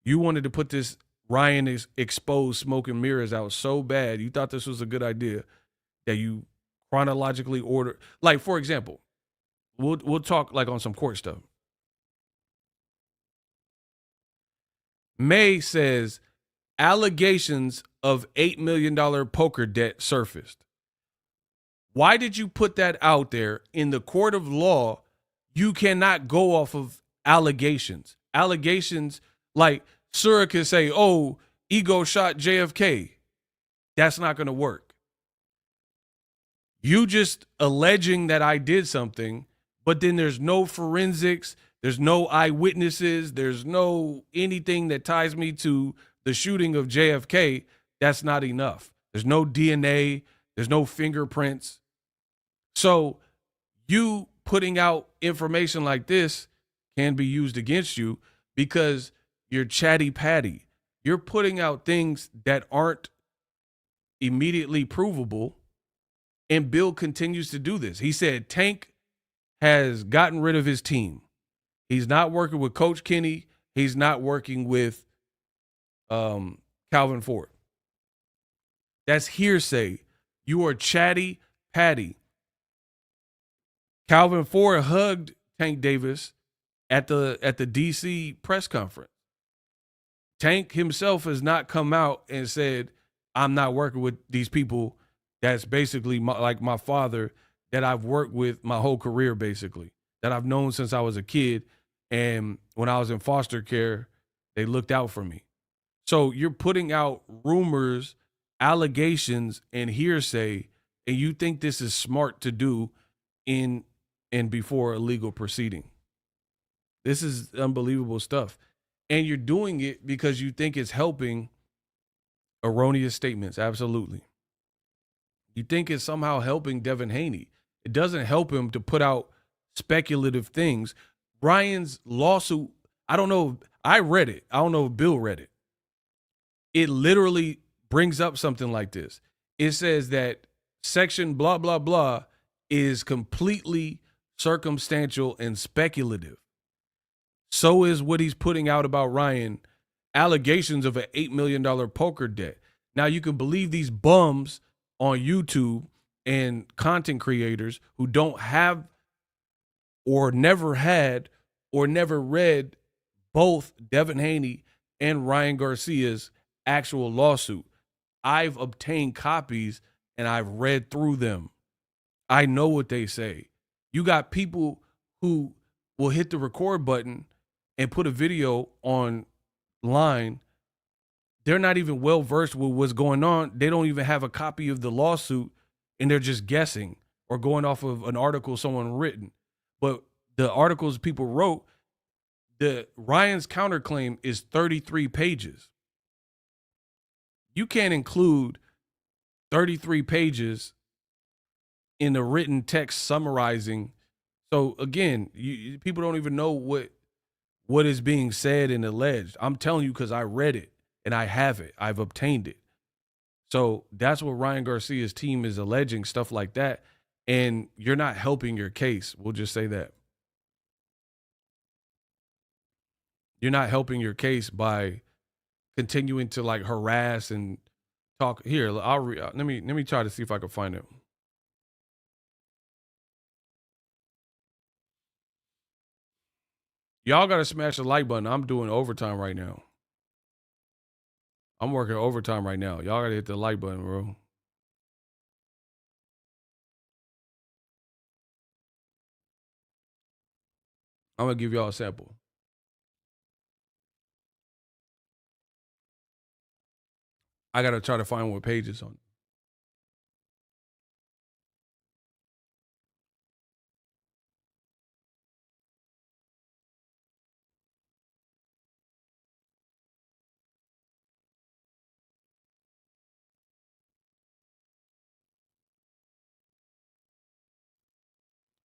You wanted to put this Ryan is exposed smoke and mirrors out so bad. You thought this was a good idea that you chronologically order. Like, for example, we'll talk like on some court stuff. May says allegations of $8 million poker debt surfaced. Why did you put that out there in the court of law? You cannot go off of allegations. Allegations like Sura can say, oh, Ego shot JFK. That's not going to work. You just alleging that I did something, but then there's no forensics, there's no eyewitnesses, there's no anything that ties me to the shooting of JFK. That's not enough. There's no DNA, there's no fingerprints. So you putting out information like this can be used against you because you're chatty patty. You're putting out things that aren't immediately provable. And Bill continues to do this. He said Tank has gotten rid of his team. He's not working with Coach Kenny. He's not working with Calvin Ford. That's hearsay. You are chatty patty. Calvin Ford hugged Tank Davis at the DC press conference. Tank himself has not come out and said, I'm not working with these people. That's basically like my father that I've worked with my whole career, basically, that I've known since I was a kid. And when I was in foster care, they looked out for me. So you're putting out rumors, allegations, and hearsay, and you think this is smart to do in and before a legal proceeding. This is unbelievable stuff. And you're doing it because you think it's helping erroneous statements. Absolutely. You think it's somehow helping Devin Haney. It doesn't help him to put out speculative things. Ryan's lawsuit, I don't know. I read it. I don't know if Bill read it. It literally brings up something like this. It says that section blah, blah, blah is completely circumstantial and speculative. So is what he's putting out about Ryan, allegations of an $8 million poker debt. Now you can believe these bums on YouTube and content creators who don't have or never had or never read both Devin Haney and Ryan Garcia's actual lawsuit. I've obtained copies and I've read through them. I know what they say. You got people who will hit the record button and put a video online. They're not even well versed with what's going on. They don't even have a copy of the lawsuit, and they're just guessing or going off of an article someone written. But the articles people wrote, the Ryan's counterclaim is 33 pages. You can't include 33 pages in the written text summarizing. So again, people don't even know what is being said and alleged. I'm telling you because I read it and I have it. I've obtained it. So that's what Ryan Garcia's team is alleging, stuff like that. And you're not helping your case. We'll just say that. You're not helping your case by continuing to like harass and talk. Here, let me try to see if I can find it. Y'all got to smash the like button. I'm doing overtime right now. I'm working overtime right now. Y'all got to hit the like button, bro. I'm going to give y'all a sample. I got to try to find what page it's on.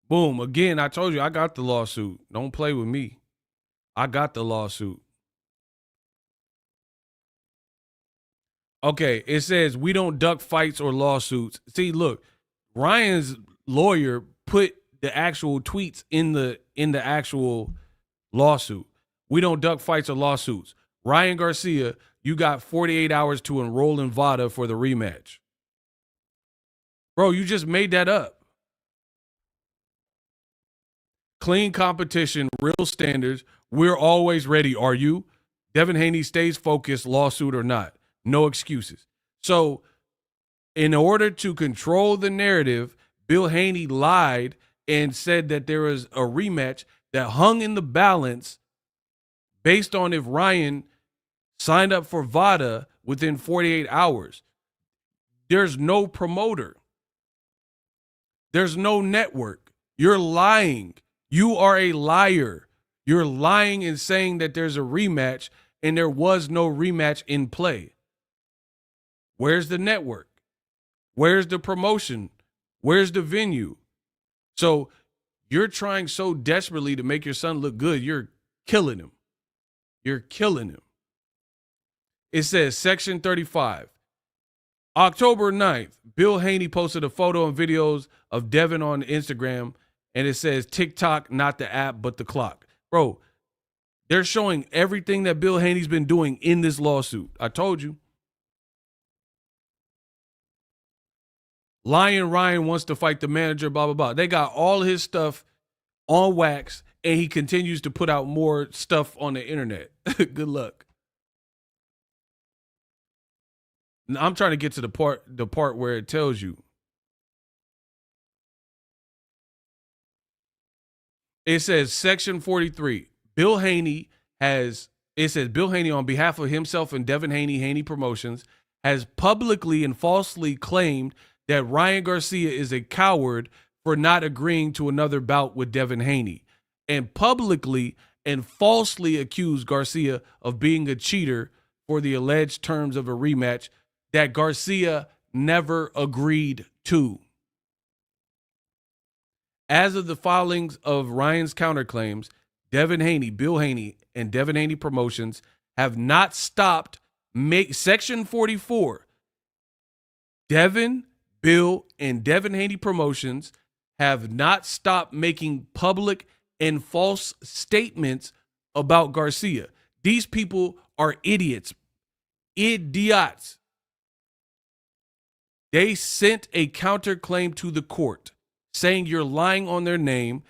Boom. Again, I told you I got the lawsuit. Don't play with me. I got the lawsuit. Okay, it says we don't duck fights or lawsuits. See, look, Ryan's lawyer put the actual tweets in the actual lawsuit. We don't duck fights or lawsuits. Ryan Garcia, you got 48 hours to enroll in VADA for the rematch. Bro, you just made that up. Clean competition, real standards. We're always ready. Are you? Devin Haney stays focused, lawsuit or not. No excuses. So, in order to control the narrative, Bill Haney lied and said that there was a rematch that hung in the balance based on if Ryan signed up for VADA within 48 hours. There's no promoter. There's no network. You're lying. You are a liar. You're lying and saying that there's a rematch, and there was no rematch in play. Where's the network? Where's the promotion? Where's the venue? So you're trying so desperately to make your son look good. You're killing him. You're killing him. It says Section 35. October 9th, Bill Haney posted a photo and videos of Devin on Instagram, and it says TikTok, not the app, but the clock. Bro, they're showing everything that Bill Haney's been doing in this lawsuit. I told you. Lion Ryan wants to fight the manager, blah, blah, blah. They got all his stuff on wax, and he continues to put out more stuff on the internet. Good luck. Now, I'm trying to get to the part where it tells you. It says Section 43. Bill Haney on behalf of himself and Devin Haney, Haney Promotions, has publicly and falsely claimed that Ryan Garcia is a coward for not agreeing to another bout with Devin Haney, and publicly and falsely accused Garcia of being a cheater for the alleged terms of a rematch that Garcia never agreed to. As of the filings of Ryan's counterclaims, Devin Haney, Bill Haney, and Devin Haney Promotions have not stopped Section 44. Devin, Bill, and Devin Haney Promotions have not stopped making public and false statements about Garcia. These people are idiots. Idiots. They sent a counterclaim to the court saying you're lying on their name,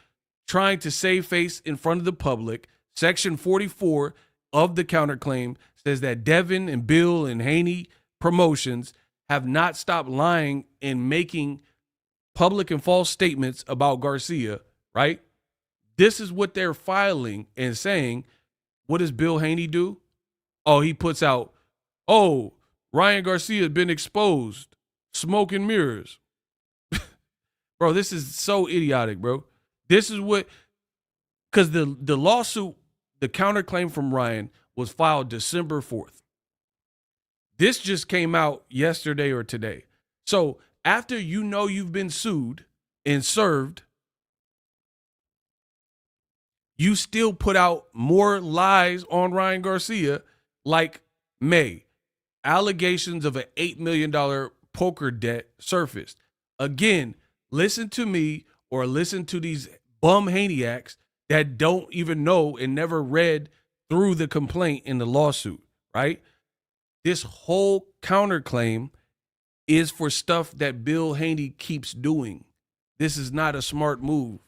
trying to save face in front of the public. Section 44 of the counterclaim says that Devin and Bill and Haney Promotions have not stopped lying and making public and false statements about Garcia, right? This is what they're filing and saying. What does Bill Haney do? Oh, he puts out, oh, Ryan Garcia has been exposed. Smoke and mirrors. Bro, this is so idiotic, bro. This is what, because the lawsuit, the counterclaim from Ryan was filed December 4th. This just came out yesterday or today. So after you know you've been sued and served, you still put out more lies on Ryan Garcia, like May. Allegations of an $8 million poker debt surfaced. Again, listen to me or listen to these bum Haneyacks that don't even know and never read through the complaint in the lawsuit, right? This whole counterclaim is for stuff that Bill Haney keeps doing. This is not a smart move.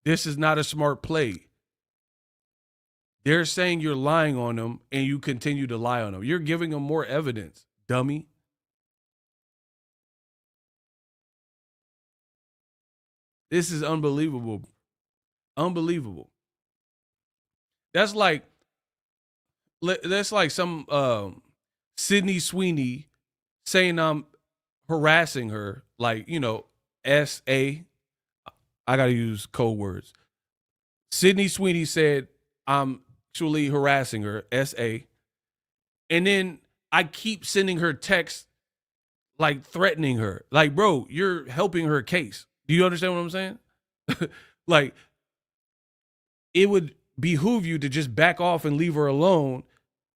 This is not a smart play. They're saying you're lying on them and you continue to lie on them. You're giving them more evidence, dummy. This is unbelievable. Unbelievable. That's like some Sydney Sweeney saying I'm harassing her, like, you know, S.A. I got to use code words. Sydney Sweeney said I'm actually harassing her, S.A. And then I keep sending her texts like threatening her. Like, bro, you're helping her case. Do you understand what I'm saying? Like, it would behoove you to just back off and leave her alone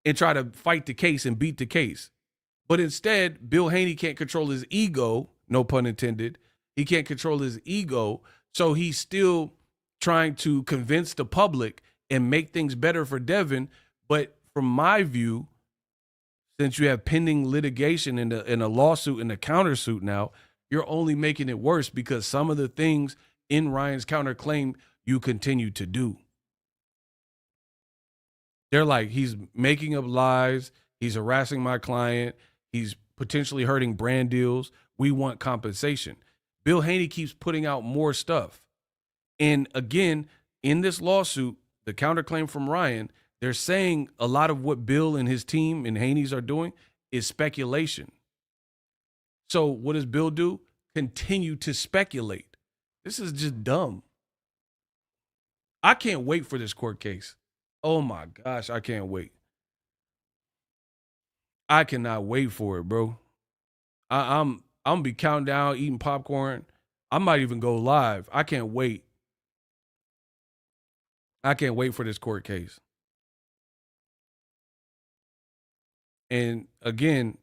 and try to fight the case and beat the case. But instead, Bill Haney can't control his ego, no pun intended. He can't control his ego. So he's still trying to convince the public and make things better for Devin. But from my view, since you have pending litigation in a lawsuit and a countersuit now, you're only making it worse because some of the things in Ryan's counterclaim you continue to do. They're like, he's making up lies. He's harassing my client. He's potentially hurting brand deals. We want compensation. Bill Haney keeps putting out more stuff. And again, in this lawsuit, the counterclaim from Ryan, they're saying a lot of what Bill and his team and Haney's are doing is speculation. So what does Bill do? Continue to speculate. This is just dumb. I can't wait for this court case. Oh my gosh, I can't wait. I cannot wait for it, bro. I'm gonna be counting down, eating popcorn. I might even go live. I can't wait. I can't wait for this court case. And again,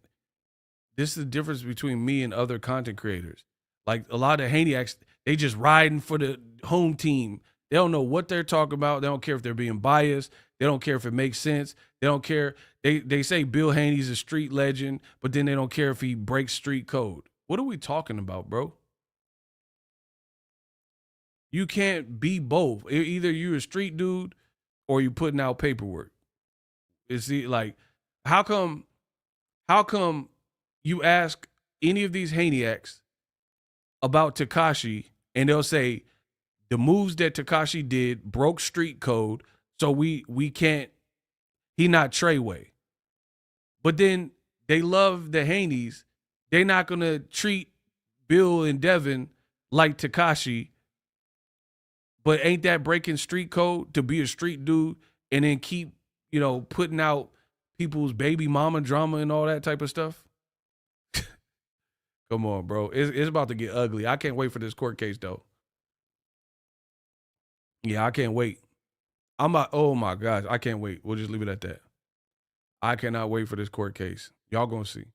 this is the difference between me and other content creators. Like a lot of Haniacs, they just riding for the home team. They don't know what they're talking about. They don't care if they're being biased. They don't care if it makes sense. They don't care. They say Bill Haney's a street legend, but then they don't care if he breaks street code. What are we talking about, bro? You can't be both. Either you're a street dude or you're putting out paperwork. It's like, how come you ask any of these Haniacs about Tekashi and they'll say the moves that Tekashi did broke street code, so we can't, he not Treyway. But then they love the Haneys. They're not going to treat Bill and Devin like Tekashi. But ain't that breaking street code to be a street dude and then keep, putting out people's baby mama drama and all that type of stuff? Come on, bro. It's about to get ugly. I can't wait for this court case, though. Yeah, I can't wait. Oh my gosh, I can't wait. We'll just leave it at that. I cannot wait for this court case. Y'all gonna see.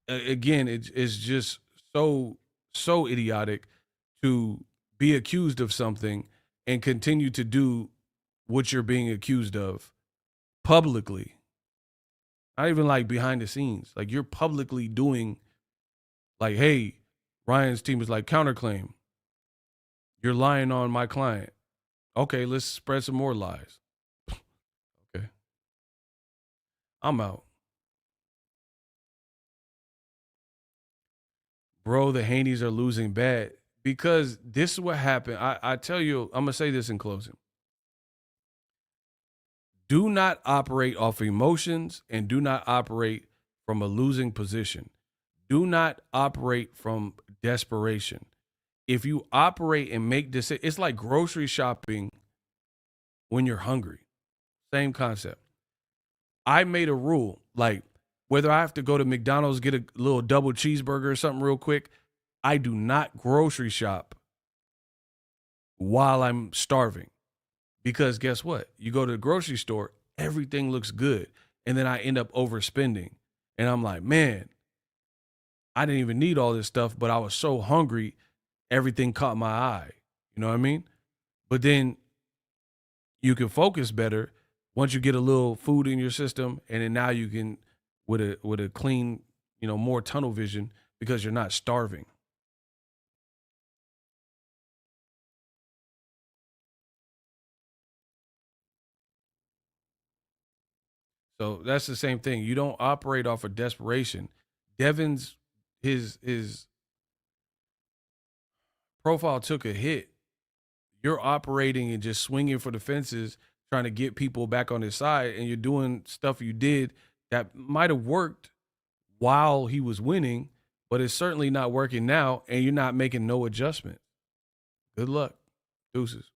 Again, it's just so idiotic to be accused of something and continue to do what you're being accused of publicly. Not even like behind the scenes. Like you're publicly doing like, hey, Ryan's team is like counterclaim. You're lying on my client. Okay, let's spread some more lies. Okay. I'm out. Bro, the Haneys are losing bad because this is what happened. I tell you, I'm going to say this in closing. Do not operate off emotions and do not operate from a losing position. Do not operate from desperation. If you operate and make decisions, it's like grocery shopping when you're hungry. Same concept. I made a rule, like whether I have to go to McDonald's, get a little double cheeseburger or something real quick, I do not grocery shop while I'm starving. Because guess what? You go to the grocery store, everything looks good. And then I end up overspending. And I'm like, man, I didn't even need all this stuff, but I was so hungry, everything caught my eye. You know what I mean? But then you can focus better once you get a little food in your system, and then now you can, with a clean, more tunnel vision, because you're not starving. So that's the same thing. You don't operate off of desperation. Devin's his profile took a hit. You're operating and just swinging for the fences, trying to get people back on his side, and you're doing stuff you did that might have worked while he was winning, but it's certainly not working now, and you're not making no adjustment. Good luck. Deuces.